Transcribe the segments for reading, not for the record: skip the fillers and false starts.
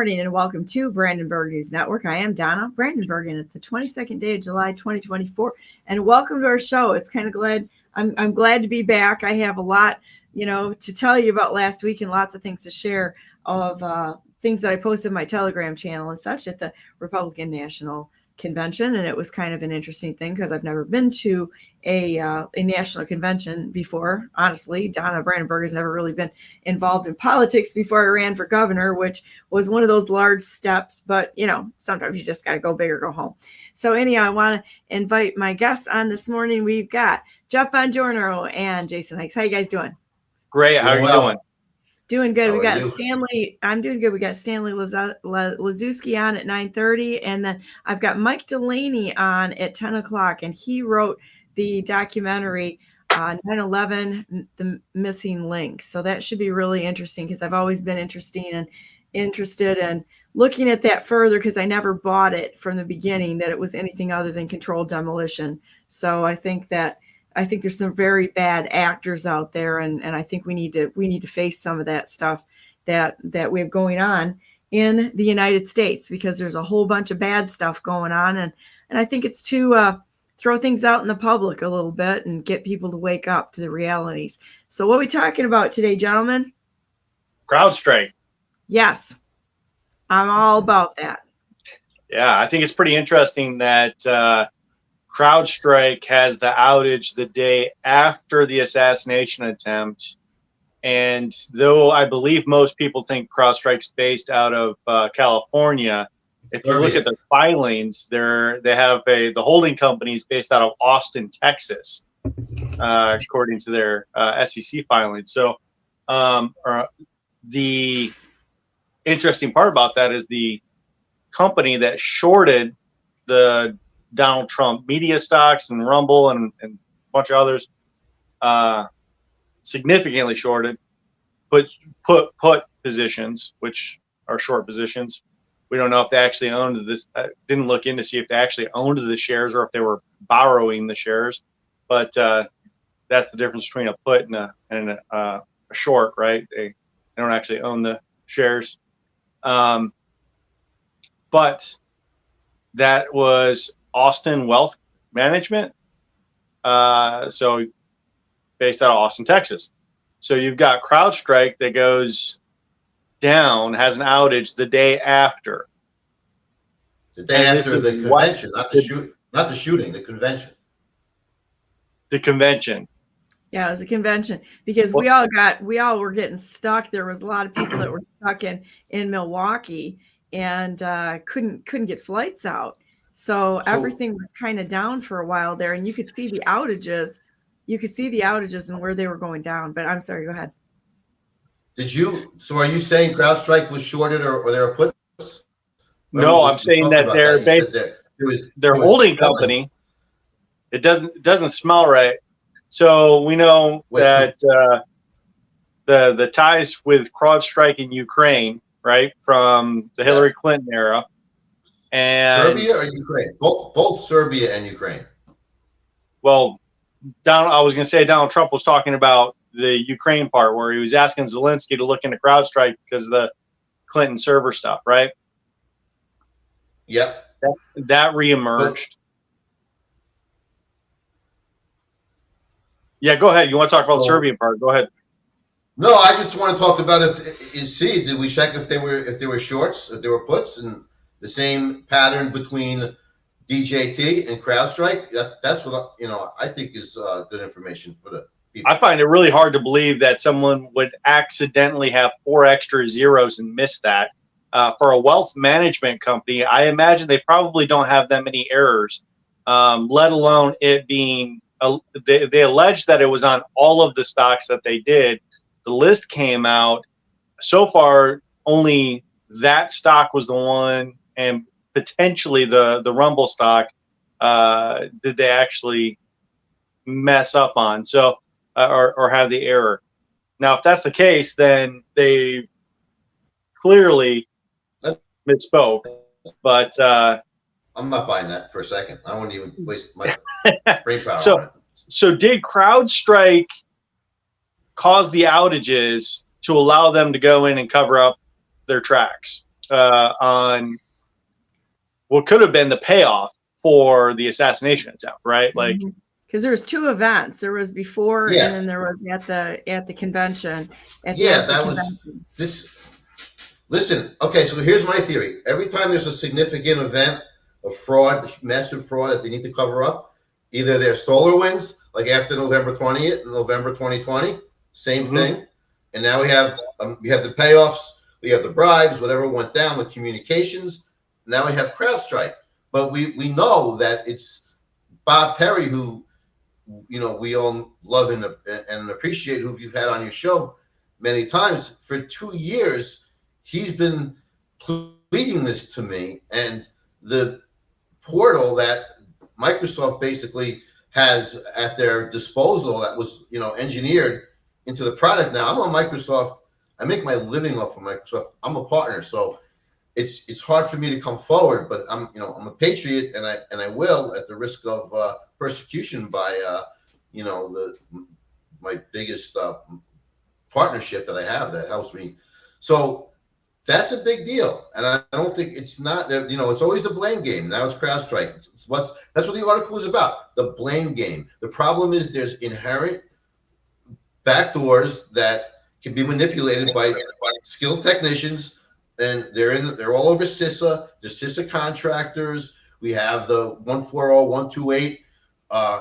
morning and welcome to Brandenburg News Network. I am Donna Brandenburg and it's the 22nd day of July 2024. And welcome to our show. It's kind of glad I'm glad to be back. I have a lot, to tell you about last week and lots of things to share of things that I posted on my Telegram channel and such at the Republican National Convention. And it was kind of an interesting thing because I've never been to a national convention before. Honestly, Donna Brandenburg has never really been involved in politics before I ran for governor, which was one of those large steps. But, sometimes you just got to go big or go home. So anyhow, I want to invite my guests on this morning. We've got Jeff Buongiorno and Jason Hikes. How you guys doing? Great. How are you doing? Doing good. We got Stanley. I'm doing good. We got Stanley Lazuski on at 9:30. And then I've got Mike Delaney on at 10 o'clock. And he wrote the documentary 9/11, The Missing Link. So that should be really interesting because I've always been interested in looking at that further because I never bought it from the beginning that it was anything other than controlled demolition. So I think there's some very bad actors out there, and I think we need to face some of that stuff that we have going on in the United States because there's a whole bunch of bad stuff going on, and I think it's to throw things out in the public a little bit and get people to wake up to the realities. So what are we talking about today, gentlemen? Crowdstrike. Yes, I'm all about that. Yeah, I think it's pretty interesting that Crowdstrike has the outage the day after the assassination attempt. And though I believe most people think Crowdstrike's based out of California, if you look at the filings, they have the holding company is based out of Austin, Texas, according to their SEC filings. So the interesting part about that is the company that shorted the Donald Trump media stocks and Rumble and a bunch of others, significantly shorted, put positions, which are short positions. We don't know if they actually owned this. Didn't look in to see if they actually owned the shares or if they were borrowing the shares. But that's the difference between a put and a short, right? They don't actually own the shares. But that was Austin Wealth Management, so based out of Austin, Texas. So you've got Crowdstrike that goes down, has an outage the day after. The day after the convention, not the shooting, the convention. The convention. Yeah, it was a convention because we all were getting stuck. There was a lot of people that were stuck in Milwaukee and couldn't get flights out. So everything was kind of down for a while there, and you could see the outages. You could see the outages and where they were going down. But I'm sorry, go ahead. So are you saying Crowdstrike was shorted or there are puts? No, I'm saying that their holding company. It doesn't smell right. So we know that the ties with Crowdstrike in Ukraine, right, from the Hillary Clinton era. And Serbia or Ukraine? Both Serbia and Ukraine. Well, I was going to say Donald Trump was talking about the Ukraine part where he was asking Zelensky to look into Crowdstrike because of the Clinton server stuff, right? Yep. That reemerged. Yeah, go ahead. You want to talk about the Serbian part? Go ahead. No, I just want to talk about did we check if they were shorts, if they were puts, and the same pattern between DJT and Crowdstrike. That's what I think is good information for the people. I find it really hard to believe that someone would accidentally have 4 extra zeros and miss that. For a wealth management company, I imagine they probably don't have that many errors, let alone it being. They alleged that it was on all of the stocks that they did. The list came out. So far, only that stock was the one, and potentially the Rumble stock did they actually mess up on, so or have the error. Now, if that's the case, then they clearly misspoke. But I'm not buying that for a second. I don't want to even waste my brain power. So did Crowdstrike cause the outages to allow them to go in and cover up their tracks? on what could have been the payoff for the assassination attempt, right? Like, because there was 2 events. There was before, and then there was at the convention. That was this. Listen, okay, so here's my theory. Every time there's a significant event of fraud, massive fraud that they need to cover up, either there's SolarWinds, like after November 20th, November 2020, same thing. And now we have the payoffs, we have the bribes, whatever went down with communications. Now we have CrowdStrike. But we know that it's Bob Terry, who, you know, we all love and appreciate, who you've had on your show many times. For 2 years, he's been pleading this to me, and the portal that Microsoft basically has at their disposal that was, you know, engineered into the product. Now I'm on Microsoft. I make my living off of Microsoft. I'm a partner, so it's hard for me to come forward, but I'm a patriot, and I will, at the risk of persecution by my biggest partnership that I have that helps me. So that's a big deal, and I don't think it's not. You know, it's always the blame game. Now it's CrowdStrike. That's what the article is about. The blame game. The problem is there's inherent backdoors that can be manipulated by skilled technicians, and they're all over CISA. There's CISA contractors. We have the 140128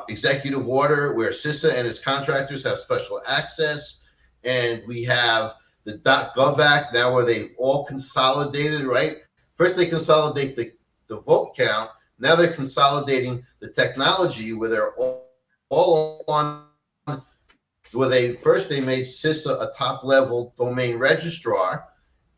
executive order where CISA and its contractors have special access, and we have the .gov Act now where they've all consolidated, right? First they consolidate the vote count. Now they're consolidating the technology where they're all on, where they made CISA a top level domain registrar,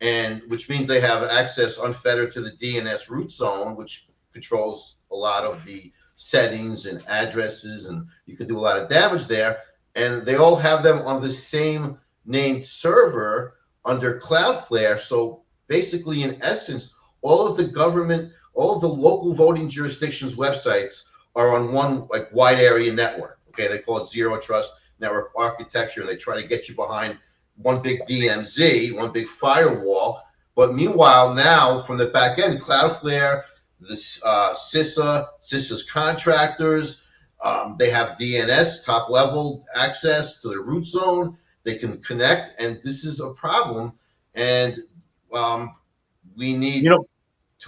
and which means they have access unfettered to the DNS root zone, which controls a lot of the settings and addresses, and you can do a lot of damage there. And they all have them on the same named server under Cloudflare. So basically, in essence, all of the government, all of the local voting jurisdictions websites are on one like wide area network. Okay, they call it zero trust network architecture, and they try to get you behind one big DMZ, one big firewall. But meanwhile, now from the back end, Cloudflare, this CISA's contractors, they have DNS top level access to the root zone. They can connect, and this is a problem, and we need to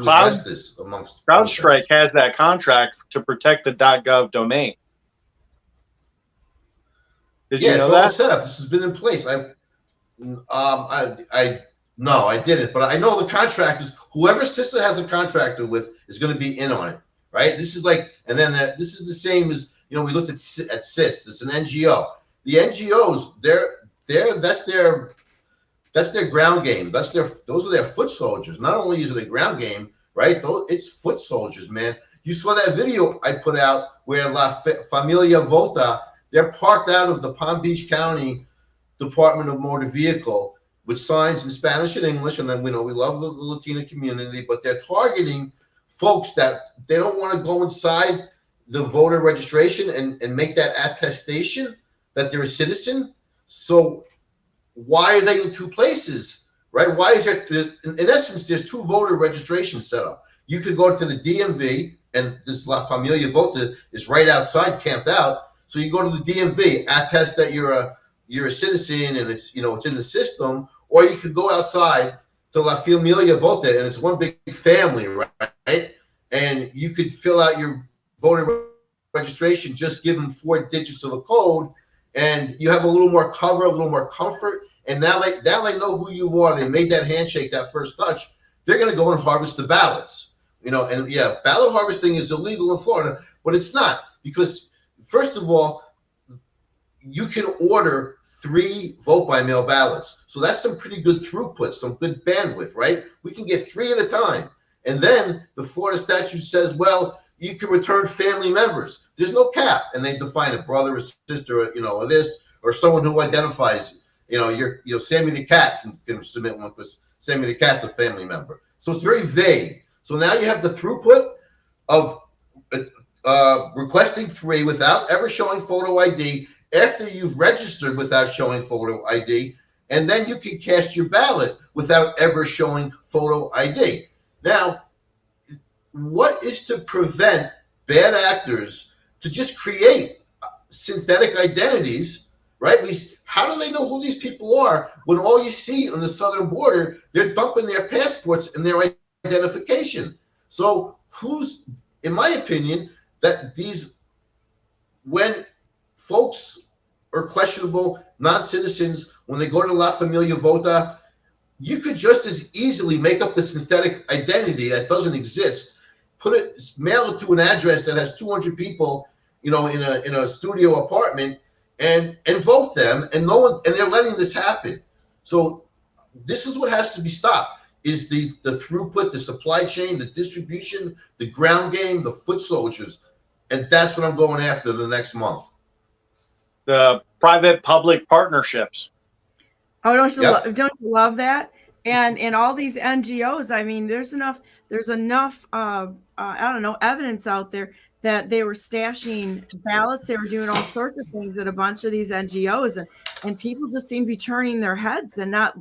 address this amongst CrowdStrike has that contract to protect the .gov domain. Did you know that? It's all set up. This has been in place. No, I didn't, but I know the contractors. Whoever CISA has a contractor with is going to be in on it, right? This is like, and then this is the same as, you know, we looked at CIS. It's an NGO. The NGOs, that's their ground game. Those are their foot soldiers. Not only is it a ground game, right? It's foot soldiers, man. You saw that video I put out where La Familia Vota, they're parked out of the Palm Beach County Department of Motor Vehicle with signs in Spanish and English, and then we love the Latina community, but they're targeting folks that they don't want to go inside the voter registration and make that attestation that they're a citizen. So why are they in two places, right? Why is it? In essence, there's two voter registrations set up. You could go to the DMV, and this La Familia Vota is right outside, camped out. So you go to the DMV, attest that you're a citizen, and it's in the system, or you could go outside to La Familia Vota, and it's one big family, right? And you could fill out your voter registration, just give them 4 digits of a code, and you have a little more cover, a little more comfort. And now they know who you are. They made that handshake, that first touch. They're going to go and harvest the ballots, And yeah, ballot harvesting is illegal in Florida, but it's not, because first of all, you can order 3 vote-by-mail ballots. So that's some pretty good throughput, some good bandwidth, right? We can get 3 at a time. And then the Florida statute says, well, you can return family members. There's no cap. And they define a brother or sister, or this, or someone who identifies, Sammy the cat can submit one because Sammy the cat's a family member. So it's very vague. So now you have the throughput of requesting 3 without ever showing photo ID, after you've registered without showing photo ID, and then you can cast your ballot without ever showing photo ID. Now, what is to prevent bad actors to just create synthetic identities, right? How do they know who these people are when all you see on the southern border, they're dumping their passports and their identification? So in my opinion, when folks are questionable non-citizens, when they go to La Familia Vota, you could just as easily make up a synthetic identity that doesn't exist, mail it to an address that has 200 people, in a studio apartment, and vote them, and they're letting this happen. So this is what has to be stopped: is the throughput, the supply chain, the distribution, the ground game, the foot soldiers, and that's what I'm going after the next month. The private-public partnerships. Oh, don't you love that? And all these NGOs, I mean, there's enough evidence out there that they were stashing ballots, they were doing all sorts of things at a bunch of these NGOs, and people just seem to be turning their heads and not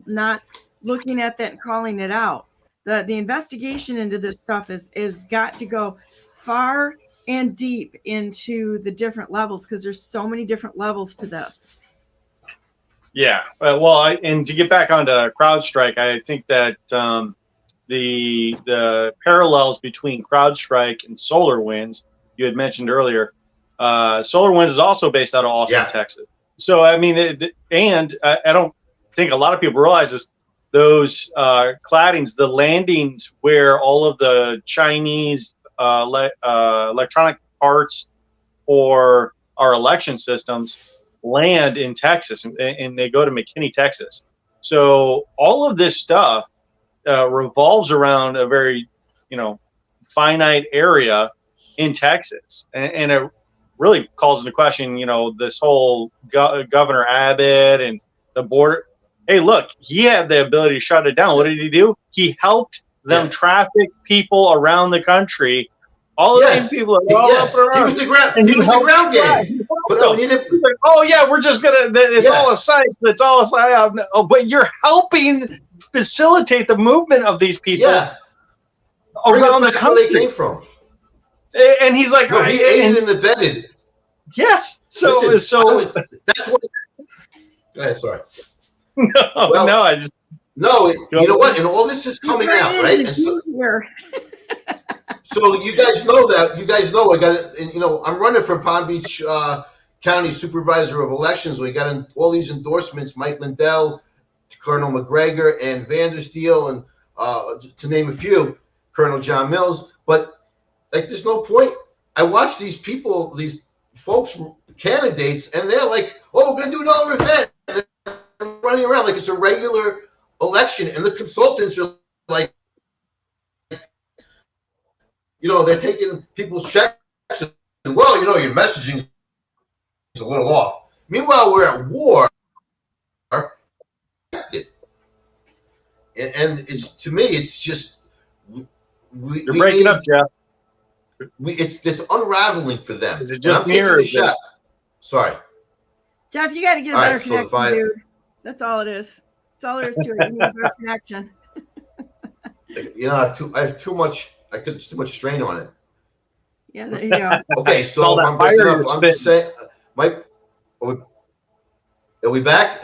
looking at that and calling it out. The investigation into this stuff is got to go far and deep into the different levels, because there's so many different levels to this. Yeah, and to get back onto CrowdStrike, I think that the parallels between CrowdStrike and SolarWinds, you had mentioned earlier, SolarWinds is also based out of Austin, Texas. So I mean, I don't think a lot of people realize this. Those claddings, the landings where all of the Chinese electronic parts for our election systems land in Texas, and they go to McKinney, Texas. So all of this stuff revolves around a very, finite area in Texas, and it really calls into question, this whole Governor Abbott and the border. Hey, look, he had the ability to shut it down. What did he do? He helped them traffic people around the country. All of these people are all up and around. He was the ground game. Like, oh yeah, we're just gonna. It's all a site. It's all a site. Oh, but you're helping facilitate the movement of these people around the country. Where they came from. And he's like, no, he aided and abetted. Yes. So that's what. Go ahead. Sorry. I just. No, you know what? And all this is coming out, right? And so you guys know that. You guys know I got it. I'm running for Palm Beach County Supervisor of Elections. We got all these endorsements: Mike Lindell, Colonel McGregor, and Vandersteel, and to name a few, Colonel John Mills. But there's no point. I watch these people, these folks, candidates, and they're like, "Oh, we're gonna do another event," and they're running around like it's a regular election, and the consultants are like, they're taking people's checks, and your messaging is a little off. Meanwhile, we're at war, and it's, to me, it's just you're breaking up, Jeff. It's unraveling for them. Is it just me or Sorry, Jeff, you got to get a better connection, dude. That's all it is. That's all there is to it. You need a better connection. I have too much. It's too much strain on it. Yeah, there you go. Okay, so if I'm breaking up, I'm just saying, Mike, are we back?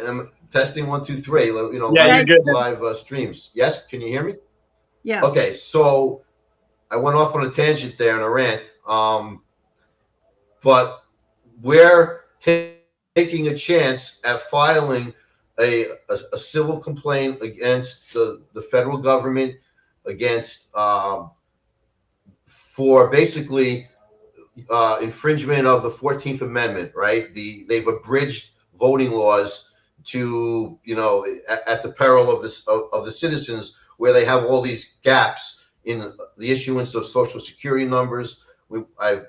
Testing 1, 2, 3. You're good. Live streams. Yes, can you hear me? Yes. Okay, so I went off on a tangent there in a rant, but we're taking a chance at filing a civil complaint against the federal government, against for basically infringement of the 14th Amendment, right? They've abridged voting laws to, at the peril of the citizens, where they have all these gaps in the issuance of social security numbers. I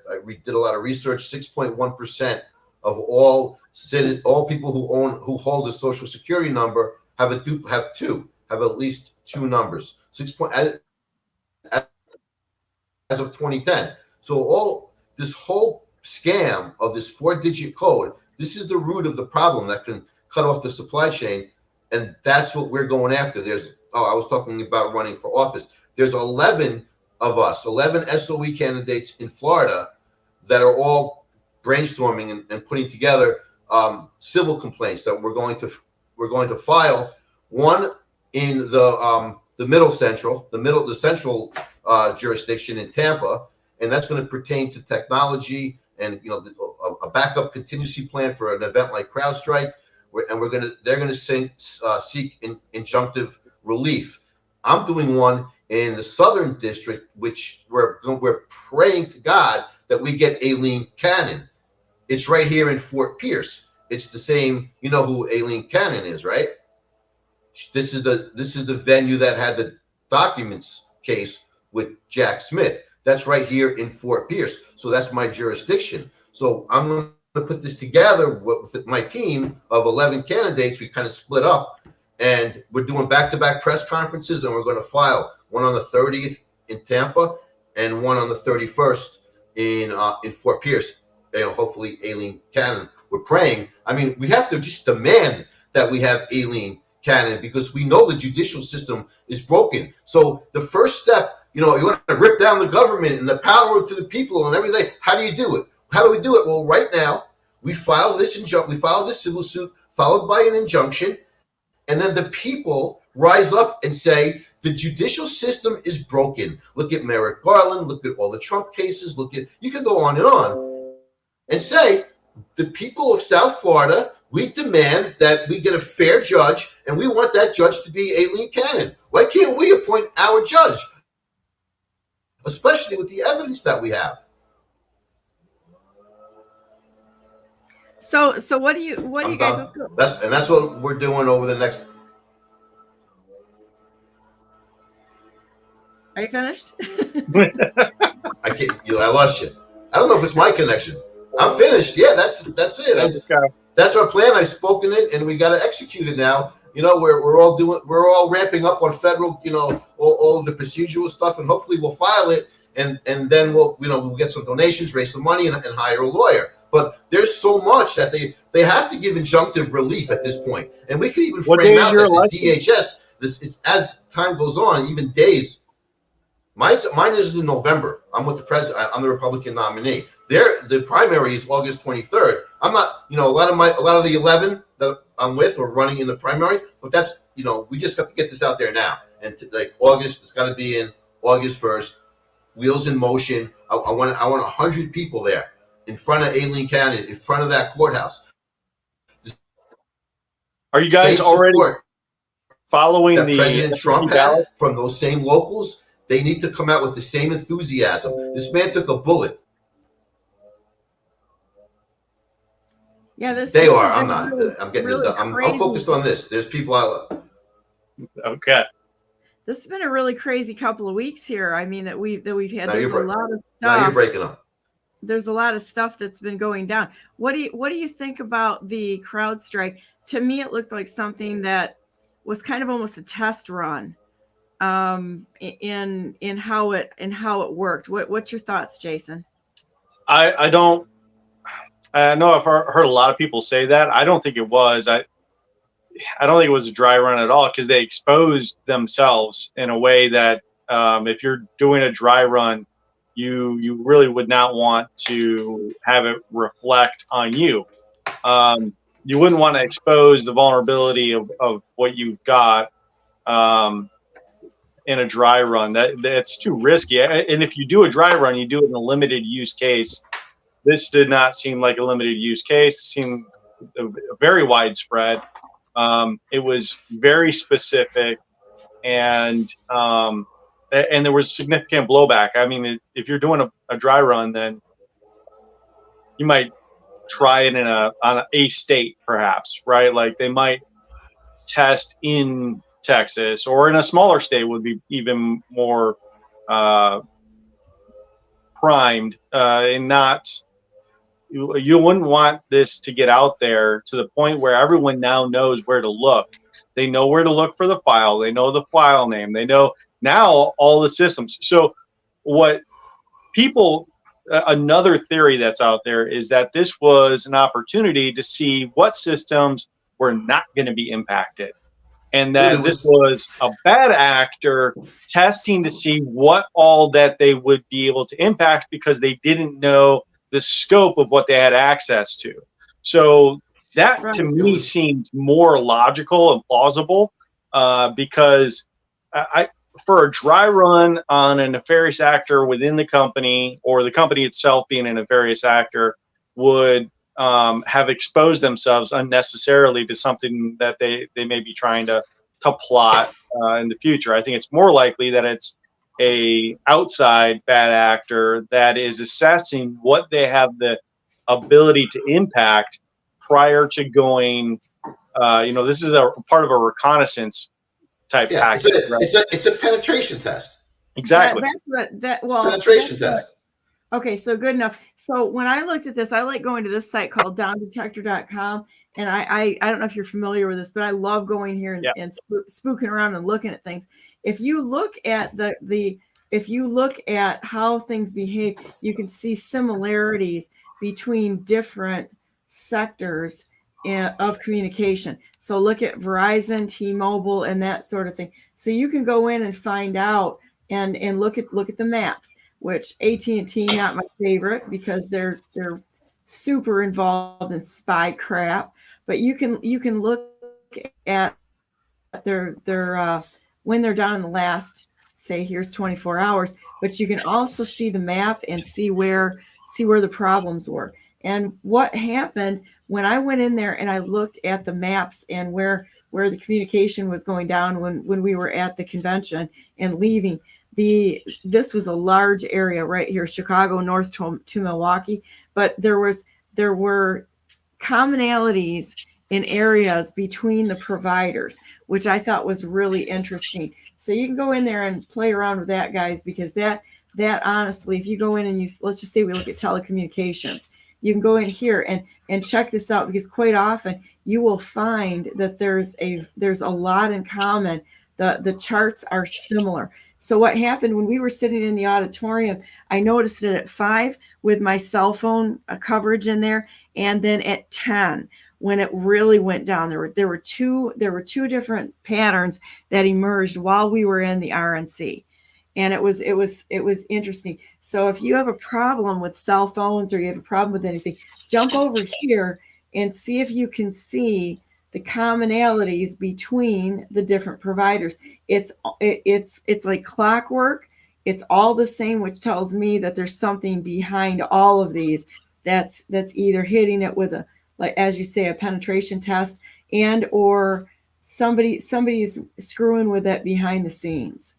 did a lot of research. 6.1% of all people who hold a social security number have at least two numbers. As of 2010. So this whole scam of this 4-digit code, this is the root of the problem that can cut off the supply chain. And that's what we're going after. I was talking about running for office. There's 11 of us, 11 SOE candidates in Florida that are all brainstorming and putting together civil complaints that we're going to file. One in the central jurisdiction in Tampa, and that's going to pertain to technology and a backup contingency plan for an event like Crowdstrike. And they're going to seek injunctive relief. I'm doing one in the Southern District, which we're praying to God that we get Aileen Cannon. It's right here in Fort Pierce. It's the same. You know who Aileen Cannon is, right? This is the venue that had the documents case with Jack Smith. That's right here in Fort Pierce. So that's my jurisdiction. So I'm going to put this together with my team of 11 candidates. We kind of split up, and we're doing back-to-back press conferences, and we're going to file one on the 30th in Tampa and one on the 31st in Fort Pierce. Hopefully Aileen Cannon. We're praying. I mean, we have to just demand that we have Aileen Cannon, because we know the judicial system is broken. So the first step, you want to rip down the government and the power to the people and everything. How do you do it? How do we do it? Well, right now we file this civil suit followed by an injunction, and then the people rise up and say the judicial system is broken. Look at Merrick Garland. Look at all the Trump cases. You can go on, and say the people of South Florida, we demand that we get a fair judge, and we want that judge to be Aileen Cannon. Why can't we appoint our judge, especially with the evidence that we have? So what do you guys? Let's go. That's what we're doing over the next. Are you finished? I can't. I lost you. I don't know if it's my connection. I'm finished. Yeah, that's it. That's our plan. I've spoken it, and we got to execute it now. We're all ramping up on federal, all the procedural stuff, and hopefully we'll file it, and then we'll get some donations, raise some money, and hire a lawyer. But there's so much that they have to give injunctive relief at this point, and we could even frame out that the DHS. It's as time goes on, even days. Mine is in November. I'm with the president. I'm the Republican nominee. The primary is August 23rd. I'm not, a lot of the 11 that I'm with are running in the primary, but that's, we just have to get this out there now. And August, it's got to be in August 1st. Wheels in motion. I want 100 people there in front of Aileen Cannon, in front of that courthouse. Are you guys already following the President Trump had from those same locals? They need to come out with the same enthusiasm. This man took a bullet. Yeah, I'm not. I'm getting. Really I'm focused on this. There's people out. Okay. This has been a really crazy couple of weeks here. I mean, that we've had. There's a lot of stuff. Now you're breaking up. There's a lot of stuff that's been going down. What do you think about the Crowdstrike? To me, it looked like something that was kind of almost a test run. In how it worked. What's your thoughts, Jason? I know I've heard a lot of people say that. I don't think it was. I don't think it was a dry run at all, because they exposed themselves in a way that if you're doing a dry run, you really would not want to have it reflect on you. You wouldn't want to expose the vulnerability of what you've got in a dry run. That's too risky. And if you do a dry run, you do it in a limited use case. This did not seem like a limited use case. It seemed very widespread. It was very specific, and there was significant blowback. I mean, if you're doing a dry run, then you might try it on a state, perhaps, right? Like they might test in Texas, or in a smaller state would be even more primed, and not. You wouldn't want this to get out there to the point where everyone now knows where to look. They know where to look for the file. They know the file name. They know now all the systems. So what people, another theory that's out there is that this was an opportunity to see what systems were not going to be impacted. and that this was a bad actor testing to see what all that they would be able to impact because they didn't know the scope of what they had access to. So that to me seems more logical and plausible because for a dry run on a nefarious actor within the company, or the company itself being a nefarious actor, would have exposed themselves unnecessarily to something that they may be trying to plot in the future. I think it's more likely that it's a outside bad actor that is assessing what they have the ability to impact prior to going. This is a part of a reconnaissance type package. It's a penetration test. Exactly. Penetration test. Okay, so good enough. So when I looked at this, I like going to this site called downdetector.com. And I don't know if you're familiar with this, but I love going here and spooking around and looking at things. If you look at if you look at how things behave, you can see similarities between different sectors of communication. So look at Verizon, T-Mobile, and that sort of thing. So you can go in and find out and look at the maps. Which AT&T, not my favorite because they're super involved in spy crap. But you can look at their when they're down in the last, say, here's 24 hours. But you can also see the map and see where the problems were. And what happened when I went in there and I looked at the maps and where the communication was going down when we were at the convention and leaving. This was a large area right here, Chicago north to Milwaukee, but there were commonalities in areas between the providers, which I thought was really interesting. So you can go in there and play around with that, guys, because that honestly, if you go in and let's just say we look at telecommunications, you can go in here and check this out, because quite often you will find that there's a lot in common. The charts are similar. So what happened when we were sitting in the auditorium, I noticed it at 5 with my cell phone coverage in there, and then at 10 when it really went down. There were two different patterns that emerged while we were in the RNC, and it was interesting. So if you have a problem with cell phones or you have a problem with anything, jump over here and see if you can see the commonalities between the different providers. It's like clockwork. It's all the same, which tells me that there's something behind all of these that's either hitting it with like as you say, a penetration test, and or somebody's screwing with it behind the scenes.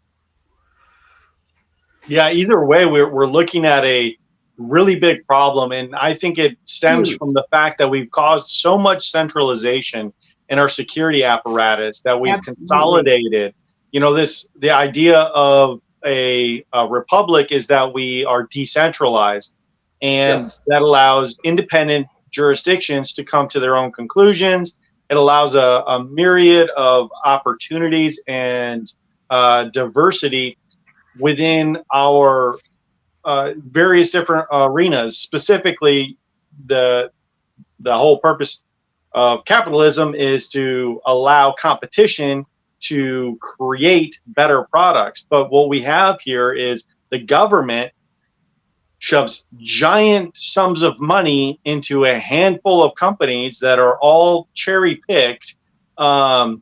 Yeah, either way, we're looking at a really big problem, and I think it stems from the fact that we've caused so much centralization in our security apparatus that we've consolidated. The idea of a republic is that we are decentralized, and that allows independent jurisdictions to come to their own conclusions. It allows a myriad of opportunities and diversity within our various different arenas. Specifically, the whole purpose of capitalism is to allow competition to create better products. But what we have here is the government shoves giant sums of money into a handful of companies that are all cherry picked, and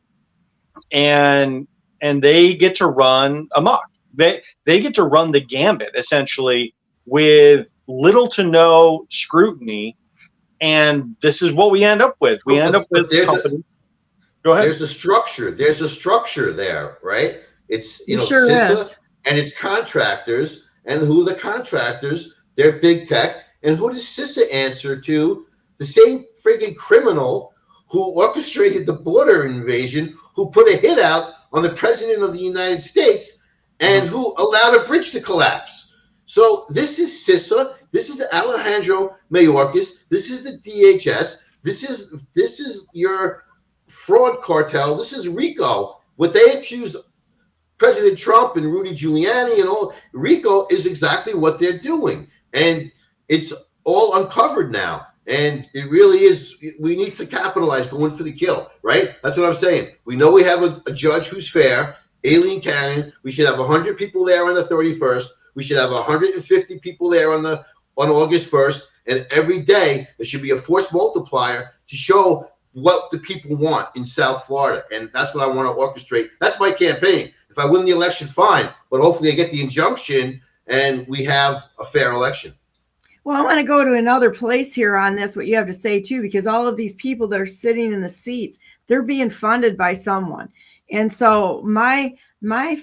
they get to run amok. They get to run the gambit essentially with little to no scrutiny, and this is what we end up with. We end up with companies. Go ahead. There's a structure. There's a structure there, right? It's sure CISA is. And its contractors, and who are the contractors? They're big tech. And who does CISA answer to? The same friggin' criminal who orchestrated the border invasion, who put a hit out on the president of the United States, and who allowed a bridge to collapse. So this is CISA. This is Alejandro Mayorkas. This is the DHS. This is your fraud cartel. This is RICO. What they accuse President Trump and Rudy Giuliani and all, RICO is exactly what they're doing. And it's all uncovered now. And it really is, we need to capitalize going for the kill, right? That's what I'm saying. We know we have a judge who's fair, Aileen Cannon. We should have 100 people there on the 31st. We should have 150 people there on August 1st. And every day there should be a force multiplier to show what the people want in South Florida. And that's what I want to orchestrate. That's my campaign. If I win the election, fine. But hopefully I get the injunction and we have a fair election. Well, I want to go to another place here on this, what you have to say too, because all of these people that are sitting in the seats, they're being funded by someone. And so my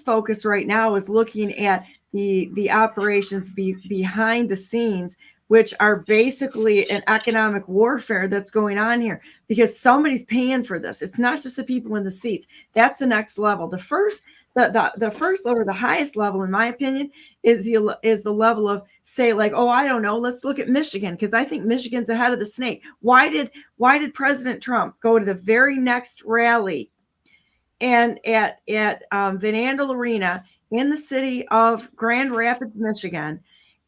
focus right now is looking at the operations behind the scenes, which are basically an economic warfare that's going on here, because somebody's paying for this. It's not just the people in the seats. That's the next level. The first level, the highest level, in my opinion, is the level of, say, like, oh, I don't know, let's look at Michigan, because I think Michigan's ahead of the snake. Why did President Trump go to the very next rally and at Van Andel Arena in the city of Grand Rapids, Michigan,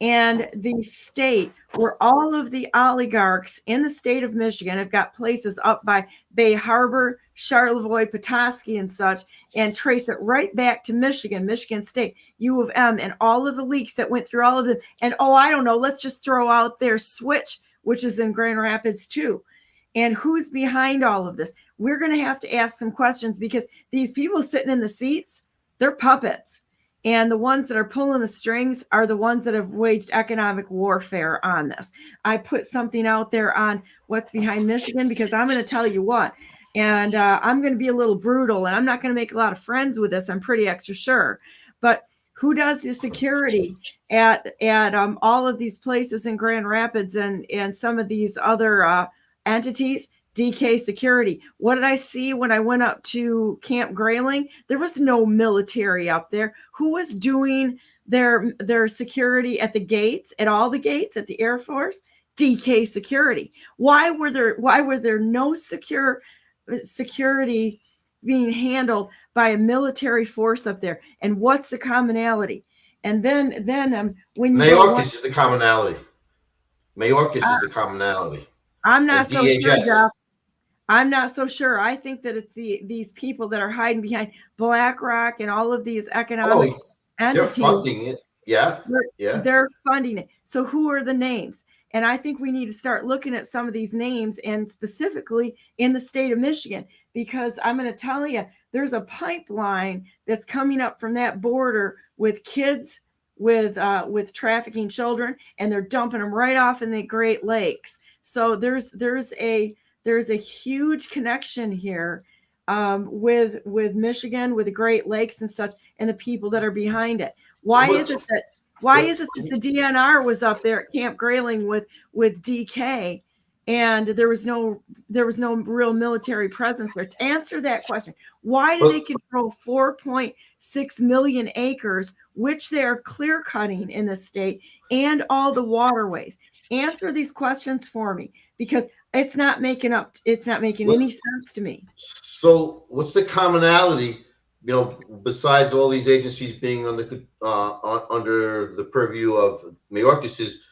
and the state where all of the oligarchs in the state of Michigan have got places up by Bay Harbor, Charlevoix, Petoskey, and such, and trace it right back to Michigan State, U of M, and all of the leaks that went through all of them. And, oh, I don't know, let's just throw out their Switch, which is in Grand Rapids too. And who's behind all of this? We're going to have to ask some questions, because these people sitting in the seats, they're puppets. And the ones that are pulling the strings are the ones that have waged economic warfare on this. I put something out there on what's behind Michigan, because I'm going to tell you what, and I'm going to be a little brutal, and I'm not going to make a lot of friends with this. I'm pretty extra sure. But who does the security at all of these places in Grand Rapids and some of these other entities? DK Security. What did I see when I went up to Camp Grayling? There was no military up there. Who was doing their security at the gates, at all the gates, at the Air Force? DK Security. Why were there no security being handled by a military force up there? And what's the commonality? And then when you Mayorkas is the commonality. Mayorkas is the commonality. I'm not so sure, Jeff. I'm not so sure. I think that it's these people that are hiding behind BlackRock and all of these economic entities. They're funding it. Yeah. They're funding it. So who are the names? And I think we need to start looking at some of these names, and specifically in the state of Michigan, because I'm going to tell you, there's a pipeline that's coming up from that border with kids, with trafficking children, and they're dumping them right off in the Great Lakes. So there's a huge connection here with Michigan, with the Great Lakes and such, and the people that are behind it. Why is it that the DNR was up there at Camp Grayling with DK, and there was no real military presence there? To answer that question, why do they control 4.6 million acres, which they are clear cutting in the state, and all the waterways? Answer these questions for me, because it's not making any sense to me. So what's the commonality, besides all these agencies being under the purview of Mayorkas? Is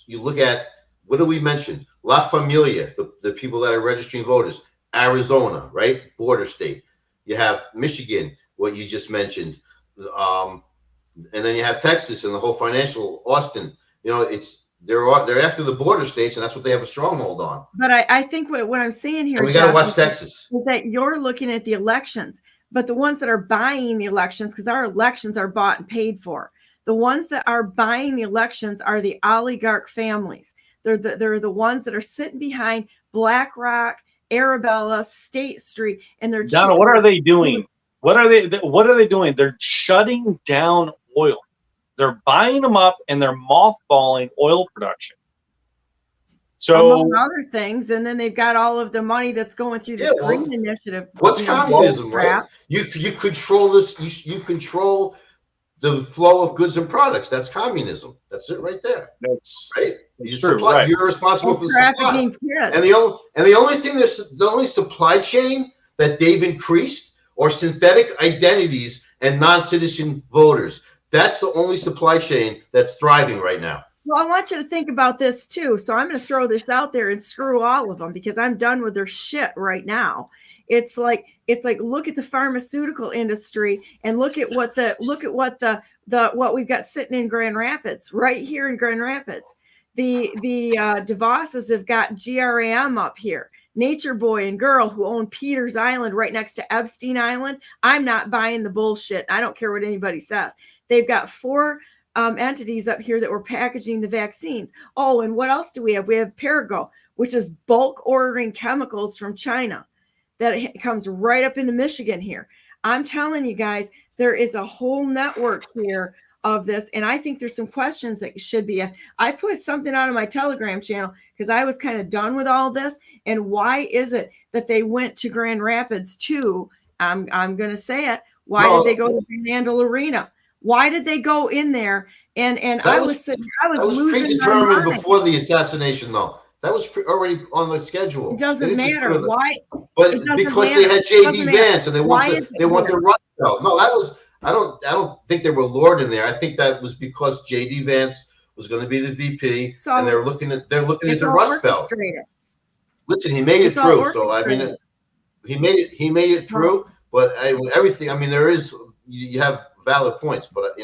you look at, what do we mention? La Familia, the people that are registering voters. Arizona, right? Border state. You have Michigan, what you just mentioned. And then you have Texas and the whole financial, Austin. They're after the border states, and that's what they have a stronghold on. But I think what I'm saying here, and we got to watch Texas, is that you're looking at the elections, but the ones that are buying the elections, because our elections are bought and paid for, the ones that are buying the elections are the oligarch families. They're the ones that are sitting behind BlackRock, Arabella, State Street, and they're Donna. What are they doing? What are they doing? They're shutting down oil. They're buying them up, and they're mothballing oil production. So, among other things, and then they've got all of the money that's going through this green initiative. What's communism, right? You control this. You control the flow of goods and products. That's communism. That's it right there. That's right. You're responsible for the supply. And the only supply chain that they've increased are synthetic identities and non-citizen voters. That's the only supply chain that's thriving right now. Well, I want you to think about this too. So I'm going to throw this out there and screw all of them because I'm done with their shit right now. It's like look at the pharmaceutical industry and look at what what we've got sitting in Grand Rapids, right here in Grand Rapids. The DeVosses have got GRAM up here. Nature Boy and Girl, who own Peters Island right next to Epstein Island. I'm not buying the bullshit. I don't care what anybody says. They've got 4 entities up here that were packaging the vaccines. Oh, and what else do we have? We have Perigo, which is bulk ordering chemicals from China that comes right up into Michigan here. I'm telling you guys, there is a whole network here of this. And I think there's some questions that should be. I put something out on my Telegram channel because I was kind of done with all this. And why is it that they went to Grand Rapids too? I'm going to say it. Why did they go to Fernandel Arena? Why did they go in there? And I was losing predetermined my mind. before the assassination, though. That was already on the schedule. It doesn't matter. Why? But because they had J.D. Vance and they want the Rust Belt. No, that was I don't think they were lured in there. I think that was because J.D. Vance was going to be the VP, and they're looking at the Rust Belt. Listen, he made it through. So I mean, he made it through. But everything. I mean, there is you have valid points, but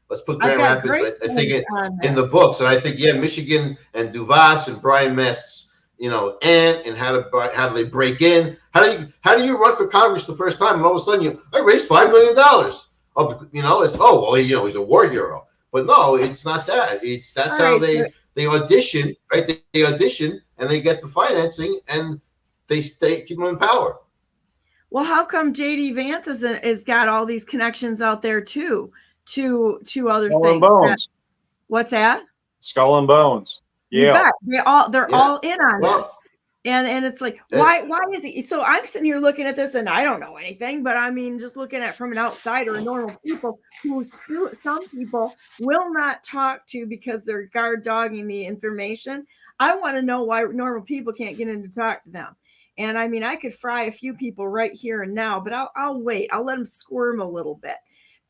let's put Grand Rapids. I think in the books, and I think Michigan and DeVos and Brian Mest's, and how do they break in? How do you run for Congress the first time and all of a sudden I raised $5 million? He's a war hero. But no, it's not that. That's how they audition, right? They audition and they get the financing and they keep them in power. Well, how come JD Vance has got all these connections out there too to other Skull things? And Bones. What's that? Skull and Bones. Yeah, they're all in on this, and it's like why is it? So I'm sitting here looking at this, and I don't know anything, but I mean, just looking at it from an outsider, normal people who some people will not talk to because they're guard dogging the information. I want to know why normal people can't get in to talk to them. And I mean, I could fry a few people right here and now, but I'll wait. I'll let them squirm a little bit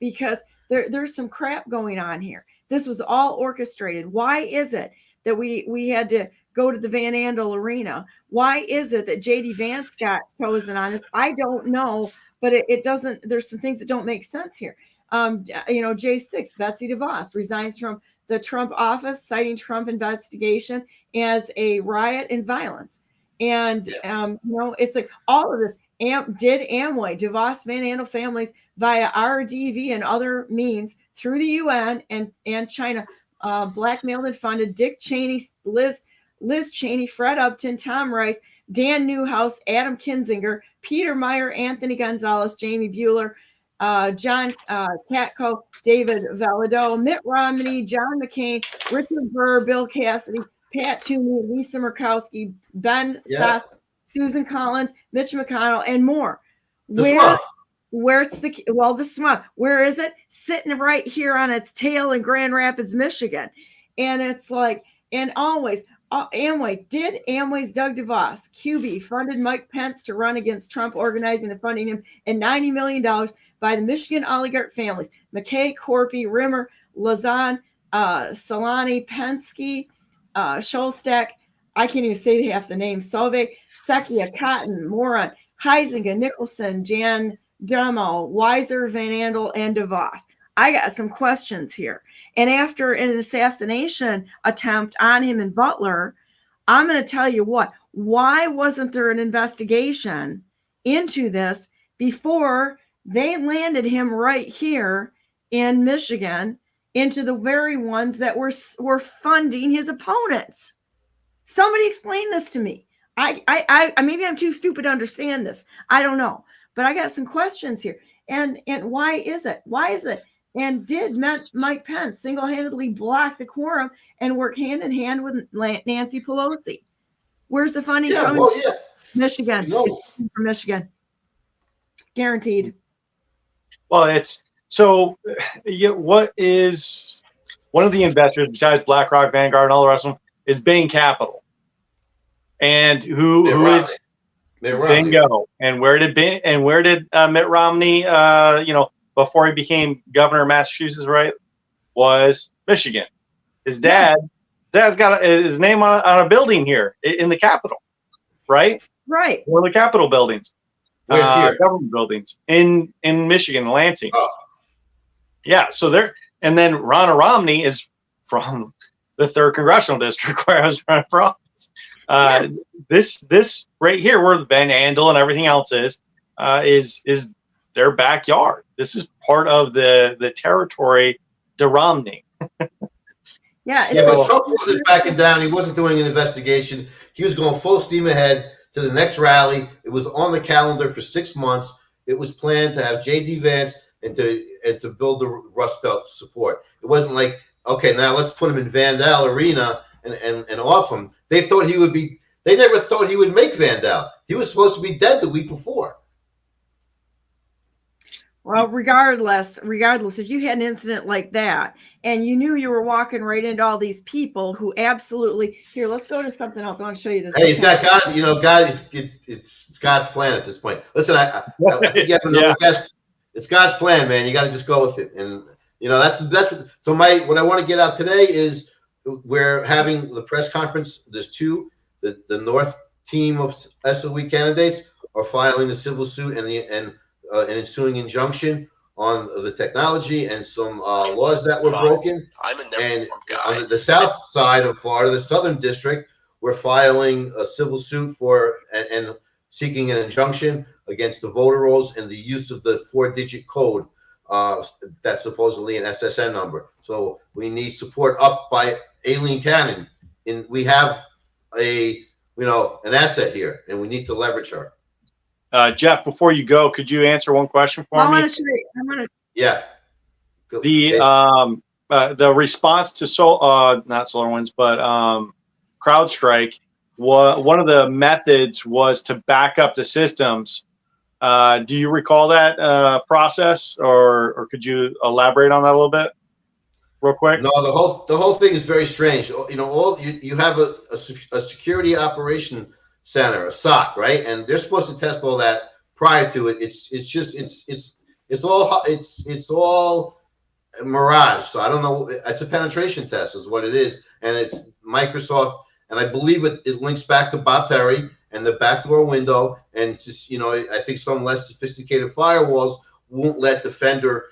because there's some crap going on here. This was all orchestrated. Why is it that we had to go to the Van Andel Arena? Why is it that JD Vance got chosen on this? I don't know, but it doesn't. There's some things that don't make sense here. J6, Betsy DeVos resigns from the Trump office, citing Trump investigation as a riot and violence. And, it's like all of this did Amway, DeVos, Van Andel families via RDV and other means through the UN and China blackmailed and funded Dick Cheney, Liz Cheney, Fred Upton, Tom Rice, Dan Newhouse, Adam Kinzinger, Peter Meyer, Anthony Gonzalez, Jamie Buehler, John Katko, David Valadao, Mitt Romney, John McCain, Richard Burr, Bill Cassidy, Pat Toomey, Lisa Murkowski, Ben Sass, Susan Collins, Mitch McConnell, and more. Where it's the smut. Where is it? Sitting right here on its tail in Grand Rapids, Michigan. And it's like, and always, Amway's Doug DeVos, QB, funded Mike Pence to run against Trump, organizing and funding him, and $90 million by the Michigan oligarch families, McKay, Corpy, Rimmer, Lazan, Solani, Penske, Scholstek, I can't even say half the names, Solveig, Sekia, Cotton, Moron, Heisinger, Nicholson, Jan Demo, Weiser, Van Andel, and DeVos. I got some questions here. And after an assassination attempt on him in Butler, I'm going to tell you what, why wasn't there an investigation into this before they landed him right here in Michigan into the very ones that were funding his opponents? Somebody explain this to me. I maybe I'm too stupid to understand this. I don't know, but I got some questions here. And why is it? Why is it? And did Mike Pence single-handedly block the quorum and work hand in hand with Nancy Pelosi? Where's the funding coming? Well, yeah. Michigan. No. From Michigan. Guaranteed. Well, what is one of the investors besides BlackRock, Vanguard, and all the rest of them is Bain Capital, and who is bingo? And where did Mitt Romney, before he became governor of Massachusetts, right, was Michigan. His dad's got his name on a building here in the Capitol, right? Right. One of the Capitol buildings. Where's here? Government buildings in Michigan, Lansing. Oh. Yeah, so there, and then Ronna Romney is from the 3rd Congressional District where I was running for office. This right here, where the Van Andel and everything else is their backyard. This is part of the territory de Romney. Yeah, but Trump wasn't backing down. He wasn't doing an investigation. He was going full steam ahead to the next rally. It was on the calendar for 6 months. It was planned to have J.D. Vance and to build the Rust Belt support. It wasn't like, okay, now let's put him in Vandal Arena and off him. They thought he would be. They never thought he would make Vandal. He was supposed to be dead the week before. Well, regardless, if you had an incident like that and you knew you were walking right into all these people who absolutely here, let's go to something else. I want to show you this. Hey, he's got God. You know, God is it's God's plan at this point. Listen, I think you have another guest. It's God's plan, man. You got to just go with it. And you know, that's so what I want to get out today is we're having the press conference. There's two. The North team of SOE candidates are filing a civil suit and an ensuing injunction on the technology and some laws that were broken. And on the south side of Florida, the Southern District, we're filing a civil suit for and seeking an injunction against the voter rolls and the use of the 4-digit code that's supposedly an SSN number. So we need support up by Aileen Cannon. And we have an asset here, and we need to leverage her. Jeff, before you go, could you answer one question for me? I want to show you. Yeah. The response to not SolarWinds, but CrowdStrike, one of the methods was to back up the systems. Do you recall that process, or could you elaborate on that a little bit, real quick? No, the whole thing is very strange. You know, you have a security operation center, a SOC, right? And they're supposed to test all that prior to it. It's all a mirage. So I don't know. It's a penetration test, is what it is, and it's Microsoft. And I believe it links back to Bob Terry and the backdoor window. And it's just, I think some less sophisticated firewalls won't let Defender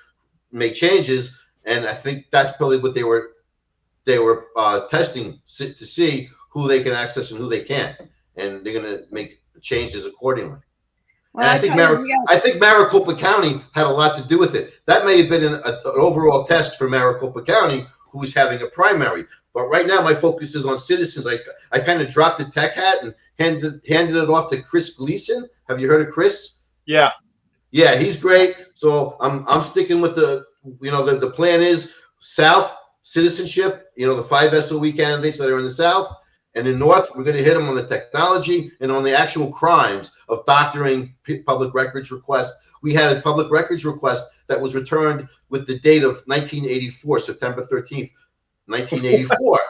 make changes. And I think that's probably what they were testing to see who they can access and who they can't. And they're going to make changes accordingly. Well, and I think Maricopa County had a lot to do with it. That may have been an overall test for Maricopa County, who's having a primary. But right now, my focus is on citizens. I kind of dropped the tech hat and handed it off to Chris Gleason. Have you heard of Chris? Yeah. Yeah, he's great. So I'm sticking with the plan is South citizenship. The 5 SOE candidates that are in the South. And in North, we're going to hit them on the technology and on the actual crimes of doctoring public records requests. We had a public records request that was returned with the date of 1984, September 13th, 1984.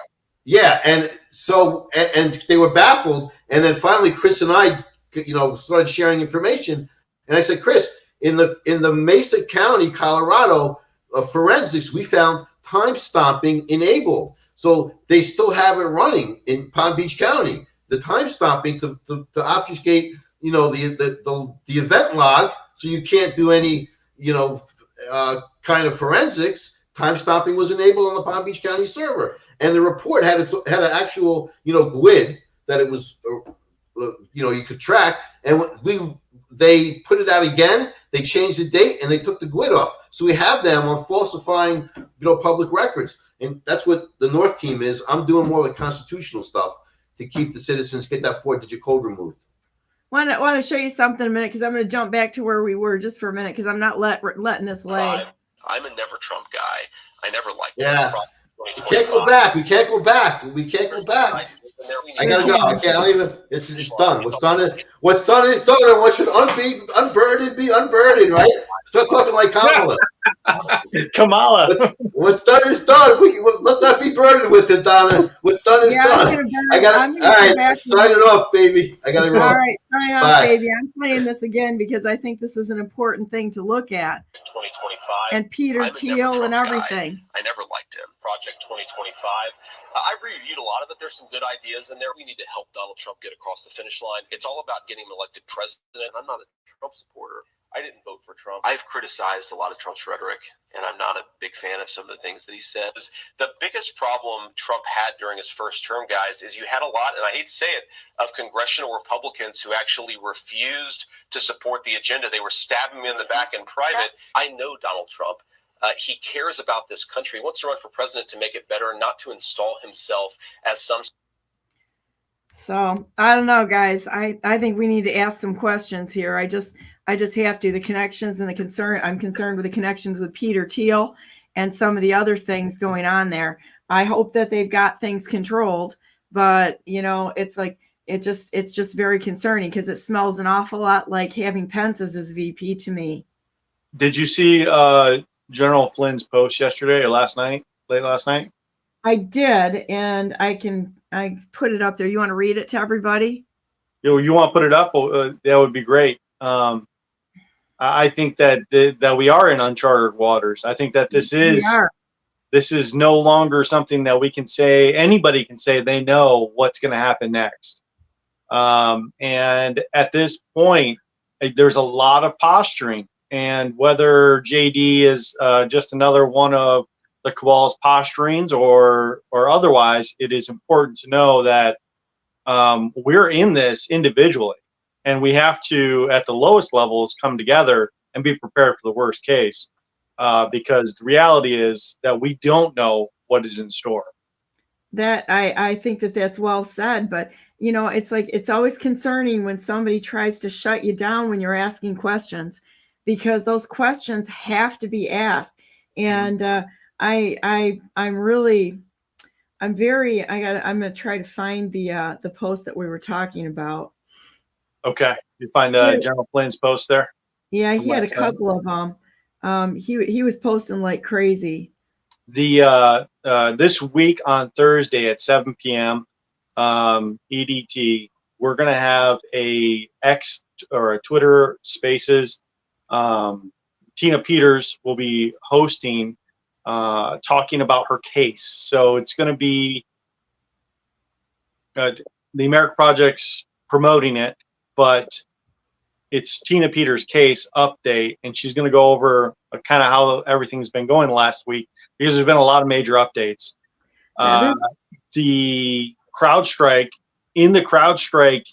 Yeah, and so and they were baffled. And then finally, Chris and I, started sharing information. And I said, Chris, in the Mesa County, Colorado, forensics, we found time stomping enabled. So they still have it running in Palm Beach County. The time stopping to obfuscate, the event log, so you can't do any, kind of forensics. Time stopping was enabled on the Palm Beach County server, and the report had an actual, GUID that it was, you could track. And they put it out again. They changed the date and they took the GUID off. So we have them on falsifying, public records. And that's what the North team is. I'm doing more of the constitutional stuff to keep the citizens, get that 4-digit code removed. I want to show you something in a minute, because I'm going to jump back to where we were just for a minute, because I'm not letting this lay. I'm a never Trump guy. I never liked Trump. We can't go back. We can't go back. I gotta go. I can't even. It's done. What's done is done. And what should unburdened be unburdened, right? Start talking like Kamala. Kamala. What's done is done. Let's not be burdened with it, Donna. What's done is done. I got it. All right, sign it off, baby. I got it wrong. All right, sign off, baby. I'm playing this again because I think this is an important thing to look at. 2025. And Peter Thiel and everything. I never liked him. Project 2025. I reviewed a lot of it. There's some good ideas in there. We need to help Donald Trump get across the finish line. It's all about getting him elected president. I'm not a Trump supporter. I didn't vote for Trump. I've criticized a lot of Trump's rhetoric, and I'm not a big fan of some of the things that he said. The biggest problem Trump had during his first term, guys, is you had a lot, and I hate to say it, of congressional Republicans who actually refused to support the agenda. They were stabbing me in the back in private. I know Donald Trump. He cares about this country. He wants to run for president to make it better, not to install himself as some. So I don't know, guys. I think we need to ask some questions here. I just have to. The connections and the concern. I'm concerned with the connections with Peter Thiel and some of the other things going on there. I hope that they've got things controlled, but it's like it's just very concerning because it smells an awful lot like having Pence as his VP to me. Did you see General Flynn's post yesterday or late last night? I did, and I put it up there. You want to read it to everybody? You want to put it up? That would be great. I think that we are in uncharted waters. I think that this is no longer something that we can say. Anybody can say they know what's going to happen next. And at this point, there's a lot of posturing. And whether JD is just another one of the cabal's posturings or otherwise, it is important to know that we're in this individually. And we have to, at the lowest levels, come together and be prepared for the worst case, because the reality is that we don't know what is in store. That I think that's well said, but it's like it's always concerning when somebody tries to shut you down when you're asking questions, because those questions have to be asked. And I'm going to try to find the post that we were talking about. Okay, you find General Flynn's post there? Yeah, he had a couple of them. He was posting like crazy. This week on Thursday at 7 p.m. EDT, we're gonna have a X or a Twitter Spaces. Tina Peters will be hosting, talking about her case. So it's going to be the America Project's promoting it, but it's Tina Peters' case update, and she's going to go over kind of how everything's been going last week, because there's been a lot of major updates. The Crowdstrike, in the Crowdstrike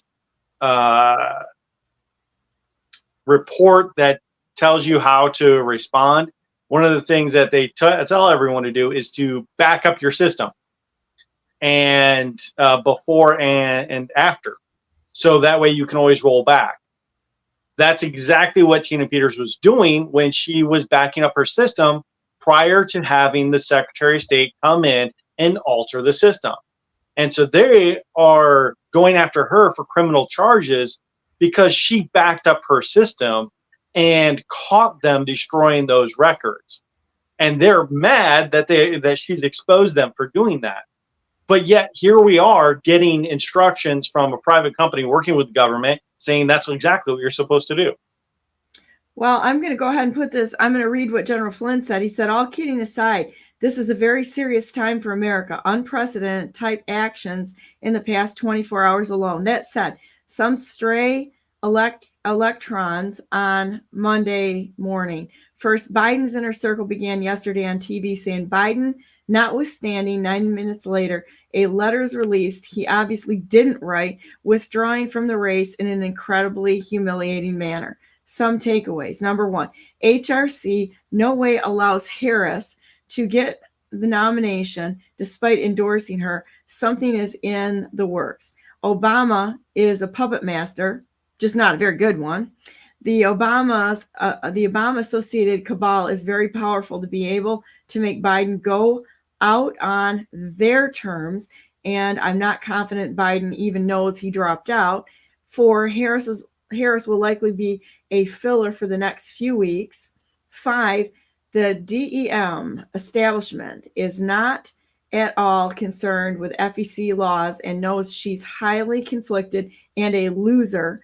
report that tells you how to respond, one of the things that they tell everyone to do is to back up your system, and before and after, so that way you can always roll back. That's exactly what Tina Peters was doing when she was backing up her system prior to having the Secretary of State come in and alter the system. And so they are going after her for criminal charges because she backed up her system and caught them destroying those records. And they're mad that she's exposed them for doing that. But yet here we are getting instructions from a private company working with the government saying that's exactly what you're supposed to do. Well, I'm going to go ahead and put this. I'm going to read what General Flynn said. He said, all kidding aside, this is a very serious time for America. Unprecedented type actions in the past 24 hours alone. That said, some stray electrons on Monday morning. First, Biden's inner circle began yesterday on TV saying Biden, notwithstanding, 9 minutes later, a letter is released he obviously didn't write, withdrawing from the race in an incredibly humiliating manner. Some takeaways. Number one, HRC no way allows Harris to get the nomination despite endorsing her. Something is in the works. Obama is a puppet master, just not a very good one. The Obama-associated cabal is very powerful to be able to make Biden go out on their terms, and I'm not confident Biden even knows he dropped out. For Harris will likely be a filler for the next few weeks. 5, the DEM establishment is not at all concerned with FEC laws and knows she's highly conflicted and a loser,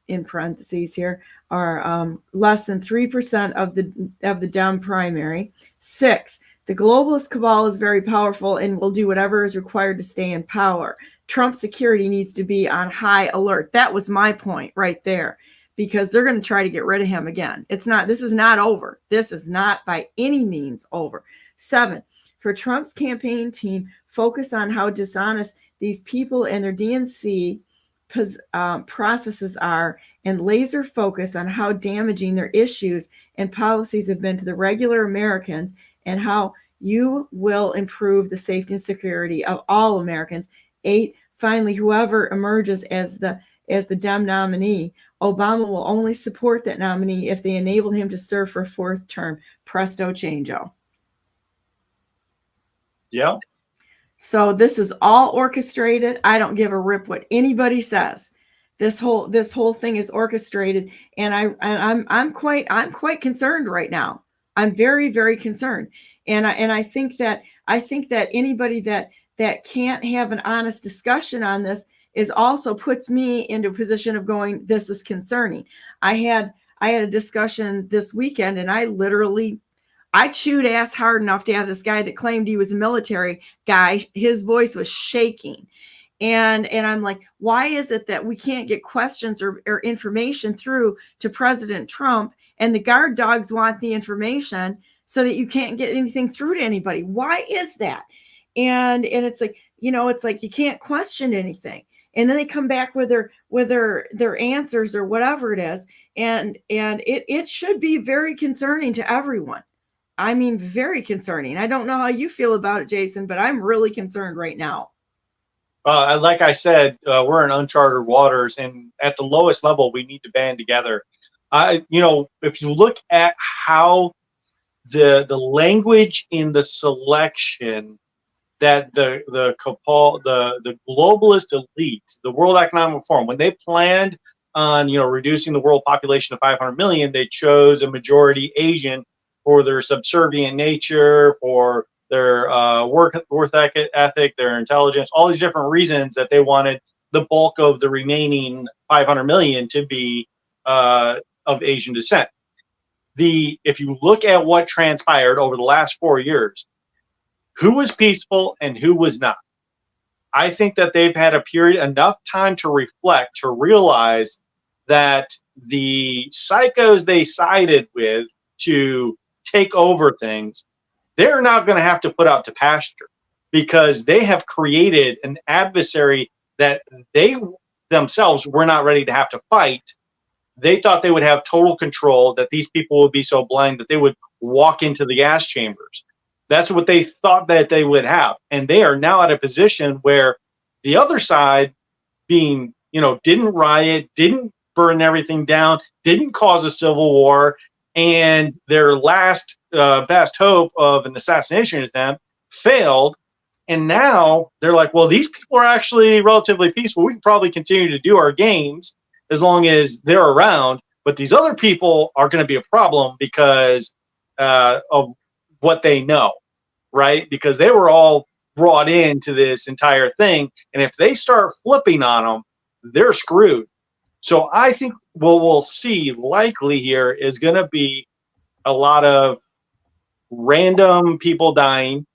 in parentheses here, are less than 3% of the Dem primary. 6, the globalist cabal is very powerful and will do whatever is required to stay in power. Trump's security needs to be on high alert. That was my point right there, because they're going to try to get rid of him again. This is not over. This is not by any means over. 7, for Trump's campaign team, focus on how dishonest these people and their DNC processes are, and laser focus on how damaging their issues and policies have been to the regular Americans, and how you will improve the safety and security of all Americans. 8, finally, whoever emerges as the Dem nominee, Obama will only support that nominee if they enable him to serve for a 4th term. Presto changeo. Yeah. So this is all orchestrated. I don't give a rip what anybody says. This whole thing is orchestrated, and I'm quite concerned right now. I'm very, very concerned, and I think that anybody that can't have an honest discussion on this is also puts me into a position of going, this is concerning. I had a discussion this weekend, and I chewed ass hard enough to have this guy that claimed he was a military guy. His voice was shaking. And I'm like, why is it that we can't get questions or information through to President Trump, and the guard dogs want the information so that you can't get anything through to anybody? Why is that? And it's like, it's like you can't question anything. And then they come back with their answers or whatever it is. And it should be very concerning to everyone. I mean, very concerning. I don't know how you feel about it, Jason, but I'm really concerned right now. Like I said, we're in uncharted waters, and at the lowest level, we need to band together. If you look at how the language in the selection that the cabal, the globalist elite, the World Economic Forum, when they planned on reducing the world population to 500 million, they chose a majority Asian for their subservient nature, for their work ethic, their intelligence, all these different reasons that they wanted the bulk of the remaining 500 million to be of Asian descent. If you look at what transpired over the last 4 years, who was peaceful and who was not? I think that they've had enough time to reflect, to realize that the psychos they sided with to take over things, they're not going to have to put out to pasture, because they have created an adversary that they themselves were not ready to have to fight. They thought they would have total control, that these people would be so blind that they would walk into the gas chambers. That's what they thought that they would have. And they are now at a position where the other side didn't riot, didn't burn everything down, didn't cause a civil war, and their last best hope of an assassination attempt failed. And now they're like, well, these people are actually relatively peaceful. We can probably continue to do our games as long as they're around. But these other people are going to be a problem because of what they know, right? Because they were all brought into this entire thing. And if they start flipping on them, they're screwed. So I think what we'll see likely here is going to be a lot of random people dying,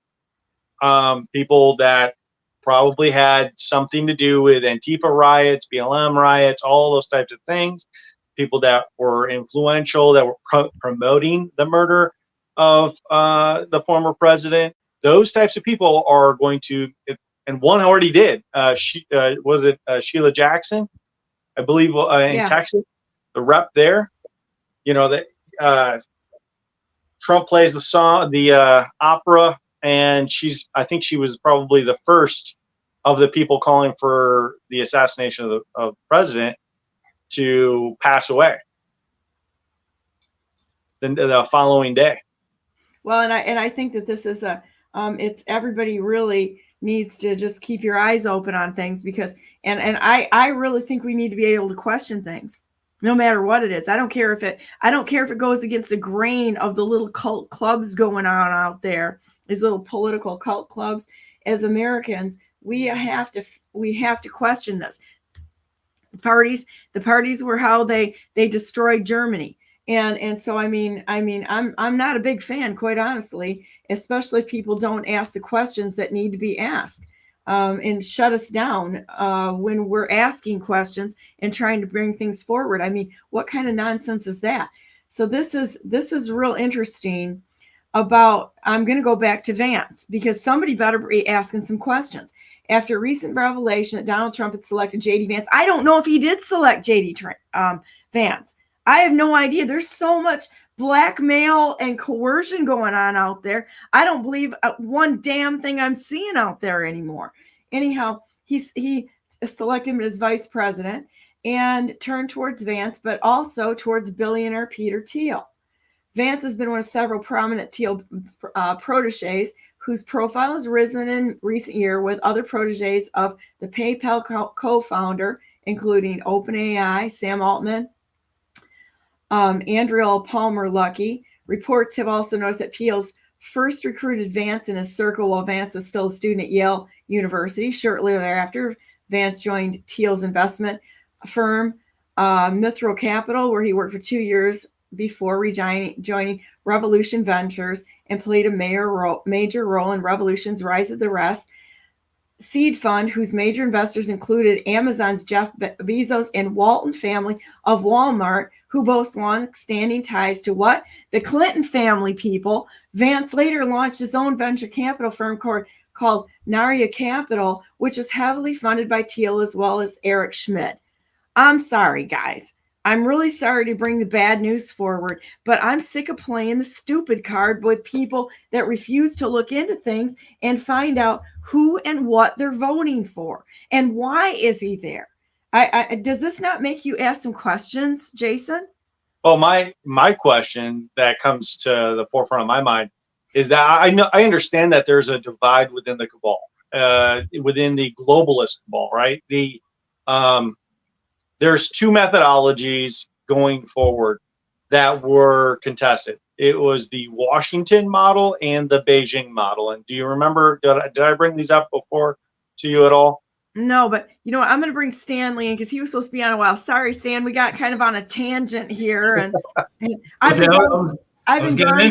people that probably had something to do with Antifa riots, BLM riots, all those types of things, people that were influential, that were promoting the murder of the former president. Those types of people are going to, and one already did. Sheila Jackson, I believe, in Texas, the rep there. That Trump plays the song, the opera, and I think she was probably the first of the people calling for the assassination of the president to pass away the following day. Well, and I think that this is it's everybody really needs to just keep your eyes open on things, because I really think we need to be able to question things, no matter what it is. I don't care if it goes against the grain of the little cult clubs going on out there these little political cult clubs. As Americans, we have to question this. The parties were how they destroyed Germany. And so I'm not a big fan, quite honestly, especially if people don't ask the questions that need to be asked, and shut us down when we're asking questions and trying to bring things forward. I mean, what kind of nonsense is that? So this is real interesting. I'm going to go back to Vance, because somebody better be asking some questions. After recent revelation that Donald Trump had selected J.D. Vance, I don't know if he did select J.D. Vance. I have no idea. There's so much blackmail and coercion going on out there. I don't believe one damn thing I'm seeing out there anymore. Anyhow, he selected him as vice president and turned towards Vance, but also towards billionaire Peter Thiel. Vance has been one of several prominent Thiel proteges whose profile has risen in recent year, with other proteges of the PayPal co-founder, including OpenAI, Sam Altman, Andrew Palmer Luckey. Reports have also noticed that Thiel's first recruited Vance in his circle while Vance was still a student at Yale University. Shortly thereafter, Vance joined Thiel's investment firm, Mithril Capital, where he worked for 2 years before joining Revolution Ventures, and played a major role in Revolution's Rise of the Rest seed fund, whose major investors included Amazon's Jeff Bezos and Walton family of Walmart, who boast long-standing ties to what? The Clinton family, people. Vance later launched his own venture capital firm called Naria Capital, which was heavily funded by Thiel as well as Eric Schmidt. I'm sorry, guys. I'm really sorry to bring the bad news forward, but I'm sick of playing the stupid card with people that refuse to look into things and find out who and what they're voting for and why is he there. Does this not make you ask some questions, Jason? Well, my question that comes to the forefront of my mind is that I understand that there's a divide within the cabal, within the globalist cabal, right? There's two methodologies going forward that were contested. It was the Washington model and the Beijing model. And do you remember, did I bring these up before to you at all? No, but you know what? I'm going to bring Stanley in because he was supposed to be on a while. Sorry, Stan, we got kind of on a tangent here. And I've been gone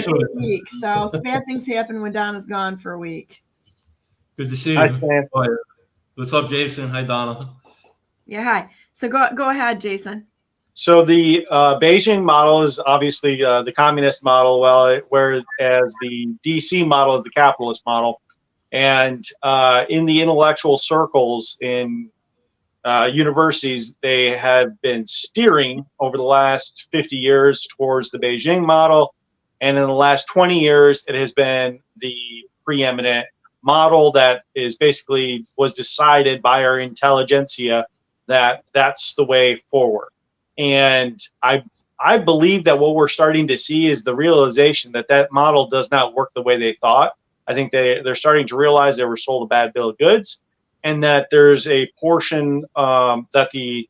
for a week. So bad things happen when Donna's gone for a week. Good to see you. Hi, Stan. What's up, Jason? Hi, Donna. Yeah, hi. So go ahead, Jason. So the Beijing model is obviously the communist model, whereas the DC model is the capitalist model. And in the intellectual circles in universities, they have been steering over the last 50 years towards the Beijing model. And in the last 20 years, it has been the preeminent model that is basically was decided by our intelligentsia that that's the way forward. And I believe that what we're starting to see is the realization that that model does not work the way they thought. I think they're starting to realize they were sold a bad bill of goods, and that there's a portion that the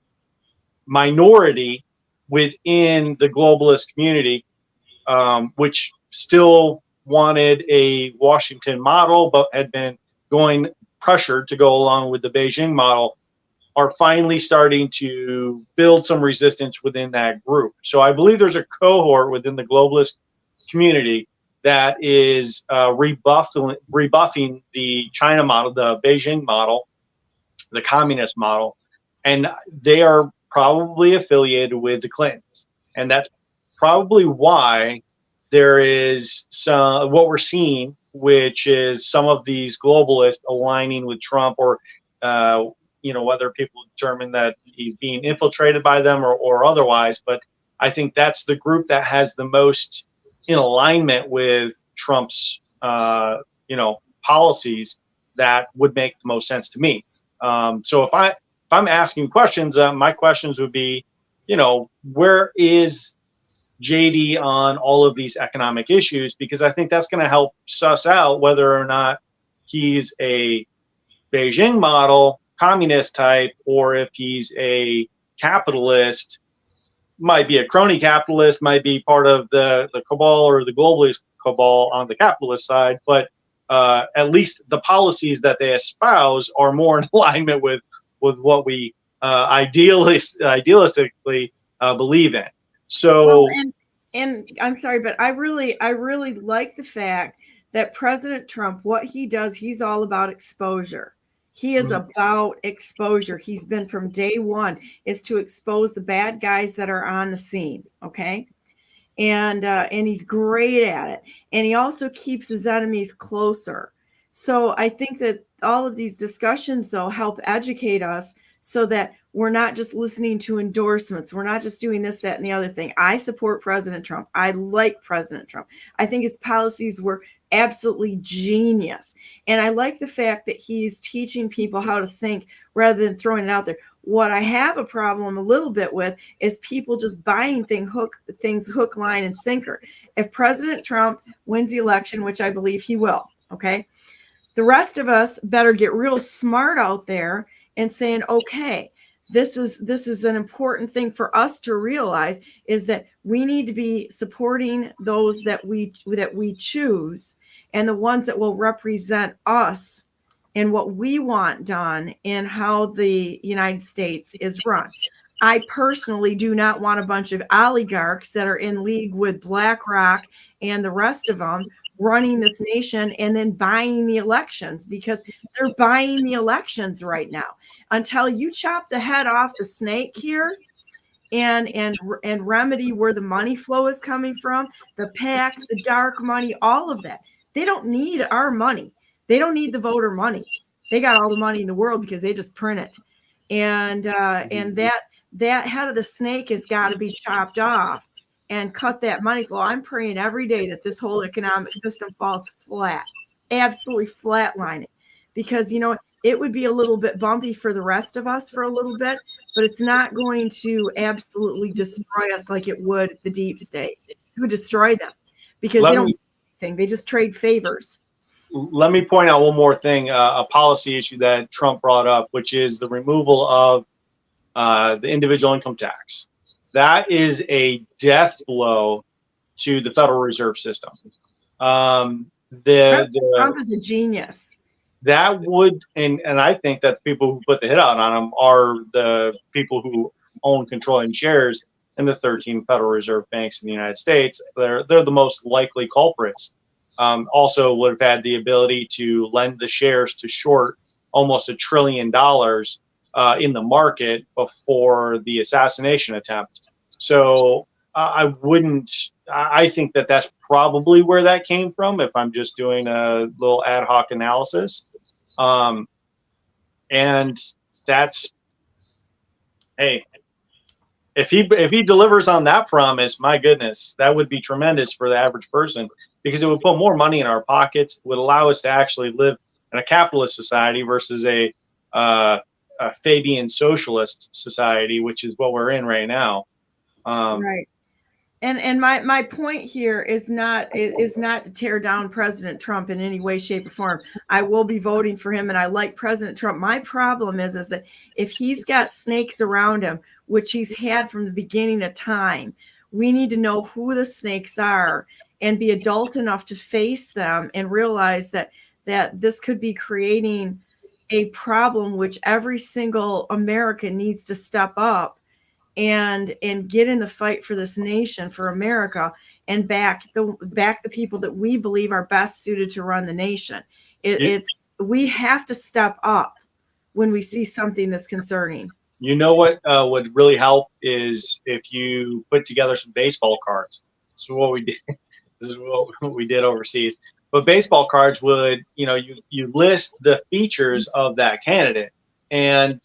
minority within the globalist community, which still wanted a Washington model, but had been pressured to go along with the Beijing model, are finally starting to build some resistance within that group. So I believe there's a cohort within the globalist community that is rebuffing the China model, the Beijing model, the communist model, and they are probably affiliated with the Clintons. And that's probably why there is what we're seeing, which is some of these globalists aligning with Trump, or whether people determine that he's being infiltrated by them or otherwise. But I think that's the group that has the most in alignment with Trump's, policies that would make the most sense to me. So if I'm asking questions, my questions would be, where is JD on all of these economic issues? Because I think that's going to help suss out whether or not he's a Beijing model communist type, or if he's a capitalist, might be a crony capitalist, might be part of the cabal or the globalist cabal on the capitalist side. But at least the policies that they espouse are more in alignment with what we idealistically believe in. So, well, and I'm sorry, but I really like the fact that President Trump, what he does, he's all about exposure. He is about exposure. He's been from day one is to expose the bad guys that are on the scene. Okay. And he's great at it. And he also keeps his enemies closer. So I think that all of these discussions, though, help educate us so that we're not just listening to endorsements. We're not just doing this, that, and the other thing. I support President Trump. I like President Trump. I think his policies were absolutely genius. And I like the fact that he's teaching people how to think rather than throwing it out there. What I have a problem a little bit with is people just buying things hook, line, and sinker. If President Trump wins the election, which I believe he will, okay, the rest of us better get real smart out there and saying, okay, this is an important thing for us to realize is that we need to be supporting those that we choose and the ones that will represent us and what we want done in how the United States is run. I personally do not want a bunch of oligarchs that are in league with BlackRock and the rest of them running this nation and then buying the elections, because they're buying the elections right now. Until you chop the head off the snake here and remedy where the money flow is coming from, the PACs, the dark money, all of that. They don't need our money. They don't need the voter money. They got all the money in the world because they just print it. And that head of the snake has got to be chopped off and cut that money flow. I'm praying every day that this whole economic system falls flat, absolutely flatlining, because, you know, it would be a little bit bumpy for the rest of us for a little bit, but it's not going to absolutely destroy us like it would the deep state. It would destroy them because they don't do anything. They just trade favors. Let me point out one more thing, a policy issue that Trump brought up, which is the removal of the individual income tax. That is a death blow to the Federal Reserve System. Trump is a genius. That would, and I think that the people who put the hit out on him are the people who own controlling shares in the 13 Federal Reserve banks in the United States. They're the most likely culprits. Also would have had the ability to lend the shares to short almost $1 trillion in the market before the assassination attempt. So I think that that's probably where that came from, if I'm just doing a little ad hoc analysis. And that's, hey, if he delivers on that promise, my goodness, that would be tremendous for the average person, because it would put more money in our pockets, would allow us to actually live in a capitalist society versus a Fabian socialist society, which is what we're in right now. Right. And my point here is not to tear down President Trump in any way, shape, or form. I will be voting for him, and I like President Trump. My problem is that if he's got snakes around him, which he's had from the beginning of time, we need to know who the snakes are and be adult enough to face them and realize that this could be creating a problem which every single American needs to step up and get in the fight for this nation, for America, and back the people that we believe are best suited to run the nation. We have to step up when we see something that's concerning. You know what would really help is if you put together some baseball cards. This is what we did. This is what we did overseas. But baseball cards would, you list the features of that candidate. And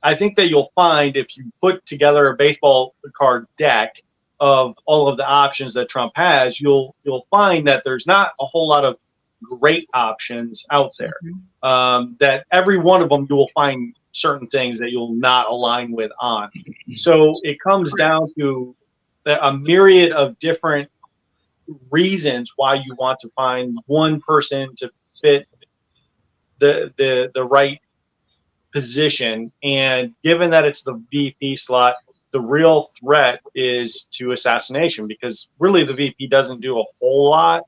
I think that you'll find, if you put together a baseball card deck of all of the options that Trump has, you'll find that there's not a whole lot of great options out there. That every one of them you will find certain things that you'll not align with on. So it comes down to a myriad of different reasons why you want to find one person to fit the right position. And given that it's the VP slot, the real threat is to assassination, because really the VP doesn't do a whole lot.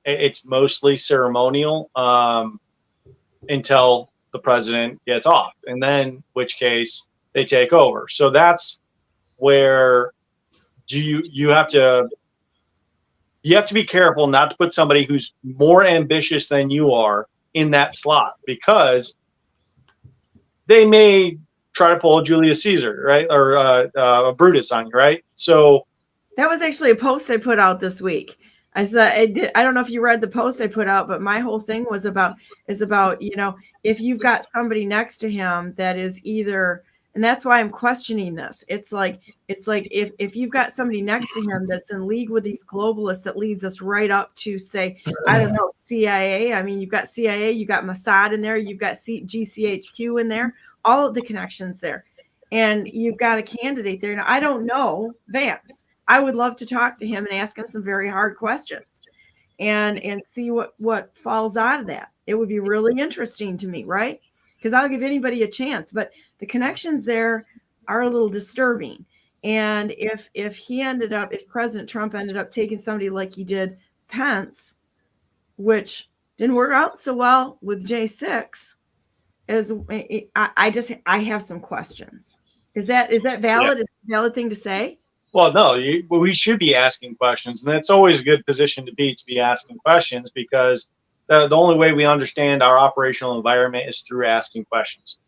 it's mostly ceremonial until the president gets off, and then which case they take over. So that's where you have to be careful not to put somebody who's more ambitious than you are in that slot, because they may try to pull a Julius Caesar, right, or a Brutus on you, right? So that was actually a post I put out this week. I said I don't know if you read the post I put out, but my whole thing was about if you've got somebody next to him that is either, and that's why I'm questioning this. It's like if you've got somebody next to him that's in league with these globalists that leads us right up to, say, I don't know, CIA. I mean, you've got CIA, you got Mossad in there, you've got GCHQ in there, all of the connections there, and you've got a candidate there. Now, I don't know Vance. I would love to talk to him and ask him some very hard questions and see what falls out of that. It would be really interesting to me, right? Because I'll give anybody a chance, but the connections there are a little disturbing. And if President Trump ended up taking somebody like he did Pence, which didn't work out so well with J6, I have some questions. Is that valid? Yeah. Is it a valid thing to say? Well, no, we should be asking questions, and it's always a good position to be asking questions, because the only way we understand our operational environment is through asking questions.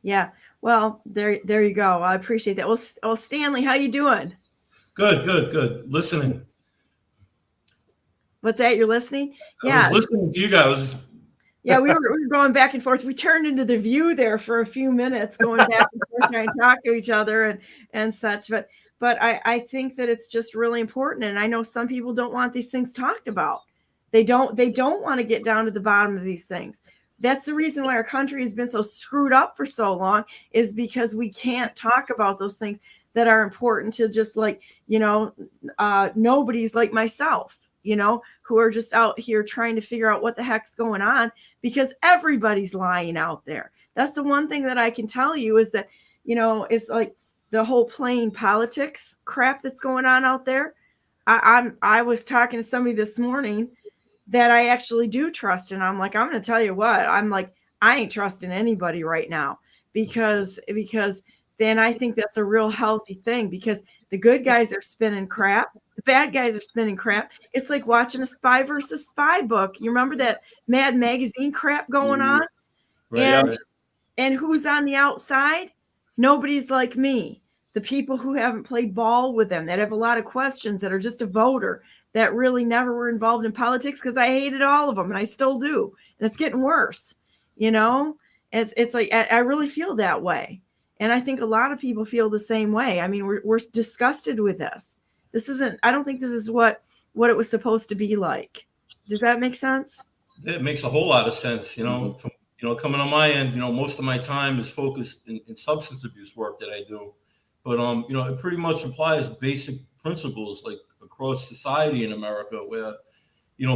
Yeah. Well, there you go. I appreciate that. Well, Stanley, how you doing? Good. Listening. What's that? You're listening? Yeah. I was listening to you guys. Yeah, we were going back and forth. We turned into the View there for a few minutes, going back and forth, trying to talk to each other and such. But I think that it's just really important. And I know some people don't want these things talked about. They don't want to get down to the bottom of these things. That's the reason why our country has been so screwed up for so long, is because we can't talk about those things that are important to just nobodies like myself, who are just out here trying to figure out what the heck's going on, because everybody's lying out there. That's the one thing that I can tell you, is that, it's like the whole playing politics crap that's going on out there. I was talking to somebody this morning that I actually do trust. And I'm like, I'm going to tell you what, I'm like, I ain't trusting anybody right now, because then I think that's a real healthy thing, because the good guys are spinning crap. The bad guys are spinning crap. It's like watching a spy versus spy book. You remember that Mad Magazine crap going on? Right. And who's on the outside? Nobody's like me. The people who haven't played ball with them, that have a lot of questions, that are just a voter, that really never were involved in politics, because I hated all of them, and I still do. And it's getting worse. It's like, I really feel that way. And I think a lot of people feel the same way. I mean, we're disgusted with this. I don't think this is what it was supposed to be like. Does that make sense? It makes a whole lot of sense. Coming on my end, most of my time is focused in substance abuse work that I do. But, it pretty much applies basic principles like across society in America, where,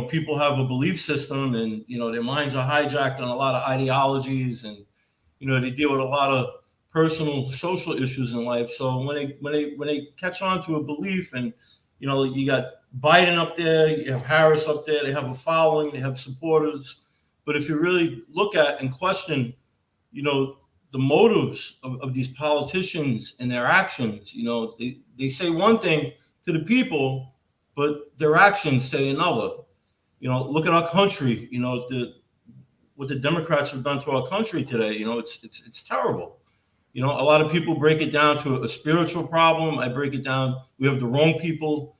people have a belief system, and, their minds are hijacked on a lot of ideologies, and, they deal with a lot of personal, social issues in life. So when they catch on to a belief, and you got Biden up there, you have Harris up there, they have a following, they have supporters. But if you really look at and question, the motives of these politicians and their actions, they say one thing to the people, but their actions say another. Look at our country. What the Democrats have done to our country today. It's terrible. A lot of people break it down to a spiritual problem. I break it down. We have the wrong people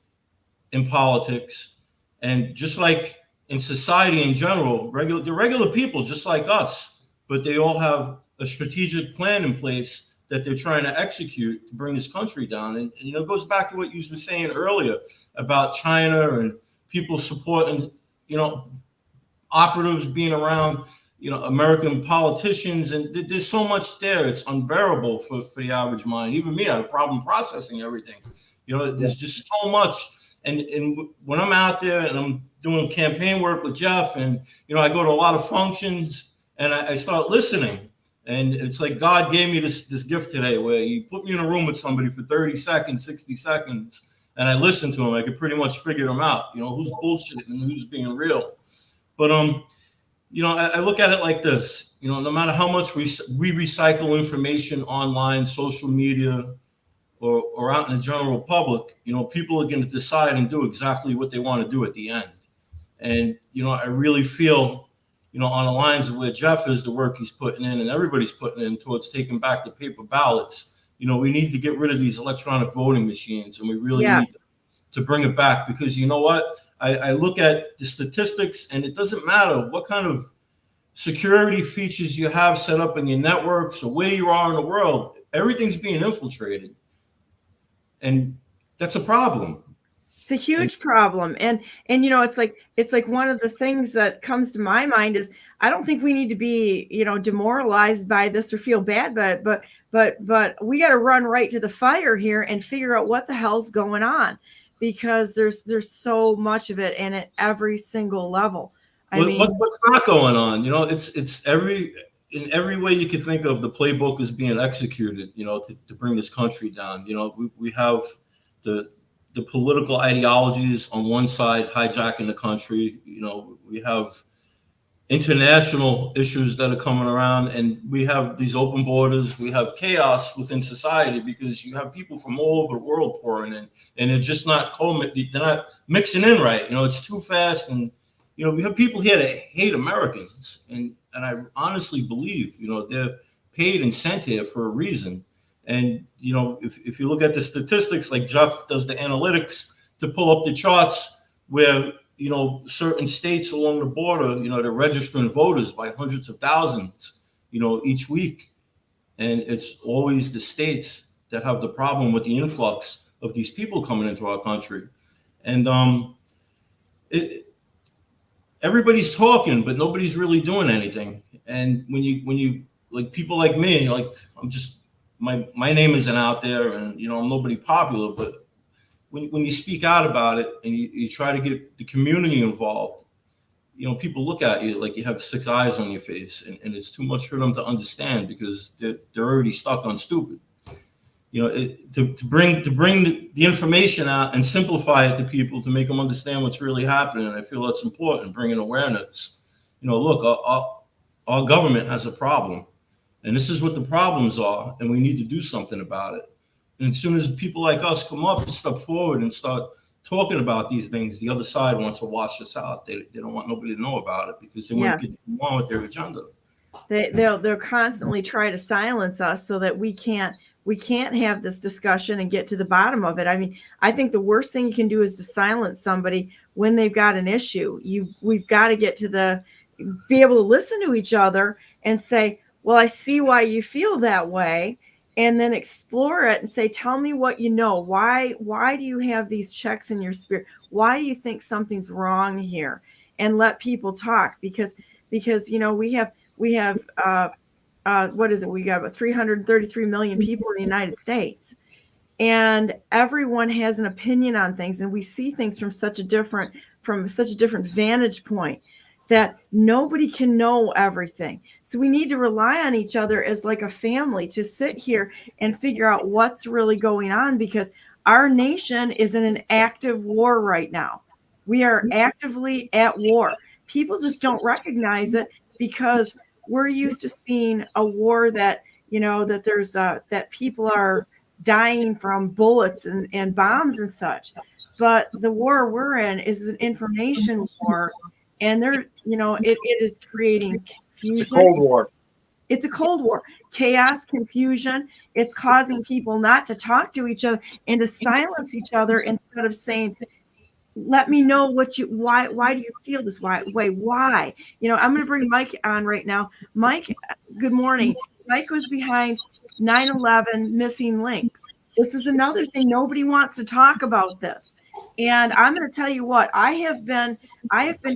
in politics. And just like in society in general, the regular people, just like us, but they all have a strategic plan in place that they're trying to execute to bring this country down. And it goes back to what you were saying earlier about China and people supporting, operatives being around, American politicians, and there's so much there. It's unbearable for the average mind. Even me, I have a problem processing everything. There's just so much. And when I'm out there and I'm doing campaign work with Jeff, and, I go to a lot of functions, and I start listening. And it's like God gave me this gift today, where you put me in a room with somebody for 30 seconds, 60 seconds, and I listen to them, I could pretty much figure them out. You know, who's bullshitting and who's being real. But you know, I look at it like this. You know, no matter how much we recycle information online, social media, or out in the general public, you know, people are going to decide and do exactly what they want to do at the end. And, you know, I really feel, you know, on the lines of where Jeff is, the work he's putting in and everybody's putting in towards taking back the paper ballots. You know, we need to get rid of these electronic voting machines, and we really need to bring it back, because you know what? I look at the statistics, and it doesn't matter what kind of security features you have set up in your networks or where you are in the world, everything's being infiltrated. And that's a problem. It's a huge problem. And you know, it's like one of the things that comes to my mind is, I don't think we need to be, you know, demoralized by this or feel bad, but we got to run right to the fire here and figure out what the hell's going on, because there's so much of it, and at every single level. I mean, what's not going on? You know, it's in every way you can think of, the playbook is being executed, you know, to bring this country down. You know, we have the political ideologies on one side hijacking the country. You know, we have international issues that are coming around, and we have these open borders. We have chaos within society because you have people from all over the world pouring in, and they're just not they're not mixing in right. You know, it's too fast, and you know, we have people here that hate Americans, and I honestly believe, you know, they're paid and sent here for a reason. And, you know, if you look at the statistics, like Jeff does the analytics to pull up the charts where, you know, certain states along the border, you know, they're registering voters by hundreds of thousands, you know, each week. And it's always the states that have the problem with the influx of these people coming into our country. And everybody's talking, but nobody's really doing anything. And when you like people like me, like I'm just, my name isn't out there, and you know, I'm nobody popular, but when you speak out about it and you try to get the community involved, you know, people look at you like you have 6 eyes on your face, and it's too much for them to understand, because they're already stuck on stupid. You know, to bring the information out and simplify it to people to make them understand what's really happening. I feel that's important, bringing awareness. You know, look, our government has a problem, and this is what the problems are, and we need to do something about it. And as soon as people like us come up and step forward and start talking about these things, the other side wants to wash us out. They don't want nobody to know about it, because they want to get on with their agenda. They'll constantly try to silence us so that we can't have this discussion and get to the bottom of it. I mean, I think the worst thing you can do is to silence somebody when they've got an issue. We've got to get to be able to listen to each other and say, well, I see why you feel that way. And then explore it and say, tell me what you know. Why do you have these checks in your spirit? Why do you think something's wrong here? And let people talk, because you know, we have what is it? We got about 333 million people in the United States, and everyone has an opinion on things, and we see things from such a different vantage point that nobody can know everything. So we need to rely on each other as like a family to sit here and figure out what's really going on, because our nation is in an active war right now. We are actively at war. People just don't recognize it, because we're used to seeing a war that, you know, that there's that people are dying from bullets and bombs and such. But the war we're in is an information war. And they're, you know, it is creating confusion. It's a Cold War. It's a Cold War. Chaos, confusion. It's causing people not to talk to each other and to silence each other, instead of saying, let me know why do you feel this way? Why? You know, I'm going to bring Mike on right now. Mike, good morning. Mike was behind 9/11 missing links. This is another thing. Nobody wants to talk about this. And I'm going to tell you what, I have been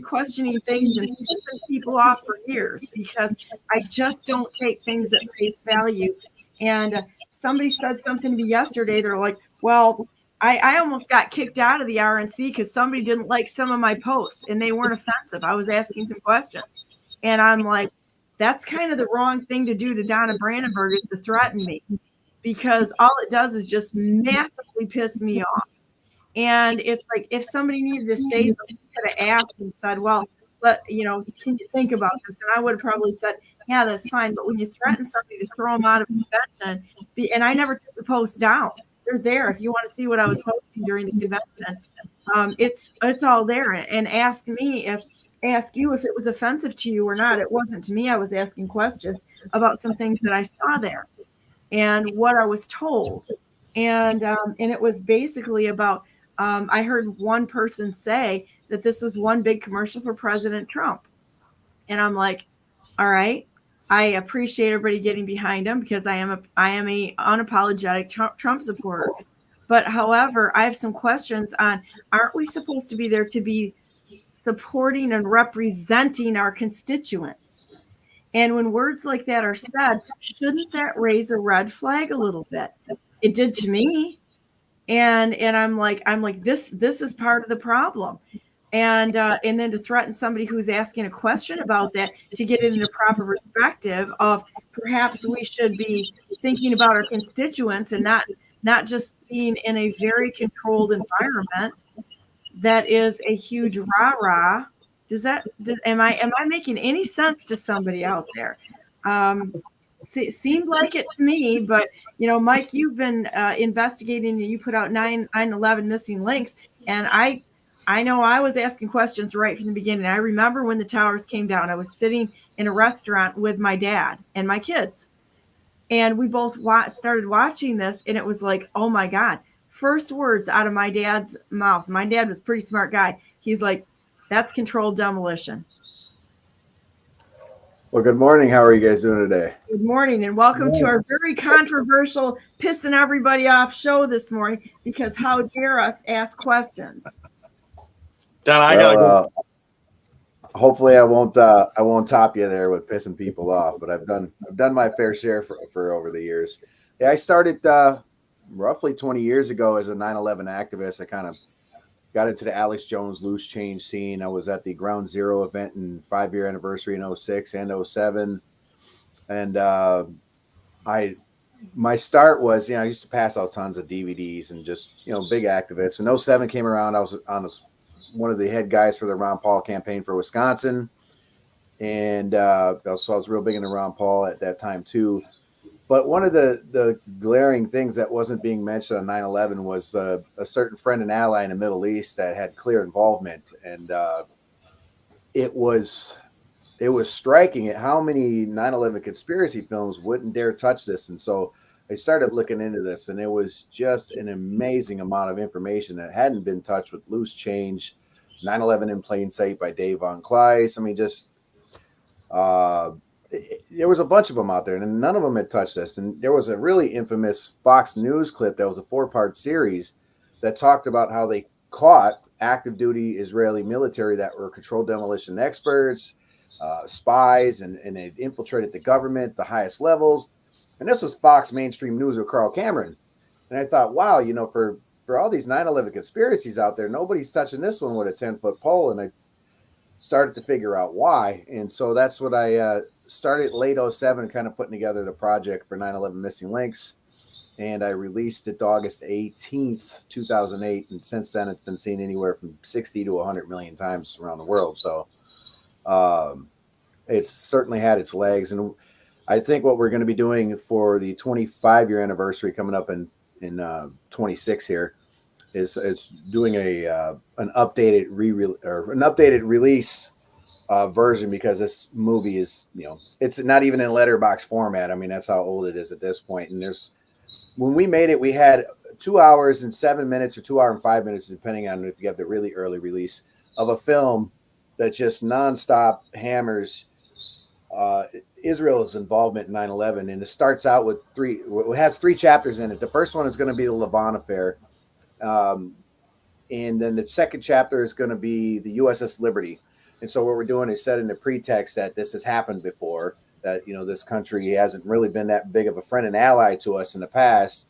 questioning things and tipping people off for years, because I just don't take things at face value. And somebody said something to me yesterday. They're like, well, I almost got kicked out of the RNC because somebody didn't like some of my posts, and they weren't offensive. I was asking some questions. And I'm like, that's kind of the wrong thing to do to Donna Brandenburg, is to threaten me, because all it does is just massively piss me off. And it's like, if somebody needed to say something, could have asked and said, well, can you think about this? And I would have probably said, yeah, that's fine. But when you threaten somebody to throw them out of convention, and I never took the post down. They're there. If you want to see what I was posting during the convention, it's all there. And ask you if it was offensive to you or not. It wasn't to me. I was asking questions about some things that I saw there and what I was told. And it was basically about, I heard one person say that this was one big commercial for President Trump. And I'm like, all right, I appreciate everybody getting behind him because I am a unapologetic Trump supporter. But however, I have some questions on, aren't we supposed to be there to be supporting and representing our constituents? And when words like that are said, shouldn't that raise a red flag a little bit? It did to me. And I'm like, this is part of the problem. And then to threaten somebody who's asking a question about that, to get it into proper perspective of perhaps we should be thinking about our constituents and not just being in a very controlled environment that is a huge rah-rah. Am I making any sense to somebody out there? Seemed like it to me, but Mike, you've been investigating. You put out 9/11 missing links, and I know I was asking questions right from the beginning. I remember when the towers came down. I was sitting in a restaurant with my dad and my kids, and we both started watching this, and it was like, oh my God. First words out of my dad's mouth. My dad was a pretty smart guy. He's like, that's controlled demolition. Well, good morning. How are you guys doing today? Good morning, and welcome to our very controversial, pissing everybody off show this morning, because how dare us ask questions? Don, I gotta go. Hopefully I won't top you there with pissing people off, but I've done my fair share for over the years. Yeah, I started roughly 20 years ago as a 9/11 activist. I kind of got into the Alex Jones loose change scene. I was at the Ground Zero event in 5-year anniversary in 06 and 07. And my start was, I used to pass out tons of DVDs and just, big activists. And 07 came around. I was one of the head guys for the Ron Paul campaign for Wisconsin. And so I was real big into Ron Paul at that time too. But one of the glaring things that wasn't being mentioned on 9/11 was a certain friend and ally in the Middle East that had clear involvement. And it was striking at how many 9/11 conspiracy films wouldn't dare touch this. And so I started looking into this, and it was just an amazing amount of information that hadn't been touched with Loose Change, 9/11 in Plain Sight by Dave Von Kleist. I mean, just there was a bunch of them out there, and none of them had touched this. And there was a really infamous Fox News clip that was a 4-part series that talked about how they caught active duty Israeli military that were controlled demolition experts, spies, and they infiltrated the government, the highest levels. And this was Fox mainstream news with Carl Cameron. And I thought, wow, for all these 9/11 conspiracies out there, nobody's touching this one with a 10-foot pole. And I started to figure out why. And so that's what I started late 07, kind of putting together the project for 9/11 Missing Links. And I released it August 18th, 2008. And since then, it's been seen anywhere from 60 to 100 million times around the world. So it's certainly had its legs. And I think what we're going to be doing for the 25-year anniversary coming up in 26 here is doing an updated release version, because this movie is, it's not even in letterbox format. I mean, that's how old it is at this point. And when we made it, we had 2 hours and 7 minutes or 2 hours and 5 minutes, depending on if you have the really early release of a film that just nonstop hammers Israel's involvement in 9/11. And it starts out with it has 3 chapters in it. The first one is going to be the Levant affair. And then the second chapter is going to be the USS Liberty. And so what we're doing is setting the pretext that this has happened before, that, this country hasn't really been that big of a friend and ally to us in the past.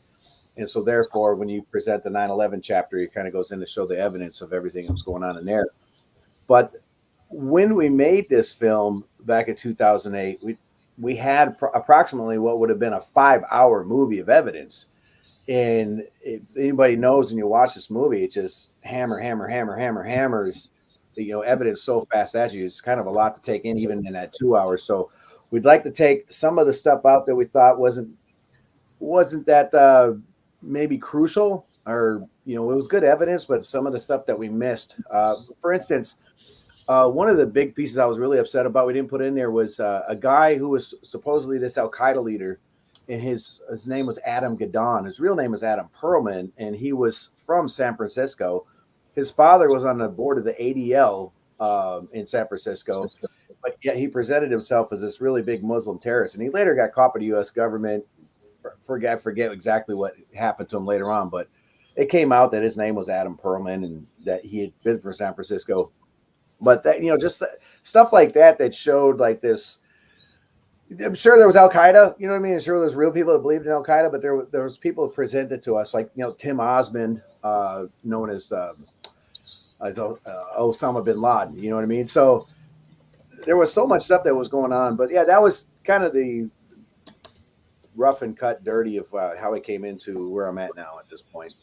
And so therefore, when you present the 9/11 chapter, it kind of goes in to show the evidence of everything that was going on in there. But when we made this film back in 2008, we had approximately what would have been a 5-hour movie of evidence. And if anybody knows, when you watch this movie, it just hammers, evidence so fast at you. It's kind of a lot to take in, even in that 2 hours. So we'd like to take some of the stuff out that we thought wasn't that maybe crucial, or it was good evidence, but some of the stuff that we missed. For instance, one of the big pieces I was really upset about we didn't put in there was a guy who was supposedly this Al Qaeda leader, and his name was Adam Gadon. His real name was Adam Perlman, and he was from San Francisco. His father was on the board of the ADL in San Francisco, but yet he presented himself as this really big Muslim terrorist, and he later got caught by the U.S. government. I forget exactly what happened to him later on, but it came out that his name was Adam Perlman and that he had been from San Francisco. But that, just stuff like that showed like this. I'm sure there was Al Qaeda, you know what I mean? I'm sure there's real people that believed in Al Qaeda, but there was people presented to us like, Tim Osmond, known as Osama bin Laden, you know what I mean? So there was so much stuff that was going on, but yeah, that was kind of the rough and cut dirty of how I came into where I'm at now at this point.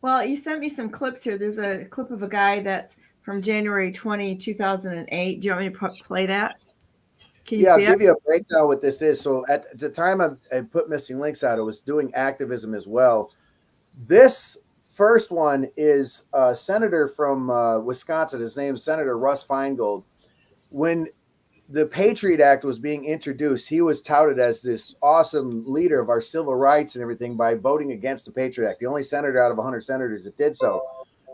Well, you sent me some clips here. There's a clip of a guy that's from January 20, 2008. Do you want me to play that? I'll give you a breakdown what this is. So at the time I put missing links out, I was doing activism as well. This first one is a senator from Wisconsin. His name is Senator Russ Feingold. When the Patriot Act was being introduced, he was touted as this awesome leader of our civil rights and everything by voting against the Patriot Act. The only senator out of 100 senators that did so.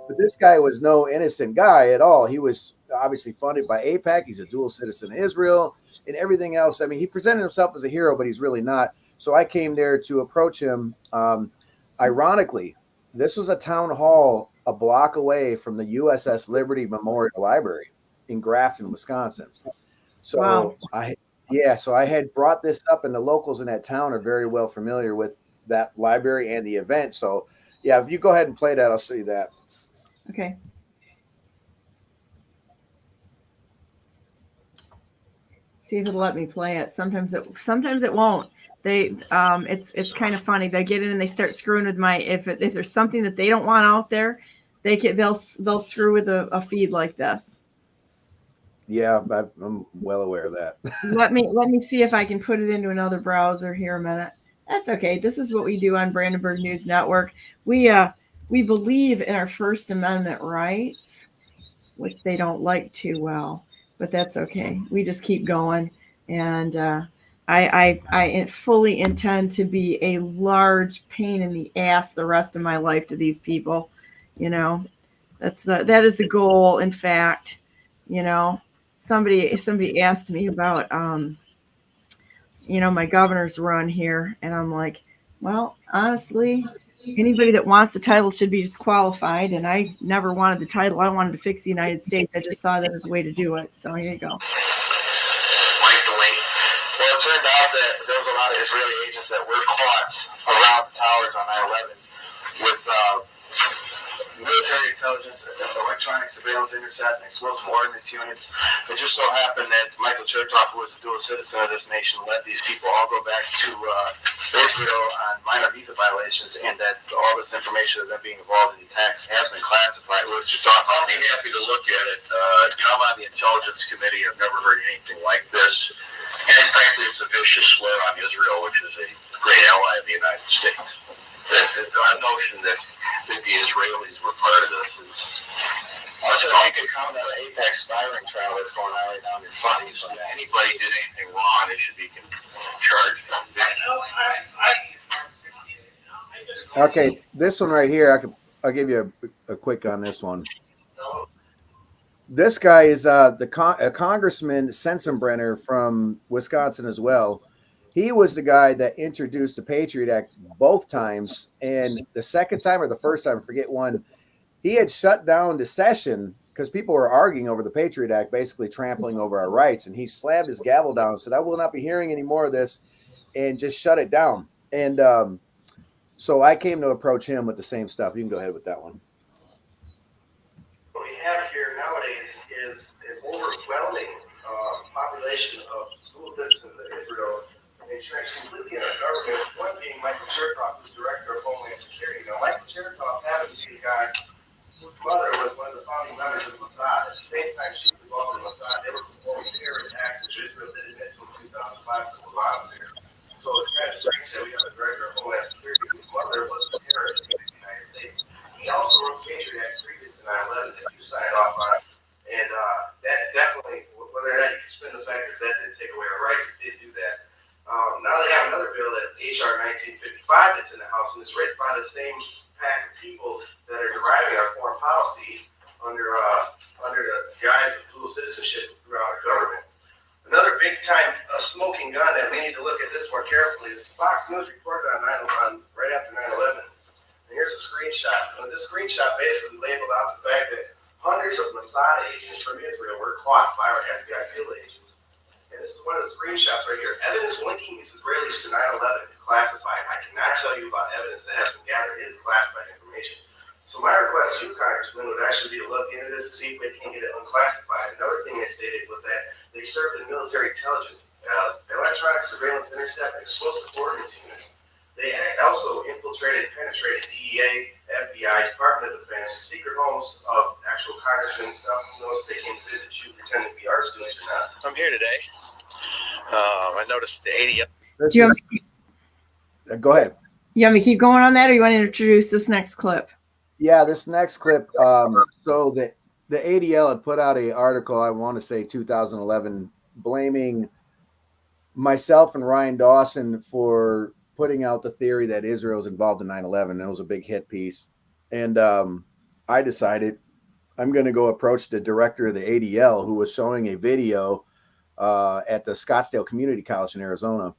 But this guy was no innocent guy at all. He was obviously funded by AIPAC. He's a dual citizen of Israel and everything else. I mean, he presented himself as a hero, but he's really not. So I came there to approach him. Ironically, this was a town hall a block away from the USS Liberty Memorial Library in Grafton, Wisconsin. So wow. So I had brought this up, and the locals in that town are very well familiar with that library and the event. So yeah, if you go ahead and play that, I'll show you that. Okay. See if it'll let me play it. Sometimes it won't. It's kind of funny. They get in and they start screwing with my, if there's something that they don't want out there, they'll screw with a feed like this. Yeah, I'm well aware of that. Let me see if I can put it into another browser here a minute. That's okay. This is what we do on Brandenburg News Network. We believe in our First Amendment rights, which they don't like too well, but that's okay. We just keep going, and I fully intend to be a large pain in the ass the rest of my life to these people. That is the goal. In fact, somebody asked me about my governor's run here, and I'm like, well, honestly, anybody that wants the title should be disqualified, and I never wanted the title. I wanted to fix the United States. I just saw that as a way to do it. So here you go. Mike Delaney. Well, it turned out that there was a lot of Israeli agents that were caught around the towers on 9/11 with military intelligence, electronic surveillance, intercept, and explosive ordnance units. It just so happened that Michael Chertoff, who was a dual citizen of this nation, let these people all go back to Israel on minor visa violations, and that all this information of them being involved in the attacks has been classified. What's your thoughts? I'll be happy to look at it. I'm on the Intelligence Committee. I've never heard anything like this. And frankly, it's a vicious slur on Israel, which is a great ally of the United States. The notion that the Israelis were part of this is... Also, if you could comment on the Apex spying trial that's going on right now in your front, anybody did anything wrong, they should be charged. Okay, this one right here, I'll give you a quick on this one. This guy is a Congressman Sensenbrenner from Wisconsin as well. He was the guy that introduced the Patriot Act both times, and the second time or the first time, I forget one, he had shut down the session because people were arguing over the Patriot Act, basically trampling over our rights, and he slammed his gavel down and said, I will not be hearing any more of this, and just shut it down. And so I came to approach him with the same stuff. You can go ahead with that one. What we have here nowadays is an overwhelming population of dual citizens of Israel. It's completely in our government, one being Michael Chertoff, who's H.R. 1955 that's in the House, and it's written by the same pack of people that are deriving our foreign policy under the guise of dual citizenship throughout our government. Another big time smoking gun that we need to look at this more carefully is Fox News reported on right after 9/11. And here's a screenshot. And this screenshot basically labeled out the fact that hundreds of Mossad agents from Israel were caught by our FBI field agents. And this is one of the screenshots right here. Evidence linking these Israelis to 9/11 is classified. I cannot tell you about evidence that has been gathered. It is classified information. So my request to you, Congressman, would actually be to look into this to see if we can get it unclassified. Another thing they stated was that they served in military intelligence, electronic surveillance, intercept, and explosive ordnance units. They had also infiltrated and penetrated DEA, FBI, Department of Defense, secret homes of actual congressmen and stuff. Who knows if they came to visit you, pretending to be art students or not. I'm here today. I noticed the 80. Go ahead. You want me to keep going on that, or you want to introduce this next clip? Yeah, this next clip. So the ADL had put out an article, I want to say 2011, blaming myself and Ryan Dawson for putting out the theory that Israel is involved in 9/11. It was a big hit piece. And I decided I'm going to go approach the director of the ADL, who was showing a video at the Scottsdale Community College in Arizona.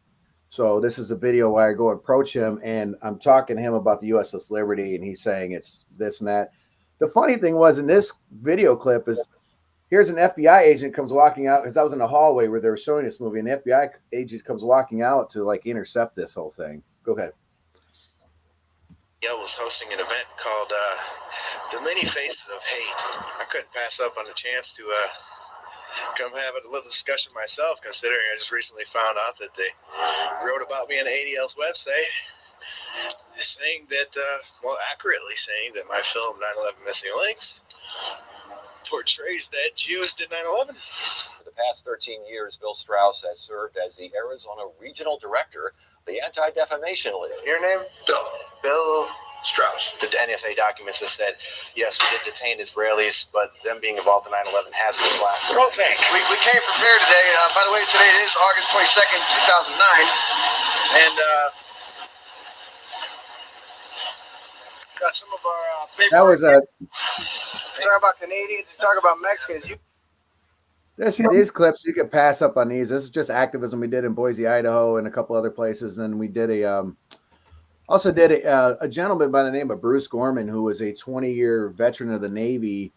So this is a video where I go approach him, and I'm talking to him about the USS Liberty, and he's saying it's this and that. The funny thing was, in this video clip is, here's an FBI agent comes walking out, because I was in the hallway where they were showing this movie, and the FBI agent comes walking out to like intercept this whole thing. Go ahead. I was hosting an event called The Many Faces of Hate. I couldn't pass up on the chance to come have a little discussion myself, considering I just recently found out that they wrote about me on the ADL's website, saying that, accurately saying that my film 9/11 Missing Links portrays that Jews did 9/11. For the past 13 years, Bill Strauss has served as the Arizona Regional Director of the Anti-Defamation League. Your name? Bill Strauss. The NSA documents have said, yes, we did detain Israelis, but them being involved in 9/11 has been classified. Okay. We came prepared today. By the way, today is August 22nd, 2009. And got some of our paperwork. That was talk about Canadians, talk about Mexicans. These clips you can pass up on these. This is just activism we did in Boise, Idaho, and a couple other places. And we did a gentleman by the name of Bruce Gorman, who was a 20-year veteran of the Navy,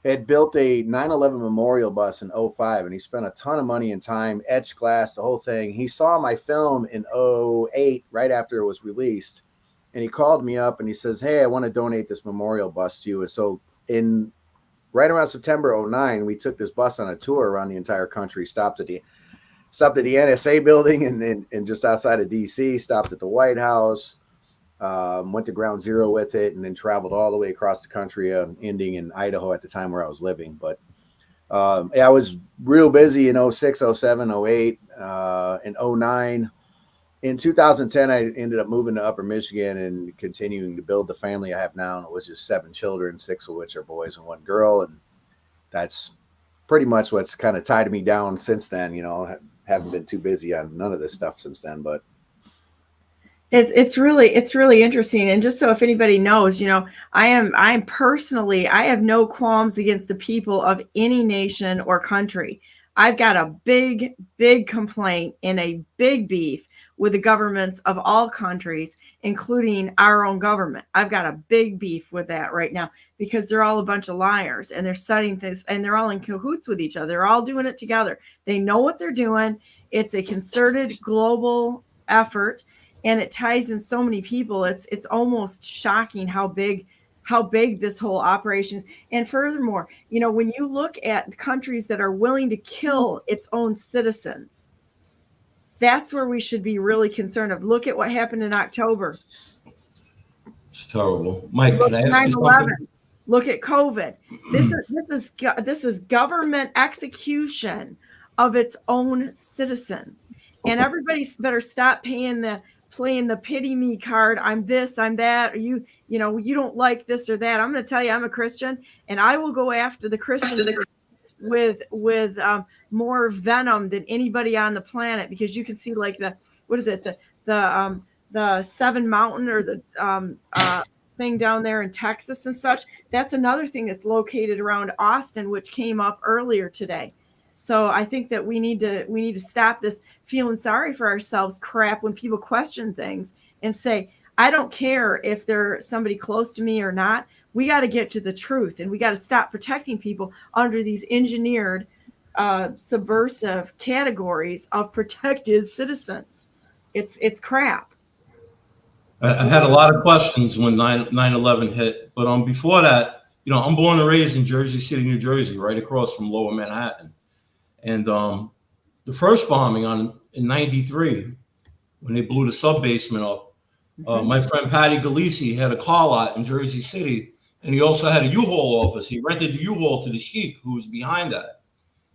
had built a 9/11 memorial bus in 2005, and he spent a ton of money and time, etched glass, the whole thing. He saw my film in 2008, right after it was released, and he called me up and he says, "Hey, I want to donate this memorial bus to you." And so right around September 2009, we took this bus on a tour around the entire country, stopped at the NSA building and just outside of DC, stopped at the White House, went to Ground Zero with it, and then traveled all the way across the country, ending in Idaho at the time where I was living. But I was real busy in 06, 07, 08, and 09. In 2010, I ended up moving to Upper Michigan and continuing to build the family I have now. And it was just 7 children, 6 of which are boys and 1 girl. And that's pretty much what's kind of tied me down since then. Haven't been too busy on none of this stuff since then, but it's really interesting. And just so if anybody knows, I have no qualms against the people of any nation or country. I've got a big complaint and a big beef with the governments of all countries, including our own government. I've got a big beef with that right now because they're all a bunch of liars and they're studying things and they're all in cahoots with each other. They're all doing it together. They know what they're doing. It's a concerted global effort and it ties in so many people. It's almost shocking how big this whole operation is. And furthermore, when you look at countries that are willing to kill its own citizens, that's where we should be really concerned of. Look at what happened in October. It's terrible. Mike, can I ask you something? Look at COVID. This is government execution of its own citizens. And everybody better stop playing the pity me card. I'm this, I'm that, or you don't like this or that. I'm going to tell you, I'm a Christian, and I will go after the Christians with more venom than anybody on the planet, because you can see like the the Seven Mountain or the thing down there in Texas and such. That's another thing that's located around Austin, which came up earlier today. So I think that we need to stop this feeling sorry for ourselves crap when people question things and say, I don't care if they're somebody close to me or not. We got to get to the truth, and we got to stop protecting people under these engineered subversive categories of protected citizens. It's crap. I had a lot of questions when 9/11 hit, but before that, I'm born and raised in Jersey City, New Jersey, right across from Lower Manhattan. And the first bombing in '93, when they blew the sub-basement up, my friend Patty Galisi had a car lot in Jersey City, and he also had a U-Haul office. He rented the U-Haul to the sheik who was behind that.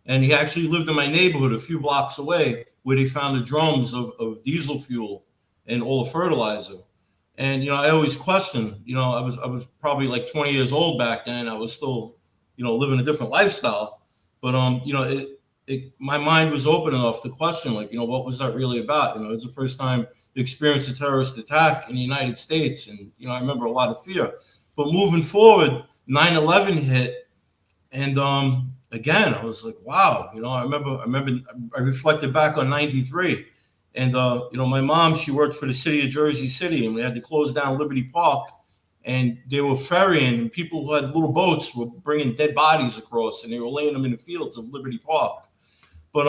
And he actually lived in my neighborhood a few blocks away, where they found the drums of diesel fuel and all the fertilizer. And, I always questioned, I was probably like 20 years old back then. I was still, living a different lifestyle. But, my mind was open enough to question, like, what was that really about? It was the first time to experience a terrorist attack in the United States. And, I remember a lot of fear. But moving forward, 9/11 hit. And again, I was like, wow, I reflected back on 93. And, my mom, she worked for the city of Jersey City, and we had to close down Liberty Park. And they were ferrying, and people who had little boats were bringing dead bodies across, and they were laying them in the fields of Liberty Park. But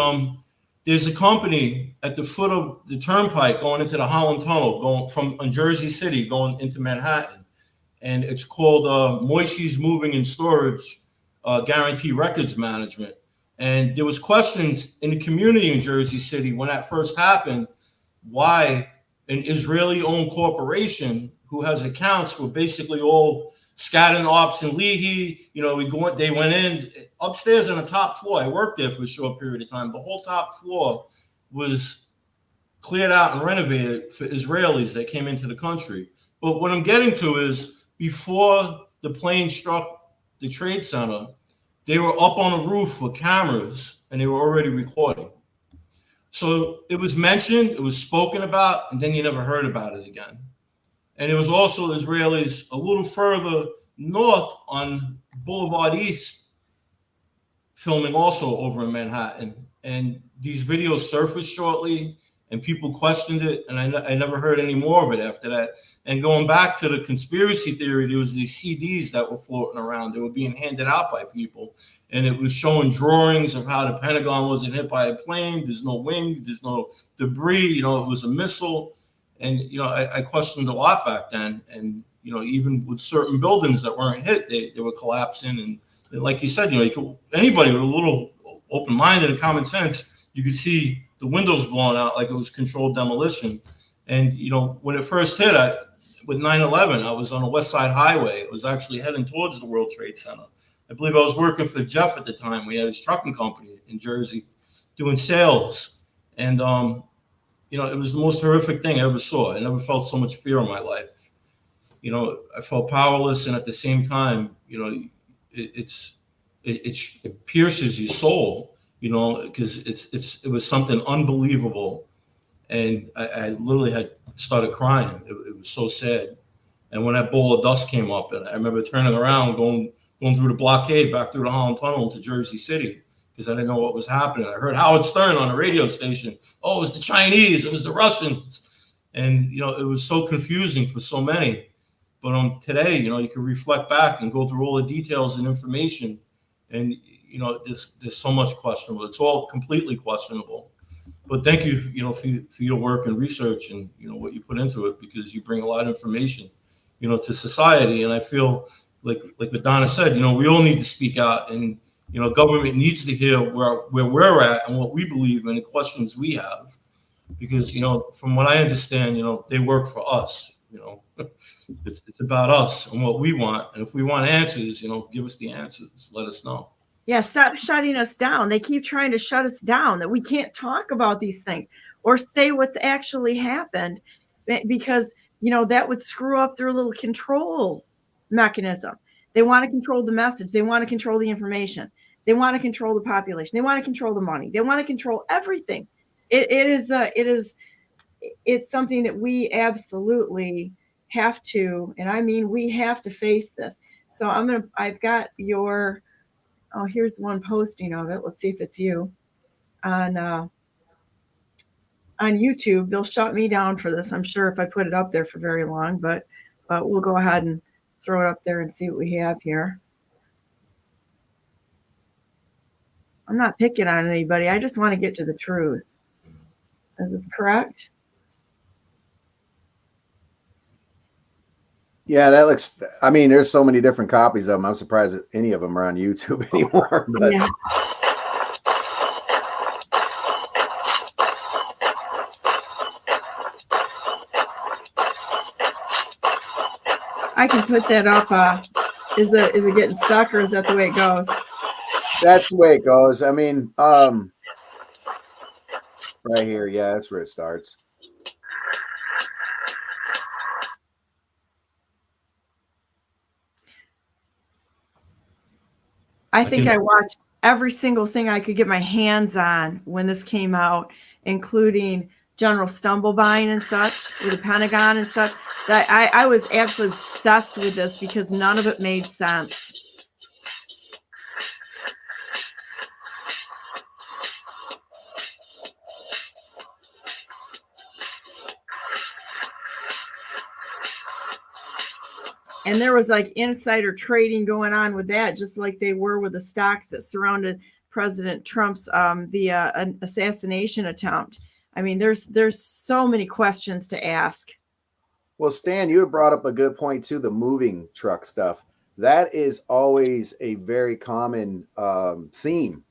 there's a company at the foot of the turnpike going into the Holland Tunnel, going from Jersey City, going into Manhattan. And it's called Moishi's Moving and Storage Guarantee Records Management. And there was questions in the community in Jersey City when that first happened, why an Israeli-owned corporation who has accounts were basically all Skadden, Ops, and Leahy. They went in upstairs on the top floor. I worked there for a short period of time. The whole top floor was cleared out and renovated for Israelis that came into the country. But what I'm getting to is, before the plane struck the Trade Center, they were up on the roof with cameras, and they were already recording. So it was mentioned, it was spoken about, and then you never heard about it again. And there was also Israelis a little further north on Boulevard East filming also over in Manhattan. And these videos surfaced shortly, and people questioned it, and I never heard any more of it after that. And going back to the conspiracy theory, there was these CDs that were floating around. They were being handed out by people, and it was showing drawings of how the Pentagon wasn't hit by a plane. There's no wing, there's no debris. It was a missile. And, I questioned a lot back then. And, even with certain buildings that weren't hit, they were collapsing. And like you said, anybody with a little open-minded and common sense, you could see the windows blown out like it was controlled demolition. And, when it first hit, with 9/11, I was on the West Side Highway. It was actually heading towards the World Trade Center. I believe I was working for Jeff at the time. We had his trucking company in Jersey doing sales. And, it was the most horrific thing I ever saw. I never felt so much fear in my life. I felt powerless. And at the same time, it pierces your soul, because it was something unbelievable. And I literally had started crying. It was so sad. And when that bowl of dust came up, and I remember turning around, going through the blockade back through the Holland Tunnel to Jersey City, because I didn't know what was happening. I heard Howard Stern on the radio station. Oh, it was the Chinese, it was the Russians. And, it was so confusing for so many. But today, you can reflect back and go through all the details and information. And, there's so much questionable. It's all completely questionable. But thank you, for your work and research and, what you put into it, because you bring a lot of information, to society. And I feel like what Donna said, we all need to speak out, and, government needs to hear where we're at and what we believe and the questions we have, because, from what I understand, they work for us. It's about us and what we want. And if we want answers, give us the answers. Let us know. Yeah, stop shutting us down. They keep trying to shut us down, that we can't talk about these things or say what's actually happened, because, that would screw up their little control mechanism. They want to control the message. They want to control the information. They want to control the population. They want to control the money. They want to control everything. It is it's something that we absolutely have to, and I mean, we have to face this. So I've got your, oh, here's one posting of it. Let's see if it's you on YouTube. They'll shut me down for this, I'm sure, if I put it up there for very long, but we'll go ahead and throw it up there and see what we have here. I'm not picking on anybody. I just want to get to the truth. Is this correct? Yeah, that looks, I mean, there's so many different copies of them. I'm surprised that any of them are on YouTube anymore. But. Yeah. I can put that up. Is it getting stuck, or is that the way it goes? That's the way it goes. I mean, right here, yeah, that's where it starts. I think I watched every single thing I could get my hands on when this came out, including General Stumblebine and such, with the Pentagon and such. That I was absolutely obsessed with this because none of it made sense. And there was like insider trading going on with that, just like they were with the stocks that surrounded President Trump's assassination attempt. I mean, there's so many questions to ask. Well, Stan, you have brought up a good point too, the moving truck stuff. That is always a very common theme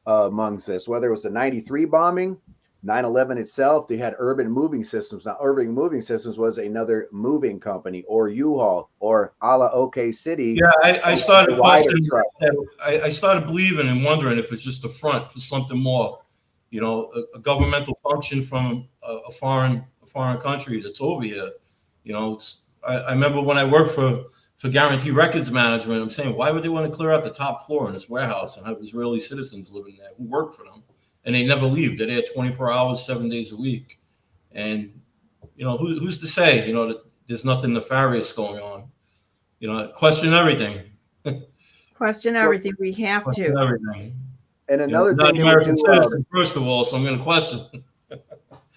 amongst this, whether it was the 93 bombing, 9/11 itself, they had Urban Moving Systems. Now, Urban Moving Systems was another moving company, or U-Haul, or a la OK City. Yeah, I started questioning. I started believing and wondering if it's just a front for something more, you know, a governmental function from a foreign country that's over here. You know, I remember when I worked for Guarantee Records Management, I'm saying, why would they want to clear out the top floor in this warehouse and have Israeli citizens living there who work for them? And they never leave. They're there 24 hours, 7 days a week. And, you know, who's to say, you know, that there's nothing nefarious going on? You know, question everything. Question everything. We have question to. Everything. And another thing, thing, American citizen, first of all, so I'm going to question.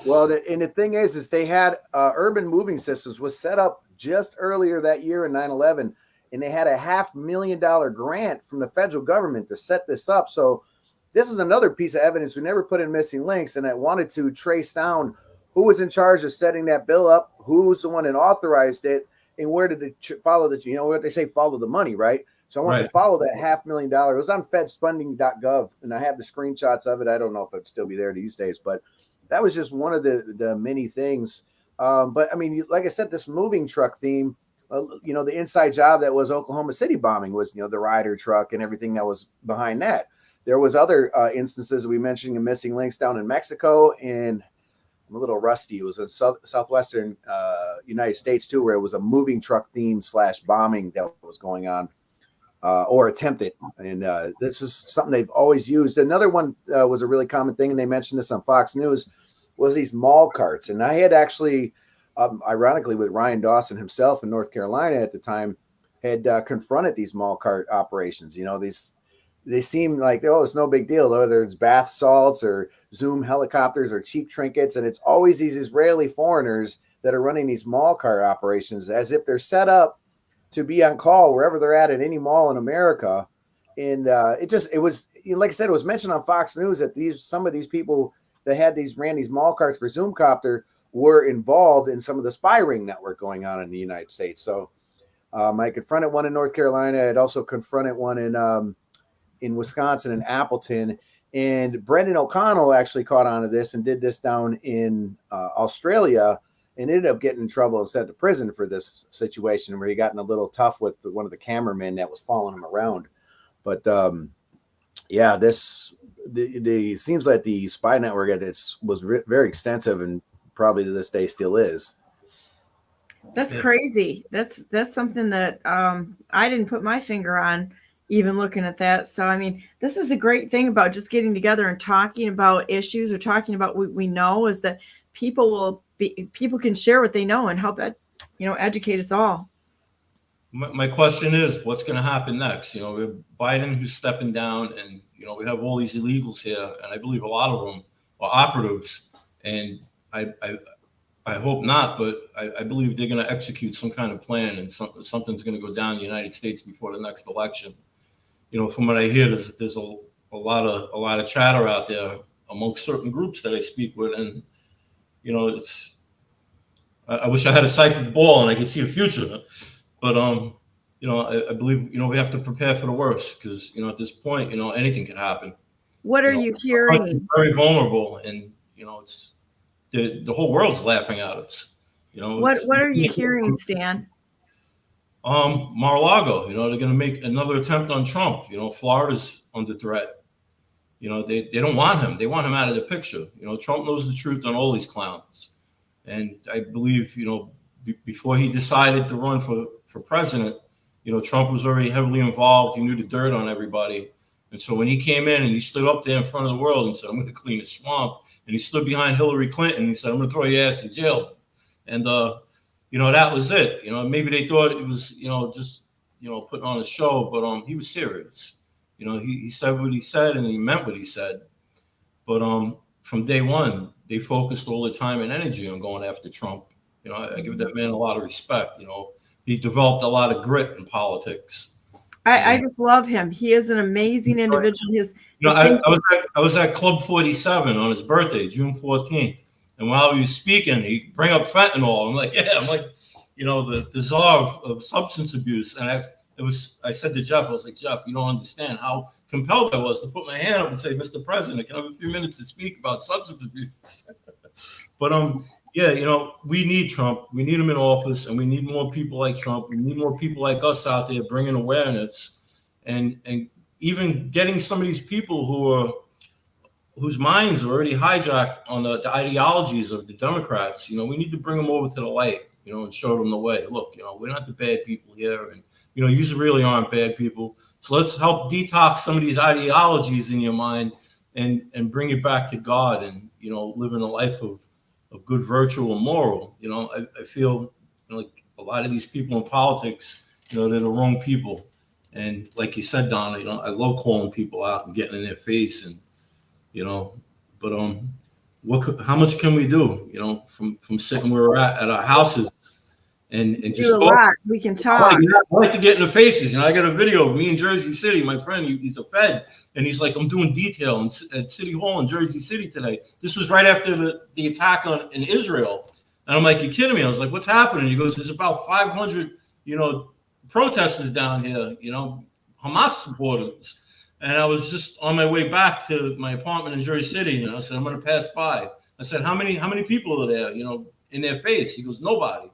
Well, and the thing is they had Urban Moving Systems was set up just earlier that year in 9/11, and they had a $500,000 grant from the federal government to set this up. So this is another piece of evidence we never put in Missing Links, and I wanted to trace down who was in charge of setting that bill up, who was the one that authorized it, and where did they follow the, you know, what they say, follow the money, right? So I wanted to follow that $500,000. It was on fedspending.gov, and I have the screenshots of it. I don't know if it'd still be there these days, but that was just one of the many things. But I mean, like I said, this moving truck theme, you know, the inside job that was Oklahoma City bombing was, you know, the Ryder truck and everything that was behind that. There was other instances we mentioned in Missing Links down in Mexico, and I'm a little rusty. It was in southwestern United States too, where it was a moving truck theme / bombing that was going on or attempted. And this is something they've always used. Another one was a really common thing, and they mentioned this on Fox News, was these mall carts. And I had actually, ironically, with Ryan Dawson himself in North Carolina at the time, had confronted these mall cart operations. You know, they seem like, oh, it's no big deal, whether it's bath salts or Zoom helicopters or cheap trinkets. And it's always these Israeli foreigners that are running these mall cart operations as if they're set up to be on call wherever they're at any mall in America. And it was, like I said, it was mentioned on Fox News that some of these people that ran these mall carts for Zoomcopter were involved in some of the spy ring network going on in the United States. So I confronted one in North Carolina. I'd also confronted one in Wisconsin and Appleton, and Brendan O'Connell actually caught on to this and did this down in Australia, and ended up getting in trouble and sent to prison for this situation where he got in a little tough with one of the cameramen that was following him around. But yeah, the seems like the spy network at this was very extensive, and probably to this day still is. That's crazy. That's something that I didn't put my finger on even looking at that. So, I mean, this is the great thing about just getting together and talking about issues or talking about what we know, is that people can share what they know and help educate us all. My question is, what's going to happen next? We have Biden who's stepping down, and we have all these illegals here, and I believe a lot of them are operatives, and I hope not, but I believe they're going to execute some kind of plan, and something's going to go down in the United States before the next election. From what I hear, there's a lot of chatter out there amongst certain groups that I speak with, and I wish I had a psychic ball and I could see the future, but I believe we have to prepare for the worst, because at this point anything can happen. What are you hearing? Very vulnerable, and it's the whole world's laughing at us. What are you hearing, Stan? Mar-a-Lago, they're going to make another attempt on Trump. Florida's under threat. They don't want him. They want him out of the picture. Trump knows the truth on all these clowns. And I believe, before he decided to run for president, Trump was already heavily involved. He knew the dirt on everybody. And so when he came in and he stood up there in front of the world and said, I'm going to clean the swamp, and he stood behind Hillary Clinton and he said, I'm going to throw your ass in jail. And, that was it. Maybe they thought it was, just, putting on a show, but he was serious. He said what he said and he meant what he said. But from day one, they focused all the time and energy on going after Trump. I give that man a lot of respect. He developed a lot of grit in politics. I just love him. He is an amazing individual. I was at Club 47 on his birthday, June 14th. And while he was speaking, he bring up fentanyl. I'm like, the czar of substance abuse. And I said to Jeff, I was like, Jeff, you don't understand how compelled I was to put my hand up and say, Mr. President, can I have a few minutes to speak about substance abuse? But we need Trump. We need him in office, and we need more people like Trump. We need more people like us out there bringing awareness, and even getting some of these people whose minds are already hijacked on the ideologies of the Democrats. We need to bring them over to the light, and show them the way. Look, we're not the bad people here, and you really aren't bad people. So let's help detox some of these ideologies in your mind, and bring it back to God, and living a life of good virtue and moral. I feel like a lot of these people in politics, they're the wrong people. And like you said, Donna, I love calling people out and getting in their face, and but how much can we do? From sitting where we're at our houses and just do a lot. We can talk. I like to get in the faces. I got a video of me in Jersey City. My friend, he's a Fed, and he's like, I'm doing detail at City Hall in Jersey City today. This was right after the attack in Israel. And I'm like, you're kidding me? I was like, what's happening? He goes, there's about 500, protesters down here, Hamas supporters. And I was just on my way back to my apartment in Jersey City, and I said, I'm going to pass by. I said, how many people are there, in their face? He goes, nobody.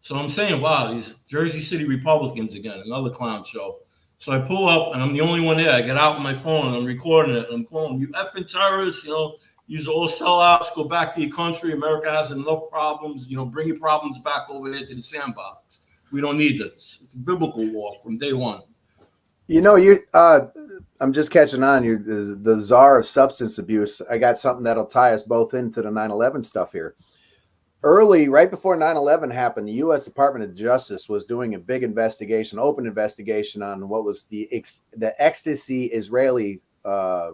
So I'm saying, wow, these Jersey City Republicans again, another clown show. So I pull up, and I'm the only one there. I get out with my phone, and I'm recording it. And I'm calling you effing terrorists, you're all sellouts, go back to your country. America has enough problems, bring your problems back over there to the sandbox. We don't need this. It's a biblical war from day one. I'm just catching on. You're the czar of substance abuse. I got something that'll tie us both into the 9/11 stuff here. Right before 9/11 happened, the U.S. Department of Justice was doing a big investigation, open investigation on what was the ecstasy Israeli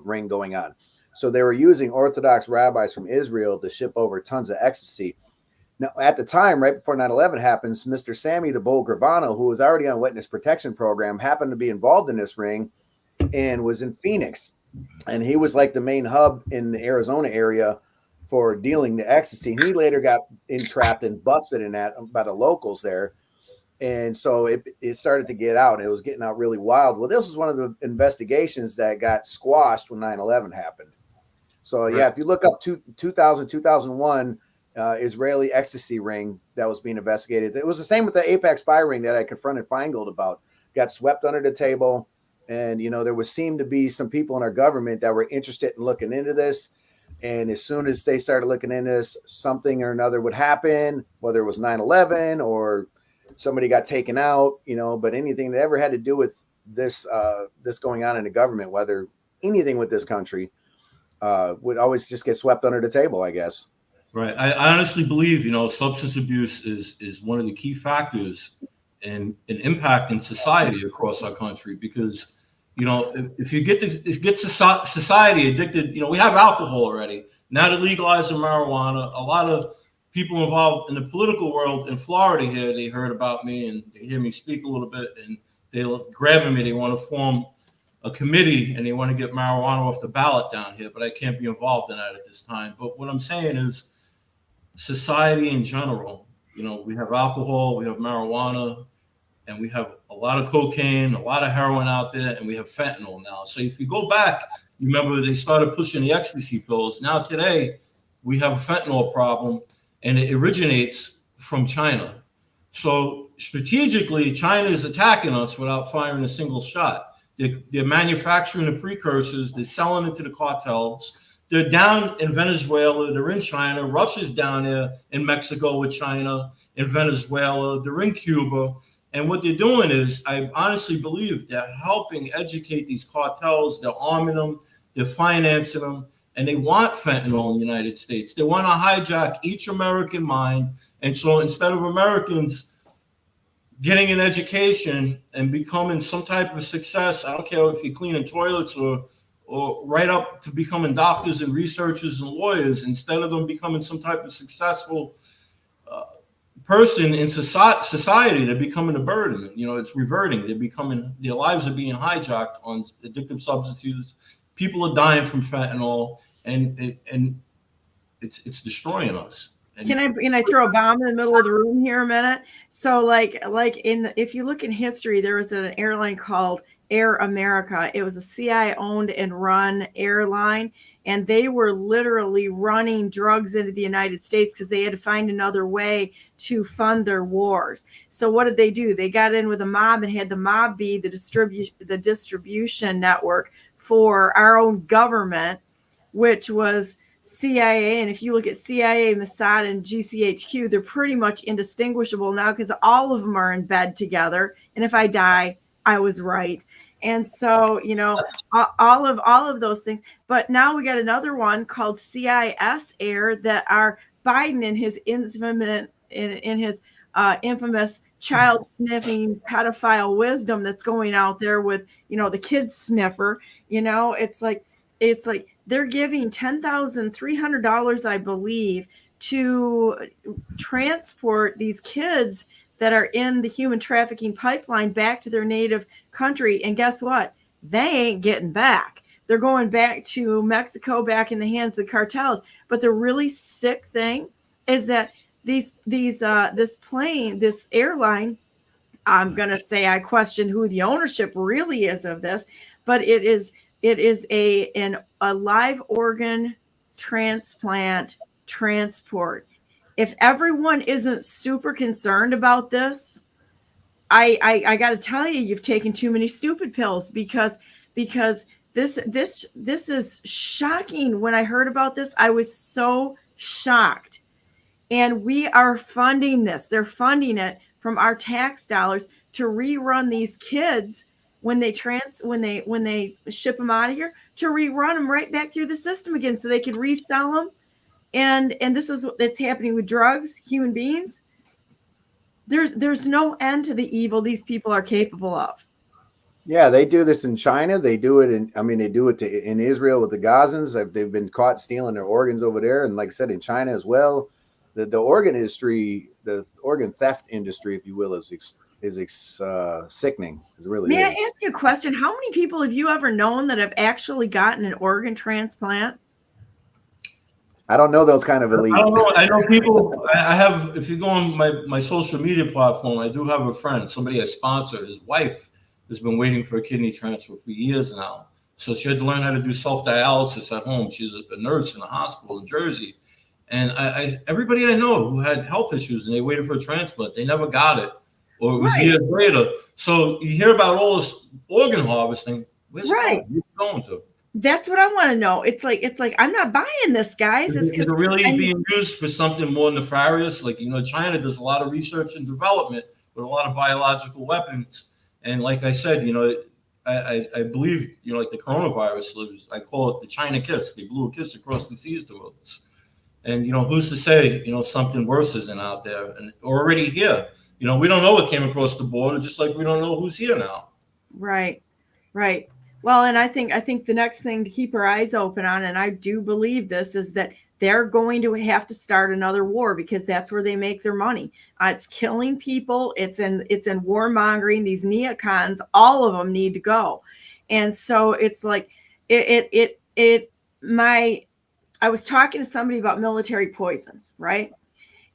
ring going on. So they were using Orthodox rabbis from Israel to ship over tons of ecstasy. Now, at the time, right before 9/11 happens, Mr. Sammy the Bull Gravano, who was already on witness protection program, happened to be involved in this ring and was in Phoenix. And he was like the main hub in the Arizona area for dealing the ecstasy. He later got entrapped and busted in that by the locals there. And so it started to get out. It was getting out really wild. Well, this was one of the investigations that got squashed when 9/11 happened. So, yeah, if you look up 2000, 2001, Israeli ecstasy ring that was being investigated. It was the same with the Apex spy ring that I confronted Feingold about. Got swept under the table. And, there seemed to be some people in our government that were interested in looking into this. And as soon as they started looking into this, something or another would happen, whether it was 9/11 or somebody got taken out, but anything that ever had to do with this going on in the government, whether anything with this country, would always just get swept under the table, I guess. Right. I honestly believe, substance abuse is one of the key factors in impacting society across our country, because, if you get society addicted, we have alcohol already. Now they're legalizing marijuana. A lot of people involved in the political world in Florida here, they heard about me and they hear me speak a little bit, and they're grabbing me. They want to form a committee and they want to get marijuana off the ballot down here, but I can't be involved in that at this time. But what I'm saying is, society in general, we have alcohol, we have marijuana, and we have a lot of cocaine, a lot of heroin out there, and we have fentanyl now. So if you go back, remember they started pushing the ecstasy pills. Now today we have a fentanyl problem, and it originates from China. So strategically, China is attacking us without firing a single shot. They're manufacturing the precursors, they're selling it to the cartels. They're down in Venezuela, they're in China. Russia's down there in Mexico with China, in Venezuela, they're in Cuba. And what they're doing is, I honestly believe they're helping educate these cartels. They're arming them, they're financing them, and they want fentanyl in the United States. They want to hijack each American mind. And so instead of Americans getting an education and becoming some type of success, I don't care if you're cleaning toilets or right up to becoming doctors and researchers and lawyers, instead of them becoming some type of successful person in society, they're becoming a burden. It's reverting. Their lives are being hijacked on addictive substances. People are dying from fentanyl, and it's destroying us. And can I throw a bomb in the middle of the room here a minute? So if you look in history, there was an airline called Air America. It was a CIA owned and run airline, and they were literally running drugs into the United States because they had to find another way to fund their wars. So what did they do? They got in with a mob and had the mob be the distribution network for our own government, which was CIA. And if you look at CIA, Mossad, and GCHQ, they're pretty much indistinguishable now because all of them are in bed together. And if I die, I was right. And so, all of those things. But now we got another one called CIS Air that are Biden in his infamous child sniffing pedophile wisdom that's going out there with, the kid sniffer. It's like they're giving $10,300, I believe, to transport these kids that are in the human trafficking pipeline back to their native country. And guess what? They ain't getting back. They're going back to Mexico, back in the hands of the cartels. But the really sick thing is that this airline, I'm going to say I question who the ownership really is of this, but it is a live organ transplant transport. If everyone isn't super concerned about this, I got to tell you, you've taken too many stupid pills, because this is shocking. When I heard about this, I was so shocked. And we are funding this. They're funding it from our tax dollars to rerun these kids when they ship them out of here, to rerun them right back through the system again so they can resell them. And this is what's happening with drugs, human beings. There's no end to the evil these people are capable of. Yeah, they do this in China. They do it in Israel with the Gazans. They've been caught stealing their organs over there. And like I said, in China as well, the organ industry, the organ theft industry, if you will, is sickening. It really is. May I ask you a question? How many people have you ever known that have actually gotten an organ transplant? I don't know those kind of elite. I don't know. I know people. I have. If you go on my social media platform, I do have a friend, somebody I sponsor. His wife has been waiting for a kidney transfer for years now. So she had to learn how to do self-dialysis at home. She's a nurse in a hospital in Jersey. And everybody I know who had health issues and they waited for a transplant, they never got it, or it was years later. So you hear about all this organ harvesting. Where's it going to? That's what I want to know. It's like I'm not buying this, guys. It's because really being used for something more nefarious. Like, China does a lot of research and development with a lot of biological weapons. And like I said, I believe, like the coronavirus, I call it the China kiss. They blew a kiss across the seas to us. And, who's to say, something worse isn't out there and already here. We don't know what came across the border, just like we don't know who's here now. Right. Right. Well, and I think the next thing to keep our eyes open on, and I do believe this, is that they're going to have to start another war, because that's where they make their money. It's killing people. It's in warmongering. These neocons, all of them need to go. And so it's like I was talking to somebody about military poisons, right?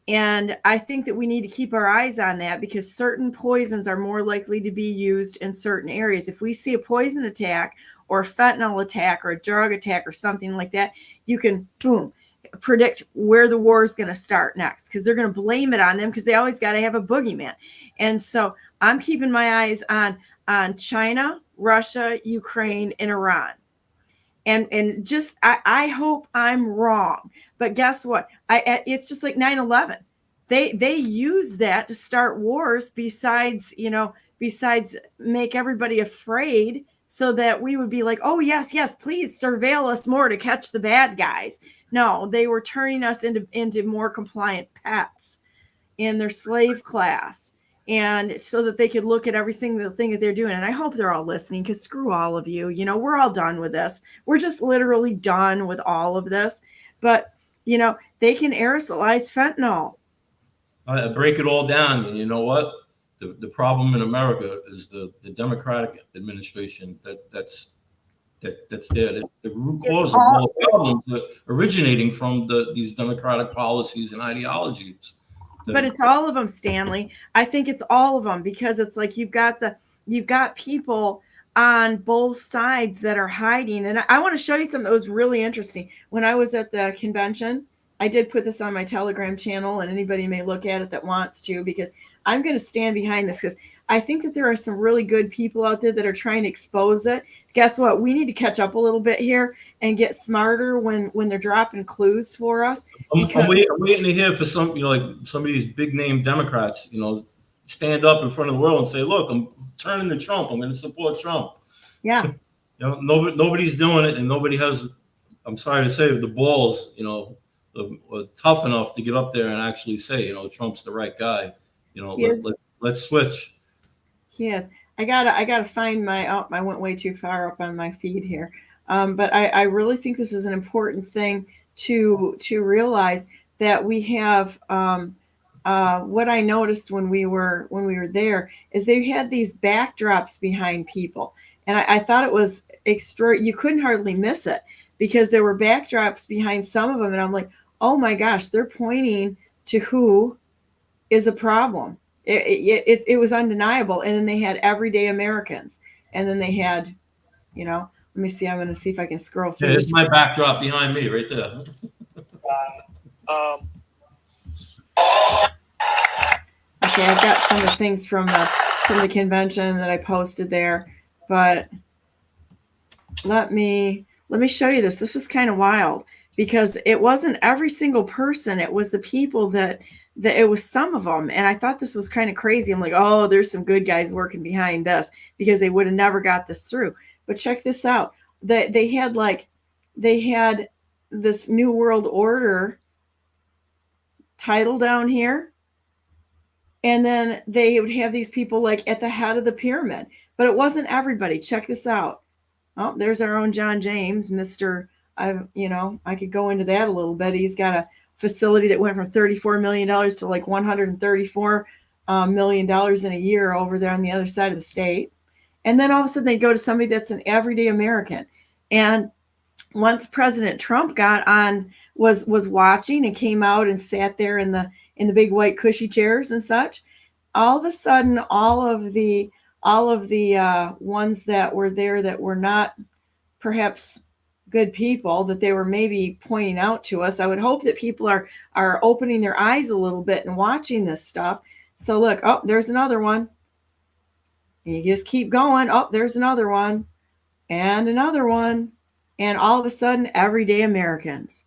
And I think that we need to keep our eyes on that, because certain poisons are more likely to be used in certain areas. If we see a poison attack or a fentanyl attack or a drug attack or something like that, you can, boom, predict where the war is going to start next, because they're going to blame it on them, because they always got to have a boogeyman. And so I'm keeping my eyes on China, Russia, Ukraine, and Iran. And just, I hope I'm wrong, but guess what? It's just like 9/11. They use that to start wars, besides make everybody afraid, so that we would be like, oh yes, please surveil us more to catch the bad guys. No, they were turning us into more compliant pets in their slave class. And so that they could look at every single thing that they're doing. And I hope they're all listening, because screw all of you. We're all done with this. We're just literally done with all of this. But, they can aerosolize fentanyl. I break it all down. And you know what? The problem in America is the Democratic administration that's there. The root cause of all problems are originating from these democratic policies and ideologies. But it's all of them, Stanley. I think it's all of them, because it's like you've got people on both sides that are hiding. And I want to show you something that was really interesting. When I was at the convention, I did put this on my Telegram channel, and anybody may look at it that wants to, because I'm going to stand behind this, because I think that there are some really good people out there that are trying to expose it. Guess what? We need to catch up a little bit here and get smarter when they're dropping clues for us. I'm waiting to hear for some, like some of these big name Democrats, stand up in front of the world and say, look, I'm turning to Trump. I'm going to support Trump. Yeah. Nobody's doing it, and nobody has, I'm sorry to say, the balls, tough enough to get up there and actually say, Trump's the right guy. Let's switch. Yes, I gotta find my. Oh, I went way too far up on my feed here. But I really think this is an important thing to realize, that we have. What I noticed when we were there is they had these backdrops behind people, and I thought it was extra. You couldn't hardly miss it, because there were backdrops behind some of them, and I'm like, oh my gosh, they're pointing to who is a problem. It was undeniable. And then they had everyday Americans, and then they had, let me see. I'm going to see if I can scroll through. There's my backdrop behind me right there. Okay, I've got some of the things from the convention that I posted there, but let me show you this. This is kind of wild, because it wasn't every single person. It was the people that it was some of them. And I thought this was kind of crazy. I'm like, oh, there's some good guys working behind this, because they would have never got this through. But check this out. They had this New World Order title down here. And then they would have these people like at the head of the pyramid, but it wasn't everybody. Check this out. Oh, there's our own John James, Mr. I could go into that a little bit. He's got a facility that went from $34 million to like $134 million in a year over there on the other side of the state. And then all of a sudden they go to somebody that's an everyday American. And once President Trump got on, was watching and came out and sat there in the big white cushy chairs and such, all of a sudden, all of the ones that were there that were not perhaps good people, that they were maybe pointing out to us. I would hope that people are opening their eyes a little bit and watching this stuff. So look, oh, there's another one. And you just keep going. Oh, there's another one and another one. And all of a sudden, everyday Americans.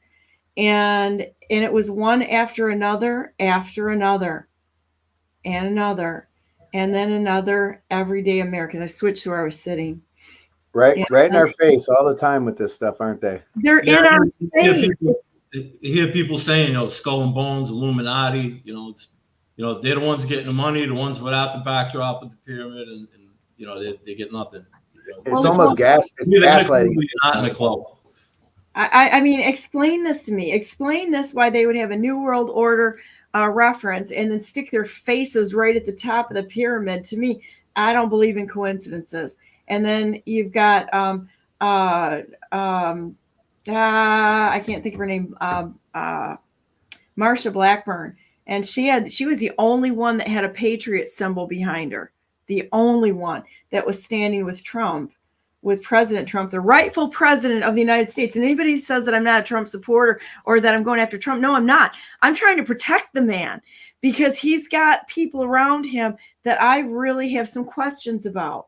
And it was one after another, and another, and then another everyday American. I switched to where I was sitting. Right, Yeah. right in our face all the time with this stuff, aren't they? They're in our face. You hear people saying, skull and bones, Illuminati. They're the ones getting the money, the ones without the backdrop of the pyramid, and they get nothing. It's almost gaslighting. Not in the club. I mean, explain this to me. Explain this, why they would have a New World Order reference and then stick their faces right at the top of the pyramid. To me, I don't believe in coincidences. And then you've got I can't think of her name, Marsha Blackburn, and she was the only one that had a patriot symbol behind her, the only one that was standing with Trump, with President Trump, the rightful president of the United States. And anybody who says that I'm not a Trump supporter or that I'm going after Trump, no, I'm not. I'm trying to protect the man because he's got people around him that I really have some questions about.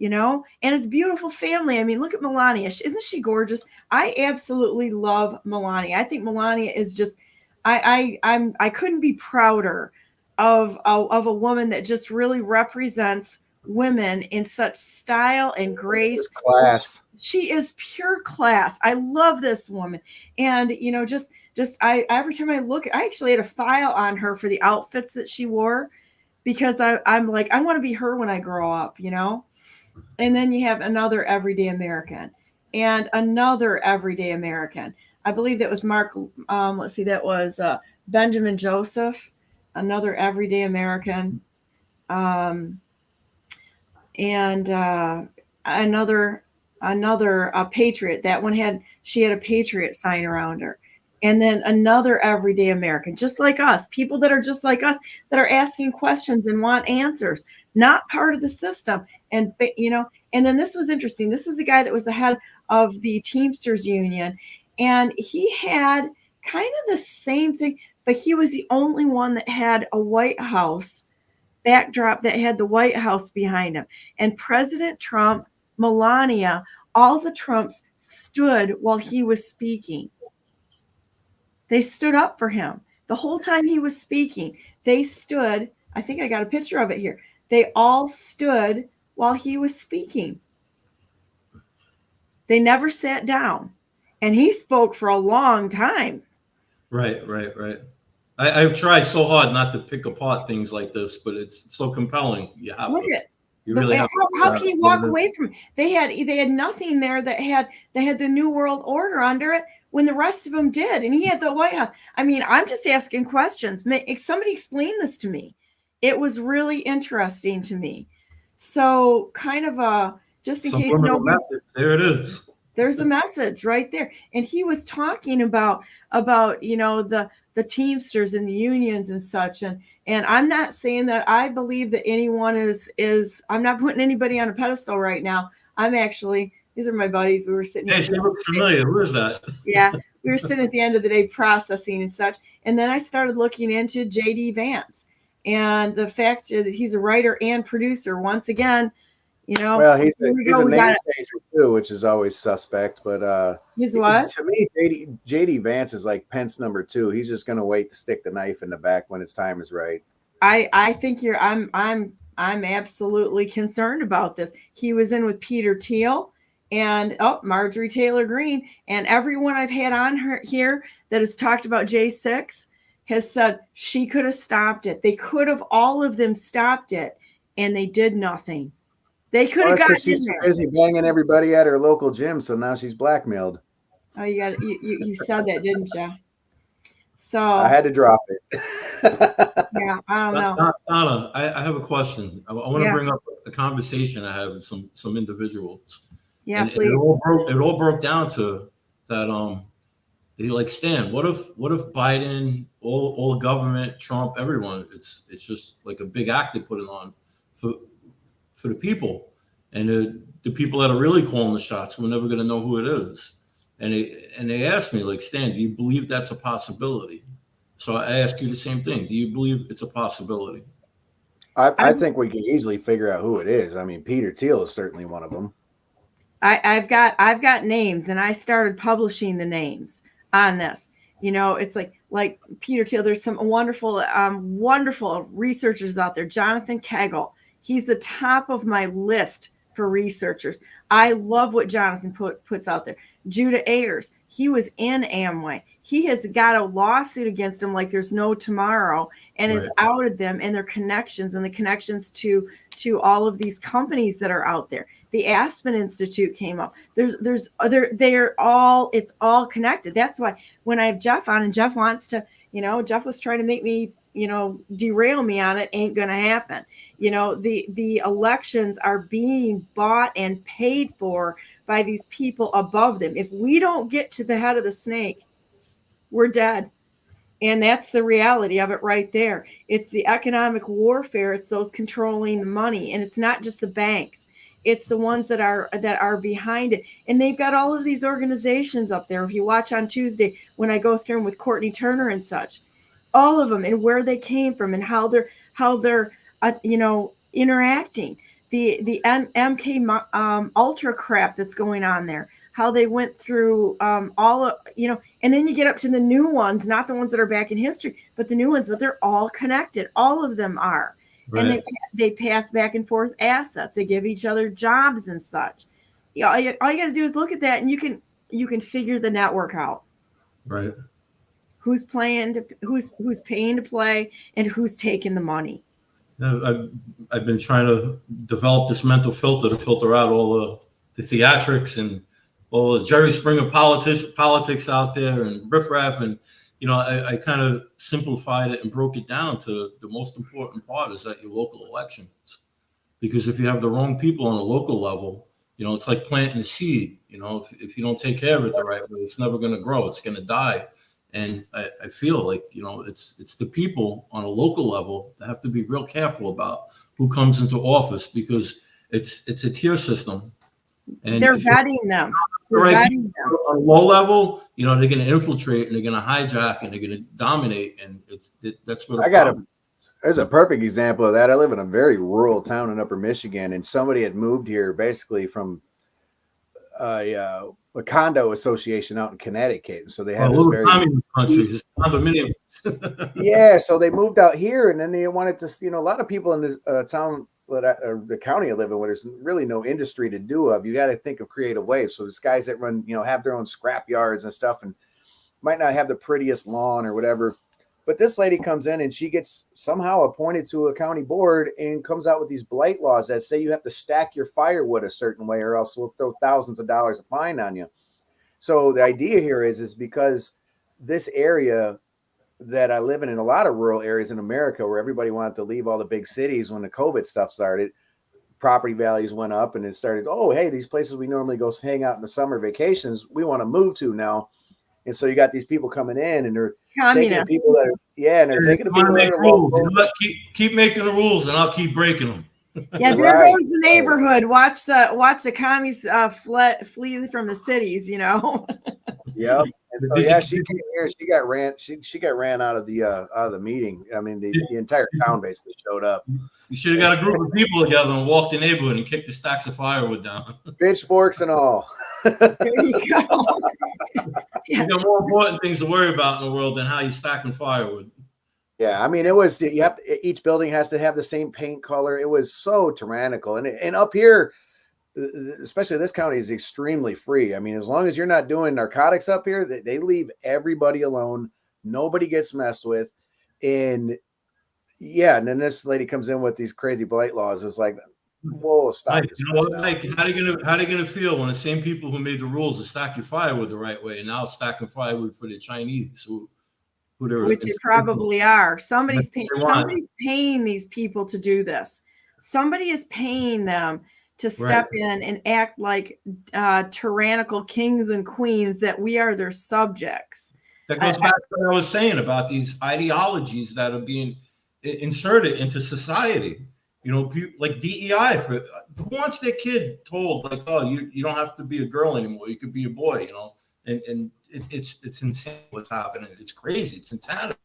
And his beautiful family. I mean, look at Melania. Isn't she gorgeous? I absolutely love Melania. I think Melania is just, I couldn't be prouder of a woman that just really represents women in such style and grace. Class. She is pure class. I love this woman. And, I every time I look, I actually had a file on her for the outfits that she wore because I'm like, I want to be her when I grow up, And then you have another everyday American and another everyday American. I believe that was Mark. That was Benjamin Joseph, another everyday American, and another patriot. That one she had a patriot sign around her. And then another everyday American, just like us, people that are just like us, that are asking questions and want answers, not part of the system. And, and then this was interesting. This was the guy that was the head of the Teamsters Union. And he had kind of the same thing, but he was the only one that had a White House backdrop that had the White House behind him. And President Trump, Melania, all the Trumps stood while he was speaking. They stood up for him the whole time he was speaking. They stood. I think I got a picture of it here. They all stood while he was speaking. They never sat down. And he spoke for a long time. Right. I've tried so hard not to pick apart things like this, but it's so compelling. You have Look to. at You really have how can you walk away from it? They had nothing there that had the New World Order under it when the rest of them did, and he had the White House. I mean, I'm just asking questions. Somebody explain this to me. It was really interesting to me. So, kind of just in case nobody. There it is. There's a message right there, and he was talking about the Teamsters and the unions and such, and I'm not saying that I believe that anyone is. I'm not putting anybody on a pedestal right now. I'm actually. These are my buddies. We were sitting. Hey, they look familiar. Who is that? Yeah, we were sitting at the end of the day processing and such, and then I started looking into J.D. Vance and the fact that he's a writer and producer. Once again, well, he's a name changer too, which is always suspect. But he's what? To me, J.D. Vance is like Pence #2. He's just going to wait to stick the knife in the back when its time is right. I think I'm absolutely concerned about this. He was in with Peter Thiel and Marjorie Taylor Greene, and everyone I've had on here that has talked about J6 has said she could have stopped it. They could have, all of them stopped it, and they did nothing. They could have gotten she's busy banging everybody at her local gym, so now she's blackmailed. Oh, you said that, didn't you? So I had to drop it. Yeah, I don't know. Donna, I have a question. I want to bring up a conversation I had with some individuals. Yeah, and please. It all broke down to that. They like, Stan, what if Biden, all government, Trump, everyone, it's just like a big act they put it on for the people, and the people that are really calling the shots, we're never going to know who it is. And they asked me, like, Stan, do you believe that's a possibility? So I ask you the same thing. Do you believe it's a possibility? I think we can easily figure out who it is. I mean, Peter Thiel is certainly one of them. I've got names, and I started publishing the names on this. It's like Peter Thiel. There's some wonderful researchers out there. Jonathan Kegel. He's the top of my list for researchers. I love what Jonathan puts out there. Judah Ayers, he was in Amway. He has got a lawsuit against him like there's no tomorrow, and has outed them and their connections and the connections to all of these companies that are out there. The Aspen Institute came up. They're all, it's all connected. That's why when I have Jeff on, and Jeff wants to, Jeff was trying to make me, derail me on it, ain't going to happen. The elections are being bought and paid for by these people above them. If we don't get to the head of the snake, we're dead. And that's the reality of it right there. It's the economic warfare. It's those controlling the money. And it's not just the banks. It's the ones that are behind it. And they've got all of these organizations up there. If you watch on Tuesday, when I go through them with Courtney Turner and such, all of them, and where they came from and how they're interacting. The MK Ultra crap that's going on there, how they went through all of, and then you get up to the new ones, not the ones that are back in history, but the new ones, but they're all connected. All of them are. Right. And they pass back and forth assets. They give each other jobs and such. All you got to do is look at that, and you can figure the network out. Right. Who's playing, who's paying to play, and who's taking the money. I've been trying to develop this mental filter to filter out all the theatrics and all the Jerry Springer politics out there and riffraff, and I kind of simplified it and broke it down to the most important part is that your local elections, because if you have the wrong people on a local level, it's like planting a seed. If you don't take care of it the right way, it's never going to grow. It's going to die. And I feel like, it's the people on a local level that have to be real careful about who comes into office, because it's a tier system. And they're vetting them. On a low level, they're going to infiltrate and they're going to hijack and they're going to dominate. And that's what there's a perfect example of that. I live in a very rural town in Upper Michigan, and somebody had moved here basically from a condo association out in Connecticut. So they had this very condominiums. Yeah, so they moved out here, and then they wanted to, a lot of people in this town, the county I live in, where there's really no industry to do of. You got to think of creative ways. So there's guys that run, have their own scrap yards and stuff, and might not have the prettiest lawn or whatever. But this lady comes in and she gets somehow appointed to a county board and comes out with these blight laws that say you have to stack your firewood a certain way or else we'll throw thousands of dollars of fine on you. So the idea here is because this area that I live in a lot of rural areas in America where everybody wanted to leave all the big cities when the COVID stuff started, property values went up and it started, hey, these places we normally go hang out in the summer vacations, we want to move to now. And so you got these people coming in and they're taking the people that are, and they're taking the people that are rules. Keep making the rules and I'll keep breaking them. Yeah, there goes the neighborhood. Watch the commies flee from the cities, Yep. And so, she came here. She got ran out of the meeting. I mean, the entire town basically showed up. You should have got a group of people together and walked the neighborhood and kicked the stacks of firewood down. Pitchforks and all. There you go. You got more important things to worry about in the world than how you're stacking firewood. Yeah, I mean, each building has to have the same paint color. It was so tyrannical, and up here, especially this county, is extremely free. I mean, as long as you're not doing narcotics up here, they leave everybody alone. Nobody gets messed with, and then this lady comes in with these crazy blight laws. It's like, whoa, stop! Mike, how are you gonna feel when the same people who made the rules to stack your firewood the right way and now stacking firewood for the Chinese which you probably are. Somebody's paying these people to do this. Somebody is paying them to step in and act like tyrannical kings and queens that we are their subjects. That goes back to what I was saying about these ideologies that are being inserted into society. People like DEI. Who wants their kid told like, oh, you don't have to be a girl anymore. You could be a boy. And it's insane what's happening. It's crazy. It's insanity.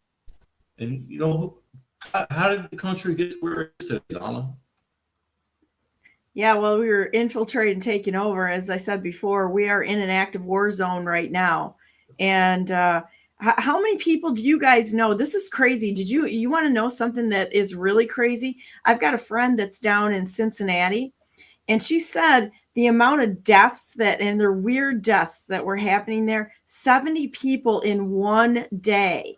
And how did the country get to where it is today, Donna? Yeah, well, we were infiltrated and taken over. As I said before, we are in an active war zone right now. And how many people do you guys know? This is crazy. You want to know something that is really crazy? I've got a friend that's down in Cincinnati, And she said the amount of deaths and they're weird deaths that were happening there, 70 people in one day.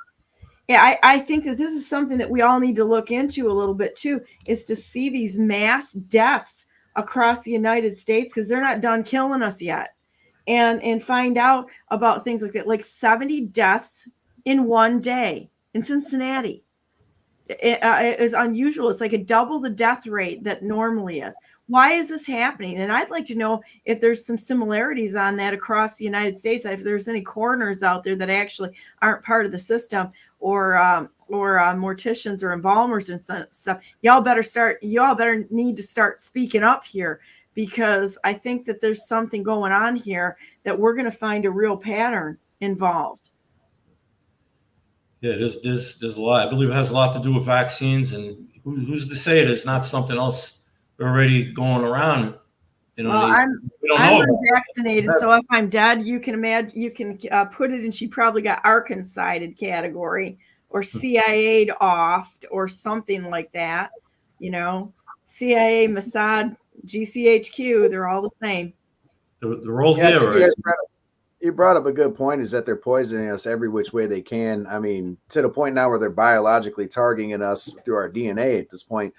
Yeah, I think that this is something that we all need to look into a little bit too, is to see these mass deaths across the United States, because they're not done killing us yet. And find out about things like that, like 70 deaths in one day in Cincinnati. It is unusual. It's like a double the death rate that normally is. Why is this happening? And I'd like to know if there's some similarities on that across the United States. If there's any coroners out there that actually aren't part of the system, or morticians or embalmers and stuff, y'all better need to start speaking up here, because I think that there's something going on here that we're going to find a real pattern involved. Yeah, there's a lot. I believe it has a lot to do with vaccines, and who's to say there's not something else already going around? You know, well, I'm vaccinated, so if I'm dead, you can imagine, you can put it in. She probably got Arkansas-sided category, or CIA'd off, or something like that. You know, CIA, Mossad, GCHQ, they're all the same. They're all here, right? You brought up a good point, is that they're poisoning us every which way they can. I mean, to the point now where they're biologically targeting us through our DNA at this point.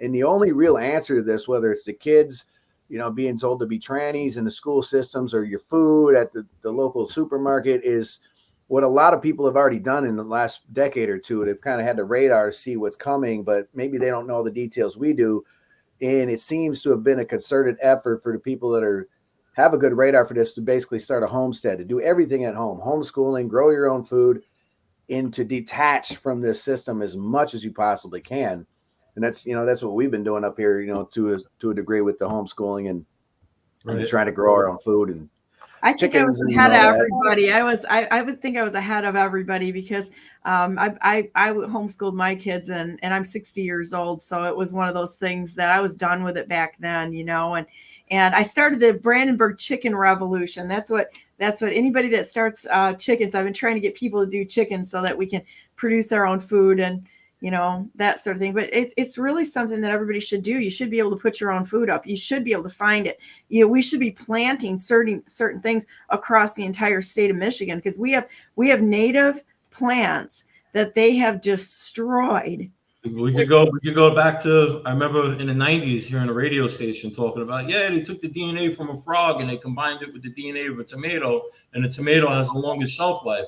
And the only real answer to this, whether it's the kids, you know, being told to be trannies in the school systems, or your food at the local supermarket, is what a lot of people have already done in the last decade or two. They've kind of had the radar to see what's coming, but maybe they don't know the details we do. And it seems to have been a concerted effort for the people that have a good radar for this to basically start a homestead, to do everything at home, homeschooling, grow your own food, and to detach from this system as much as you possibly can. And that's what we've been doing up here, to a degree, with the homeschooling and trying to grow our own food. And I think I was ahead of everybody. I would think I was ahead of everybody, because I homeschooled my kids, and I'm 60 years old. So it was one of those things that I was done with it back then, and I started the Brandenburg chicken revolution. That's what anybody that starts chickens, I've been trying to get people to do chickens so that we can produce our own food and, that sort of thing. But it's really something that everybody should do. You should be able to put your own food up. You should be able to find it. We should be planting certain things across the entire state of Michigan, because we have native plants that they have destroyed. We could go back to, I remember in the 90s hearing a radio station talking about, they took the DNA from a frog and they combined it with the DNA of a tomato, and the tomato has the longest shelf life.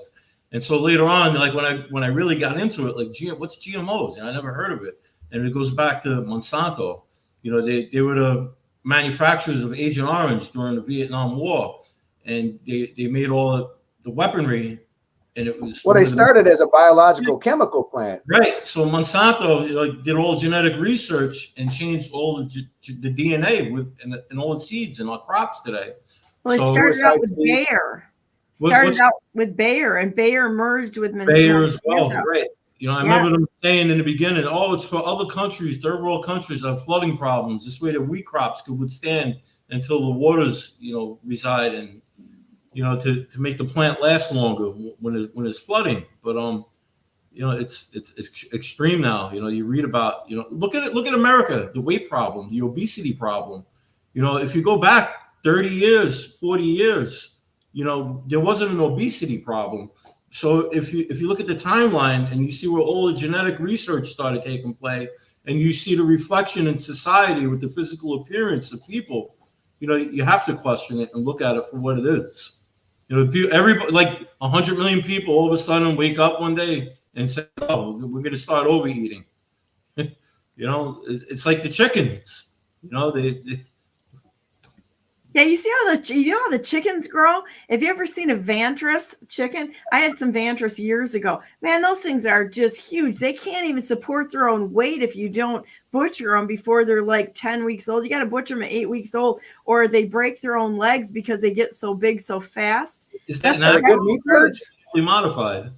And so later on, like when I really got into it, like, what's GMOs? And I never heard of it. And it goes back to Monsanto. They were the manufacturers of Agent Orange during the Vietnam War, and they made all the weaponry. And it was they started as a biological chemical plant, right? So Monsanto did all genetic research and changed all the DNA in all the seeds in our crops today. Well, it started out with Bayer. And Bayer merged with Monsanto. Bayer as well, right? I remember them saying in the beginning, it's for other countries, third world countries that have flooding problems. This way the wheat crops could withstand until the waters, reside, and to make the plant last longer when it's flooding. But it's extreme now. You read about, look at America, the weight problem, the obesity problem. If you go back 30 years, 40 years, there wasn't an obesity problem. So if you look at the timeline and you see where all the genetic research started taking place, and you see the reflection in society with the physical appearance of people, you have to question it and look at it for what it is. Everybody, like 100 million people, all of a sudden wake up one day and say, "Oh, we're going to start overeating." It's like the chickens. Yeah, you see how the chickens grow? Have you ever seen a Vantress chicken? I had some Vantress years ago. Man, those things are just huge. They can't even support their own weight if you don't butcher them before they're like 10 weeks old. You got to butcher them at 8 weeks old, or they break their own legs because they get so big so fast. Is that not good meat birds? Modified?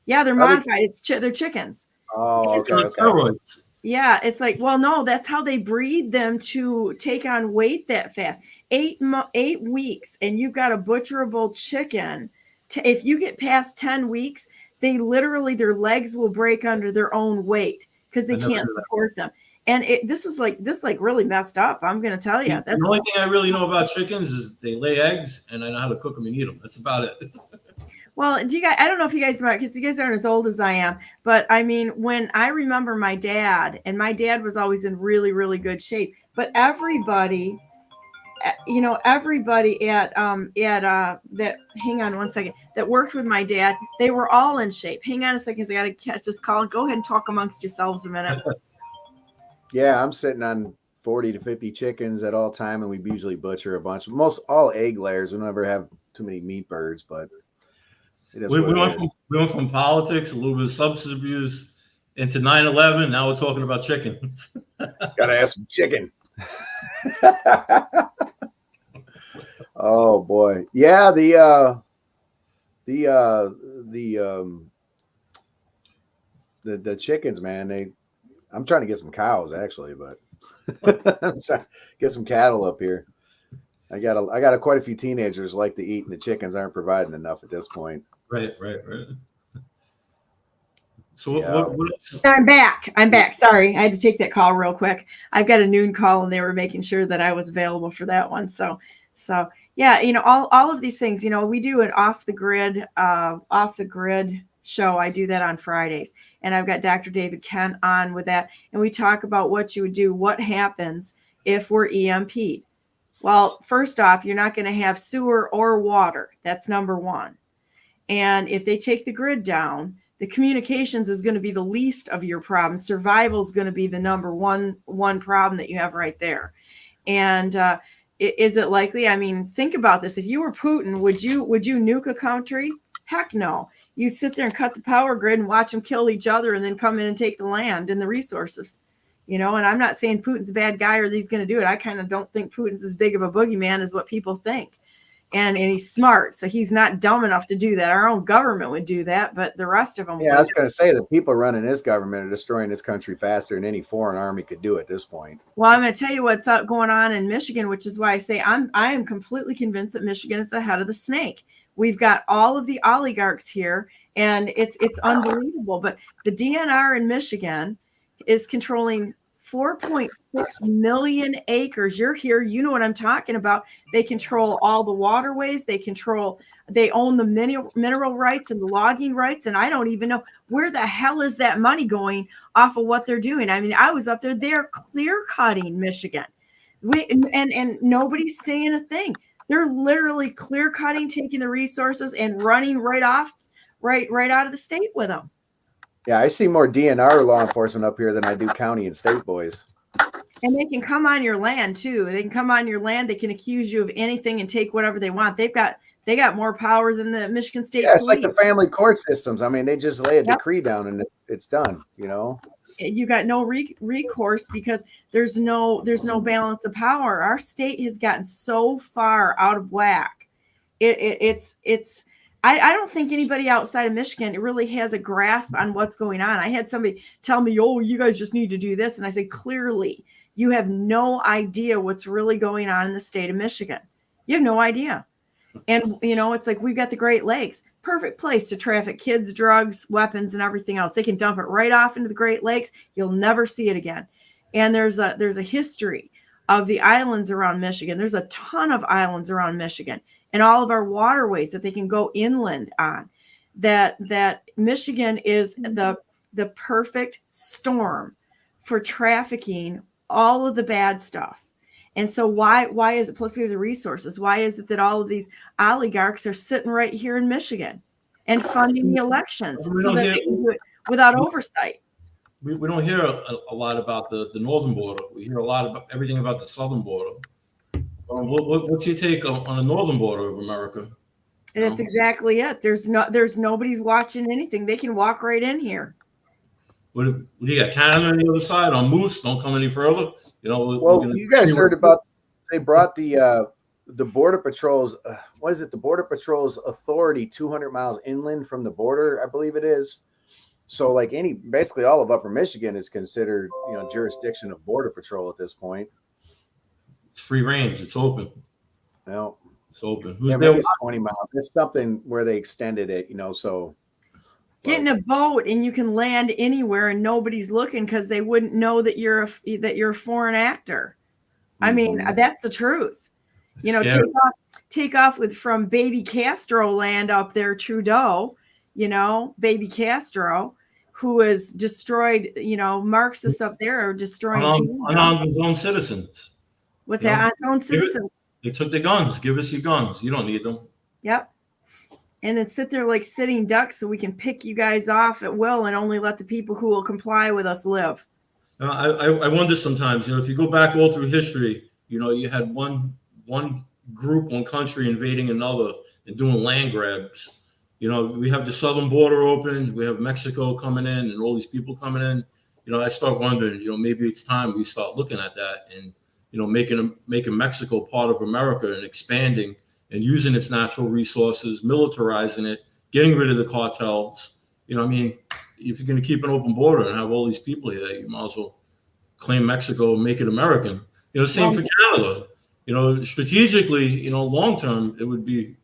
Yeah, they're modified. They're chickens. Oh, okay. Steroids. Yeah, it's like, well, no, that's how they breed them to take on weight that fast. 8 weeks, and you've got a butcherable chicken. If you get past 10 weeks, they literally, their legs will break under their own weight because they can't support them. And this is really messed up. I'm going to tell you. The only thing I really know about chickens is they lay eggs, and I know how to cook them and eat them. That's about it. Well, I don't know if you guys remember, because you guys aren't as old as I am, but I mean, when I remember my dad, and my dad was always in really, really good shape, but everybody at that, hang on one second, that worked with my dad, they were all in shape. Hang on a second, I got to catch this call. Go ahead and talk amongst yourselves a minute. Yeah, I'm sitting on 40 to 50 chickens at all time, and we usually butcher a bunch. Most all egg layers. We never have too many meat birds, but we went from politics, a little bit of substance abuse, into 9/11. Now we're talking about chickens. Gotta have some chicken. Oh boy, yeah. The chickens, man. I'm trying to get some cows actually, but I'm trying to get some cattle up here. I got quite a few teenagers like to eat, and the chickens aren't providing enough at this point. Right. So Yeah. what I'm back. Sorry, I had to take that call real quick. I've got a noon call, and they were making sure that I was available for that one. So yeah, all of these things, we do an off the grid show. I do that on Fridays, and I've got Dr. David Kent on with that, and we talk about what you would do, what happens if we're EMP'd. Well, first off, you're not going to have sewer or water. That's number one. And if they take the grid down, the communications is going to be the least of your problems. Survival is going to be the number one problem that you have right there. And is it likely? I mean, think about this. If you were Putin, would you nuke a country? Heck no. You'd sit there and cut the power grid and watch them kill each other and then come in and take the land and the resources. And I'm not saying Putin's a bad guy or that he's going to do it. I kind of don't think Putin's as big of a boogeyman as what people think. And he's smart, so he's not dumb enough to do that. Our own government would do that, but the rest of them I was going to say the people running this government are destroying this country faster than any foreign army could do at this point. Well, I'm going to tell you what's going on in Michigan, which is why I say I am completely convinced that Michigan is the head of the snake. We've got all of the oligarchs here, and it's unbelievable. But the DNR in Michigan is controlling 4.6 million acres. You're here. You know what I'm talking about. They control all the waterways. They own the mineral rights and the logging rights. And I don't even know where the hell is that money going off of what they're doing. I mean, I was up there. They're clear cutting Michigan. And nobody's saying a thing. They're literally clear cutting, taking the resources and running right out of the state with them. Yeah, I see more DNR law enforcement up here than I do county and state boys. And they can come on your land too. They can come on your land. They can accuse you of anything and take whatever they want. They got more power than the Michigan State Police. It's like the family court systems. I mean, they just lay a decree down and it's done. You got no recourse because there's no balance of power. Our state has gotten so far out of whack. I don't think anybody outside of Michigan really has a grasp on what's going on. I had somebody tell me, "Oh, you guys just need to do this." And I say, clearly, you have no idea what's really going on in the state of Michigan. You have no idea. And, it's like we've got the Great Lakes. Perfect place to traffic kids, drugs, weapons, and everything else. They can dump it right off into the Great Lakes. You'll never see it again. And there's a history of the islands around Michigan. There's a ton of islands around Michigan. And all of our waterways that they can go inland on, that Michigan is the perfect storm for trafficking all of the bad stuff. And so why is it, plus we have the resources, why is it that all of these oligarchs are sitting right here in Michigan and funding the elections so that they can do it without oversight? We don't hear a lot about the northern border. We hear a lot about everything about the southern border. What's your take on the northern border of America? And that's exactly it. There's nobody's watching anything. They can walk right in here. What do you got? Canada on the other side on Moose? Don't come any further. You guys heard about? They brought the border patrols. What is it? The Border Patrol's authority 200 miles inland from the border, I believe it is. So, basically all of Upper Michigan is considered, jurisdiction of Border Patrol at this point. It's free range. It's open. No, it's open. Maybe it's 20 miles. It's something where they extended it, so. Get in a boat and you can land anywhere and nobody's looking because they wouldn't know that you're a foreign actor. I mean, that's the truth. You know, take off from baby Castro land up there, Trudeau, you know, baby Castro, who has destroyed, you know, Marxists up there are destroying unarmed his own citizens. What's that? On his own citizens. They took the guns. Give us your guns. You don't need them. Yep. And then sit there like sitting ducks so we can pick you guys off at will and only let the people who will comply with us live. I wonder sometimes, you know, if you go back all through history, you know, you had one group, one country invading another and doing land grabs. You know, we have the southern border open. We have Mexico coming in and all these people coming in. You know, I start wondering, you know, maybe it's time we start looking at that and, you know, making Mexico part of America and expanding and using its natural resources, militarizing it, getting rid of the cartels. You know, I mean, if you're going to keep an open border and have all these people here, you might as well claim Mexico, make it American. You know, same for Canada. You know, strategically, you know, long term, it would be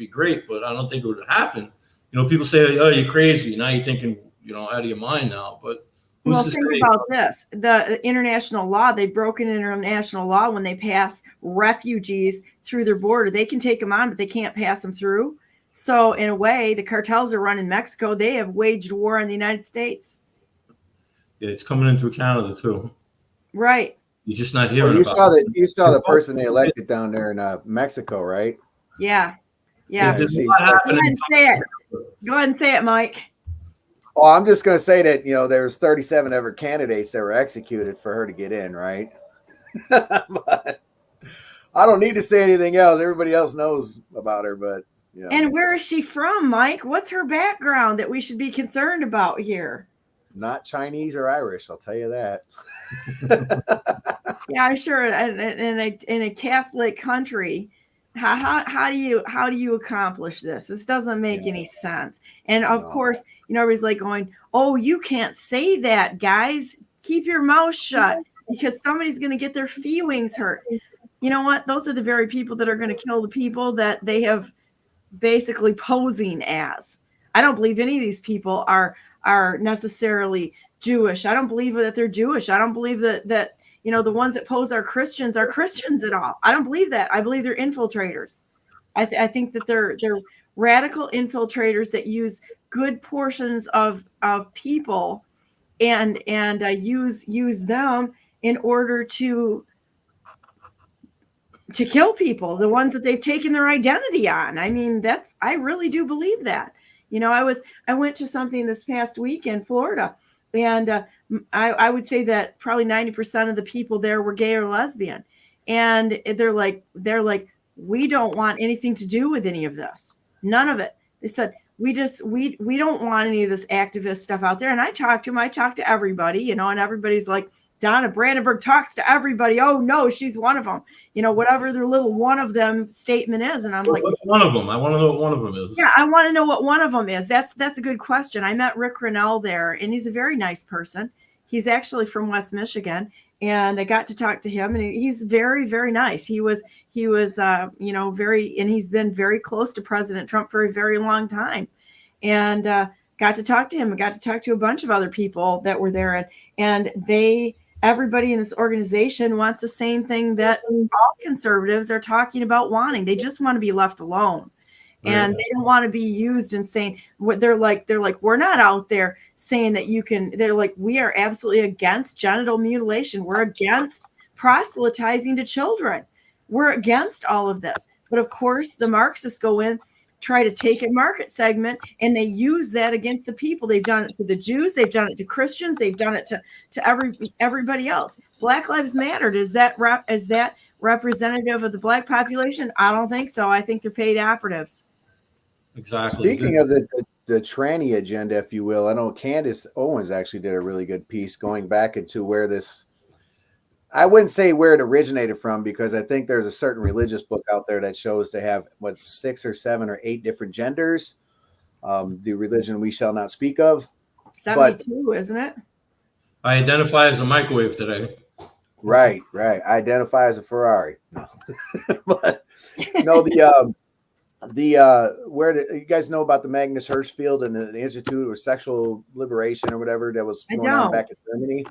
great, but I don't think it would happen. You know, people say, "Oh, you're crazy." Now you're thinking, you know, out of your mind now. But well, think about this: the international law. They've broken international law when they pass refugees through their border. They can take them on, but they can't pass them through. So, in a way, the cartels are running Mexico. They have waged war on the United States. Yeah, it's coming in through Canada too. Right. You're just not hearing about it. You saw the person they elected down there in Mexico, right? Yeah. Yeah. Go ahead and say it. Go ahead and say it, Mike. Oh, I'm just going to say that, you know, there's 37 other candidates that were executed for her to get in, right? But I don't need to say anything else. Everybody else knows about her, but, you know. And where is she from, Mike? What's her background that we should be concerned about here? Not Chinese or Irish, I'll tell you that. Yeah, I'm sure. In a Catholic country, how do you accomplish this? This doesn't make any sense. And of course, you know, everybody's like going, "Oh, you can't say that, guys. Keep your mouth shut because somebody's going to get their feelings hurt." You know what? Those are the very people that are going to kill the people that they have basically posing as. I don't believe any of these people are necessarily Jewish. I don't believe that they're Jewish. I don't believe that you know, the ones that pose are Christians at all. I don't believe that. I believe they're infiltrators. I think that they're radical infiltrators that use good portions of people and use them in order to kill people, the ones that they've taken their identity on. I mean, I really do believe that. You know, I went to something this past week in Florida, and I would say that probably 90% of the people there were gay or lesbian, and they're like, we don't want anything to do with any of this, none of it. They said we don't want any of this activist stuff out there. And I talked to everybody, you know, and everybody's like, Donna Brandenburg talks to everybody. Oh no, she's one of them. You know, whatever their little one of them statement is. And I'm like, what's one of them? I want to know what one of them is. Yeah, I want to know what one of them is. That's a good question. I met Rick Rennell there, and he's a very nice person. He's actually from West Michigan, and I got to talk to him, and he's very, very nice. He was, you know, and he's been very close to President Trump for a very long time, and got to talk to him. I got to talk to a bunch of other people that were there, and everybody in this organization wants the same thing that all conservatives are talking about wanting. They just want to be left alone. And they don't want to be used and saying what they're like, we're not out there saying that you can, they're like, we are absolutely against genital mutilation. We're against proselytizing to children. We're against all of this. But of course, the Marxists go in, try to take a market segment, and they use that against the people. They've done it to the Jews. They've done it to Christians. They've done it to everybody else. Black Lives Matter. Is that representative of the Black population? I don't think so. I think they're paid operatives. Exactly. Speaking of the tranny agenda, if you will, I know Candace Owens actually did a really good piece going back into where this, I wouldn't say where it originated from, because I think there's a certain religious book out there that shows to have 6 or 7 or 8 different genders. The religion we shall not speak of. 72, isn't it? I identify as a microwave today. Right. I identify as a Ferrari. But no, You guys know about the Magnus Hirschfeld and the Institute of Sexual Liberation or whatever that was going on back in Germany?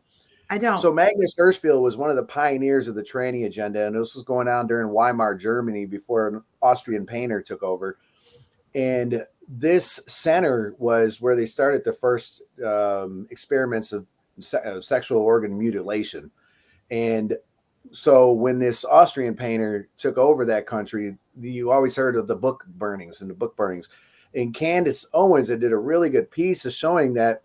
I don't. So Magnus Hirschfeld was one of the pioneers of the tranny agenda, and this was going on during Weimar Germany before an Austrian painter took over. And this center was where they started the first experiments of sexual organ mutilation. And so when this Austrian painter took over that country, you always heard of the book burnings. And Candace Owens did a really good piece of showing that,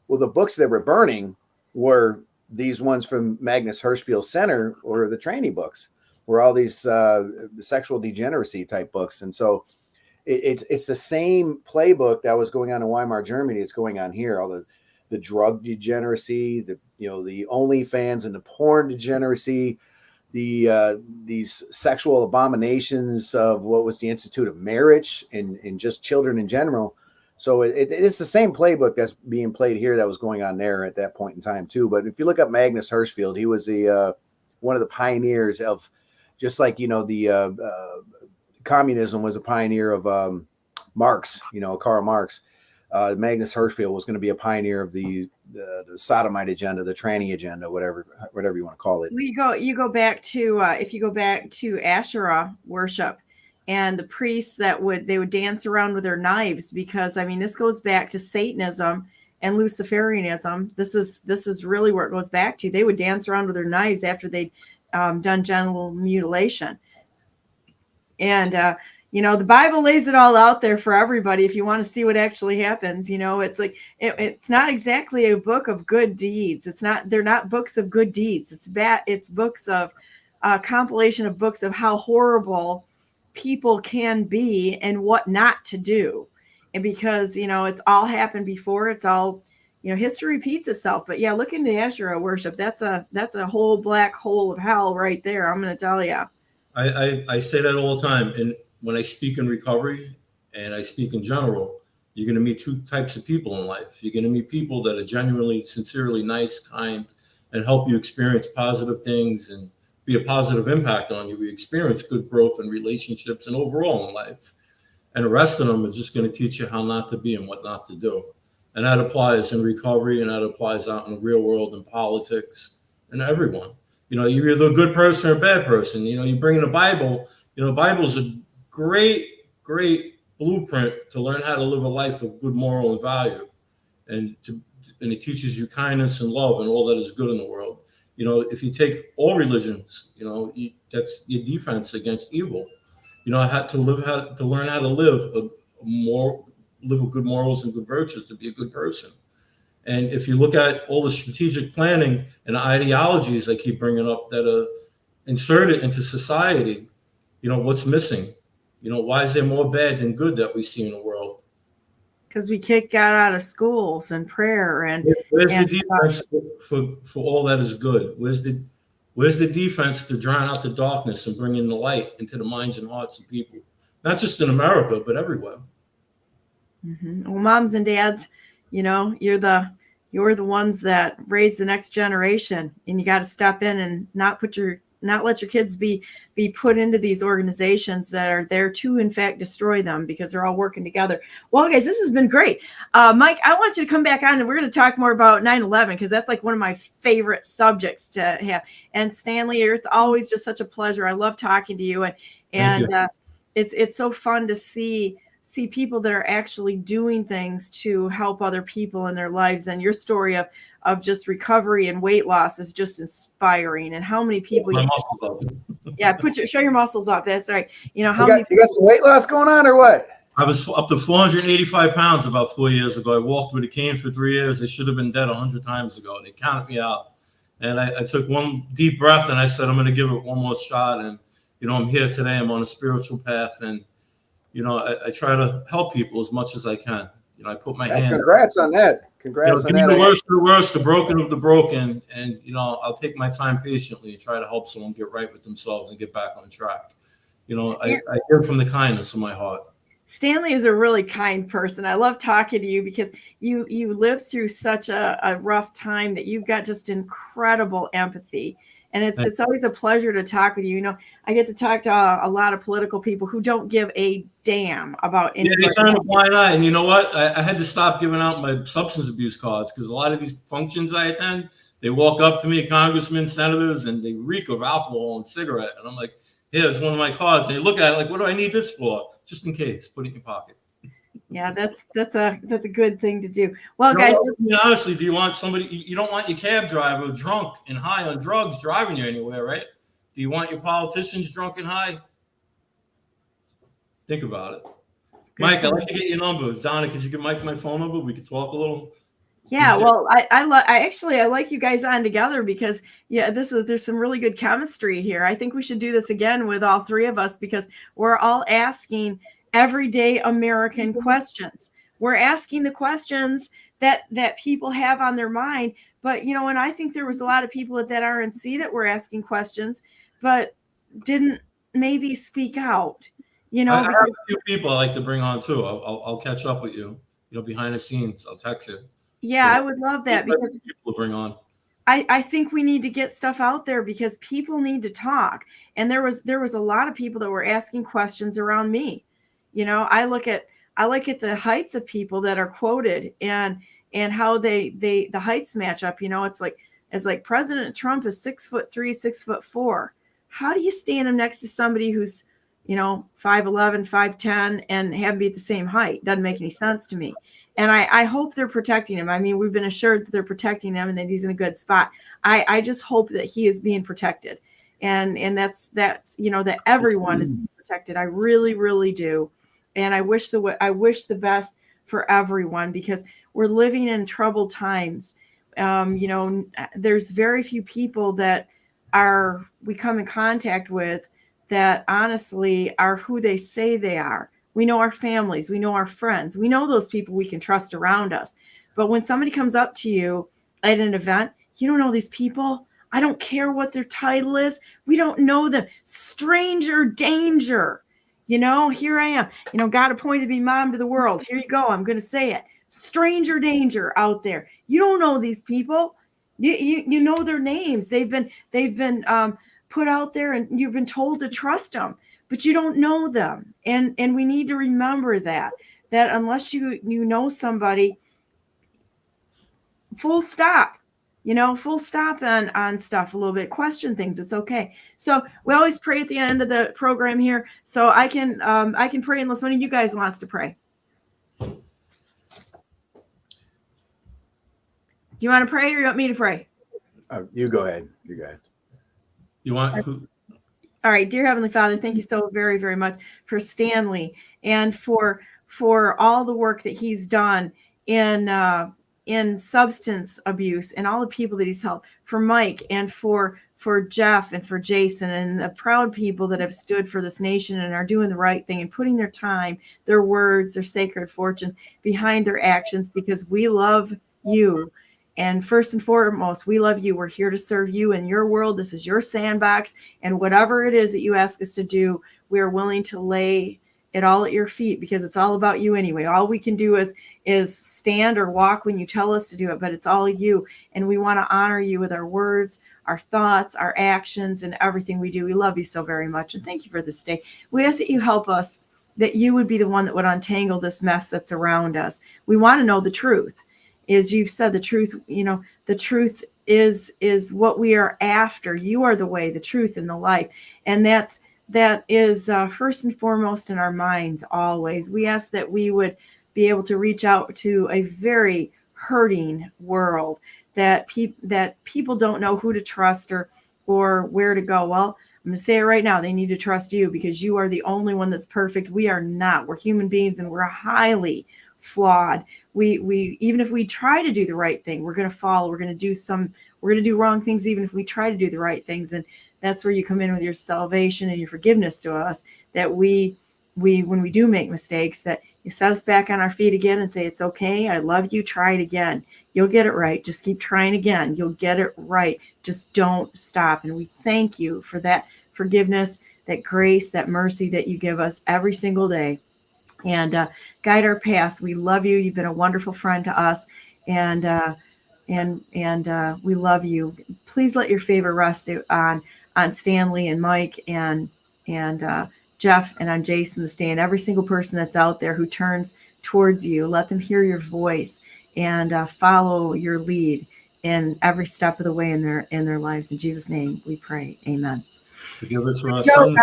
well, the books that were burning were these ones from Magnus Hirschfeld Center, or the tranny books, were all these sexual degeneracy type books. And so it's the same playbook that was going on in Weimar Germany. It's going on here. All the drug degeneracy, the OnlyFans and the porn degeneracy, these sexual abominations of what was the Institute of Marriage and just children in general. So it's the same playbook that's being played here that was going on there at that point in time too. But if you look up Magnus Hirschfeld, he was one of the pioneers of, just like communism was a pioneer of Marx, Karl Marx. Magnus Hirschfeld was going to be a pioneer of the sodomite agenda, the tranny agenda, whatever you want to call it. You go back to if you go back to Asherah worship, and the priests they would dance around with their knives, because this goes back to Satanism and Luciferianism. This is really where it goes back to. They would dance around with their knives after they'd done genital mutilation. And the Bible lays it all out there for everybody if you want to see what actually happens. It's like it's not exactly a book of good deeds. They're not books of good deeds. It's books of compilation of books of how horrible people can be and what not to do. And because it's all happened before, it's all history repeats itself. But yeah, look into Asherah worship. That's a whole black hole of hell right there. I'm going to tell you. I say that all the time. And when I speak in recovery and I speak in general, you're going to meet two types of people in life. You're going to meet people that are genuinely, sincerely nice, kind, and help you experience positive things and be a positive impact on you. We experience good growth in relationships and overall in life. And the rest of them is just going to teach you how not to be and what not to do. And that applies in recovery, and that applies out in the real world, in politics, and everyone. You're either a good person or a bad person. You bring in the Bible. The Bible's a great blueprint to learn how to live a life of good moral and value, and it teaches you kindness and love and all that is good in the world. If you take all religions, that's your defense against evil. How to learn how to live with good morals and good virtues, to be a good person. And if you look at all the strategic planning and the ideologies I keep bringing up that are inserted into society, what's missing? Why is there more bad than good that we see in the world? Because we kick God out of schools and prayer where's the defense for all that is good? Where's the defense to drown out the darkness and bring in the light into the minds and hearts of people? Not just in America, but everywhere. Mm-hmm. Well, moms and dads, you're the ones that raise the next generation, and you got to step in and not let your kids be put into these organizations that are there to, in fact, destroy them, because they're all working together. Well, guys, this has been great. Mike, I want you to come back on, and we're going to talk more about 9/11, because that's like one of my favorite subjects to have. And Stanley, it's always just such a pleasure. I love talking to you, and it's so fun to see people that are actually doing things to help other people in their lives. And your story of just recovery and weight loss is just inspiring. And how many people show your muscles up. That's right. You got some weight loss going on or what? I was up to 485 pounds about 4 years ago. I walked with a cane for 3 years. I should have been dead 100 times ago. They counted me out. And I took one deep breath and I said, I'm going to give it one more shot. And, I'm here today. I'm on a spiritual path. And, I try to help people as much as I can. I put my hand. Congrats on that. Congrats on that. The worst of the worst, the broken of the broken. And, I'll take my time patiently and try to help someone get right with themselves and get back on track. I hear from the kindness of my heart. Stanley is a really kind person. I love talking to you because you lived through such a rough time that you've got just incredible empathy. And it's always a pleasure to talk with you. You know, I get to talk to a lot of political people who don't give a damn about anybody. Yeah, they turn a blind eye. And you know what? I had to stop giving out my substance abuse cards because a lot of these functions I attend, they walk up to me, congressmen, senators, and they reek of alcohol and cigarette. And I'm like, here's one of my cards. And you look at it like, what do I need this for? Just in case. Put it in your pocket. Yeah, that's a good thing to do. Well, guys, honestly, do you want somebody? You don't want your cab driver drunk and high on drugs driving you anywhere, right? Do you want your politicians drunk and high? Think about it. Mike, I'd like to get your number. Donna, could you give Mike my phone number? We could talk a little. Yeah, well, I like you guys on together because there's some really good chemistry here. I think we should do this again with all three of us because we're all asking everyday American questions. We're asking the questions that people have on their mind. But, you know, and I think there was a lot of people at that RNC that were asking questions, but didn't maybe speak out. You know, I have a few people I like to bring on too. I'll catch up with you. You know, behind the scenes, I'll text you. Yeah, I would love that because people to bring on. I think we need to get stuff out there because people need to talk. And there was a lot of people that were asking questions around me. You know, I look at the heights of people that are quoted and how the heights match up. You know, it's like President Trump is 6'3", 6'4". How do you stand him next to somebody who's, you know, 5'11", 5'10", and have him be at the same height? Doesn't make any sense to me. And I hope they're protecting him. I mean, we've been assured that they're protecting him and that he's in a good spot. I just hope that he is being protected, and that's you know, that everyone is being protected. I really, really do. And I wish the best for everyone because we're living in troubled times. You know, there's very few people that we come in contact with that honestly are who they say they are. We know our families, we know our friends, we know those people we can trust around us. But when somebody comes up to you at an event, you don't know these people. I don't care what their title is. We don't know them. Stranger danger. You know, here I am. You know, God appointed me mom to the world. Here you go. I'm going to say it. Stranger danger out there. You don't know these people. You know their names. They've been put out there, and you've been told to trust them, but you don't know them. And we need to remember that unless you know somebody, full stop. You know, full stop on stuff a little bit. Question things. It's okay. So we always pray at the end of the program here. So I can pray unless one of you guys wants to pray. Do you want to pray or you want me to pray? You go ahead. You go ahead. You want? All right, dear Heavenly Father, thank you so very, very much for Stanley and for all the work that he's done in substance abuse and all the people that he's helped, for Mike and for Jeff and for Jason and the proud people that have stood for this nation and are doing the right thing and putting their time, their words, their sacred fortunes behind their actions because we love you. And first and foremost, we love you. We're here to serve you in your world. This is your sandbox. And whatever it is that you ask us to do, we are willing to lay it all at your feet because it's all about you anyway. All we can do is stand or walk when you tell us to do it, but it's all you. And we want to honor you with our words, our thoughts, our actions, and everything we do. We love you so very much. And thank you for this day. We ask that you help us, that you would be the one that would untangle this mess that's around us. We want to know the truth. As you've said, the truth, you know, the truth is what we are after. You are the way, the truth, and the life. And that is first and foremost in our minds always. We ask that we would be able to reach out to a very hurting world, that people don't know who to trust or where to go. Well, I'm going to say it right now. They need to trust you because you are the only one that's perfect. We are not. We're human beings and we're highly flawed. We even if we try to do the right thing, we're going to fall. We're going to do wrong things even if we try to do the right things. And that's where you come in with your salvation and your forgiveness to us, that we when we do make mistakes, that you set us back on our feet again and say, it's okay. I love you. Try it again. You'll get it right. Just keep trying again. You'll get it right. Just don't stop. And we thank you for that forgiveness, that grace, that mercy that you give us every single day. And guide our paths. We love you. You've been a wonderful friend to us. And and we love you. Please let your favor rest on Stanley and Mike and Jeff and on Jason the stand. Every single person that's out there who turns towards you, let them hear your voice and follow your lead in every step of the way in their lives. In Jesus' name, we pray. Amen. Forgive us for our sins,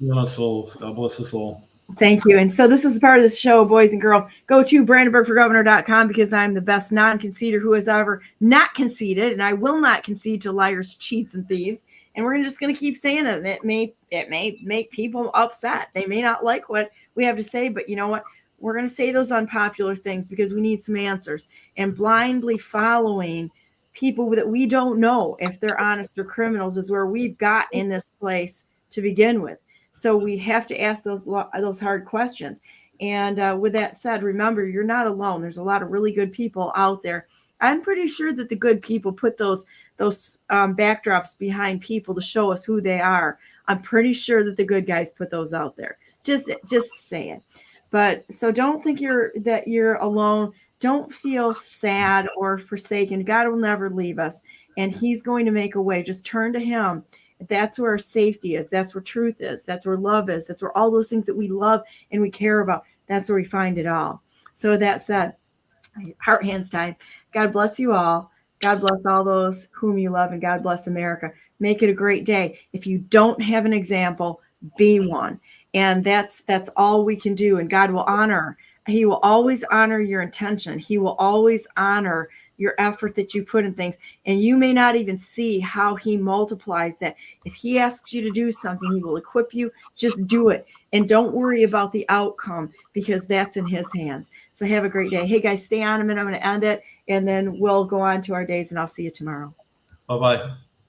and our souls. God bless us all. Thank you. And so this is part of the show, boys and girls. Go to BrandenburgForGovernor.com because I'm the best non-conceder who has ever not conceded, and I will not concede to liars, cheats, and thieves. And we're just going to keep saying it. And it may make people upset. They may not like what we have to say, but you know what? We're going to say those unpopular things because we need some answers. And blindly following people that we don't know if they're honest or criminals is where we've got in this place to begin with. So we have to ask those hard questions. And with that said, remember, you're not alone. There's a lot of really good people out there. I'm pretty sure that the good people put those backdrops behind people to show us who they are. I'm pretty sure that the good guys put those out there. Just saying. But so don't think that you're alone. Don't feel sad or forsaken. God will never leave us, and he's going to make a way. Just turn to him. That's where safety is. That's where truth is. That's where love is. That's where all those things that we love and we care about, that's where we find it all. So with that said, heart hands time. God bless you all. God bless all those whom you love, and God bless America. Make it a great day. If you don't have an example, be one. And that's all we can do. And God will honor. He will always honor your intention. He will always honor your effort that you put in things. And you may not even see how he multiplies that. If he asks you to do something, he will equip you. Just do it. And don't worry about the outcome because that's in his hands. So have a great day. Hey, guys, stay on a minute. I'm going to end it, and then we'll go on to our days, and I'll see you tomorrow. Bye-bye.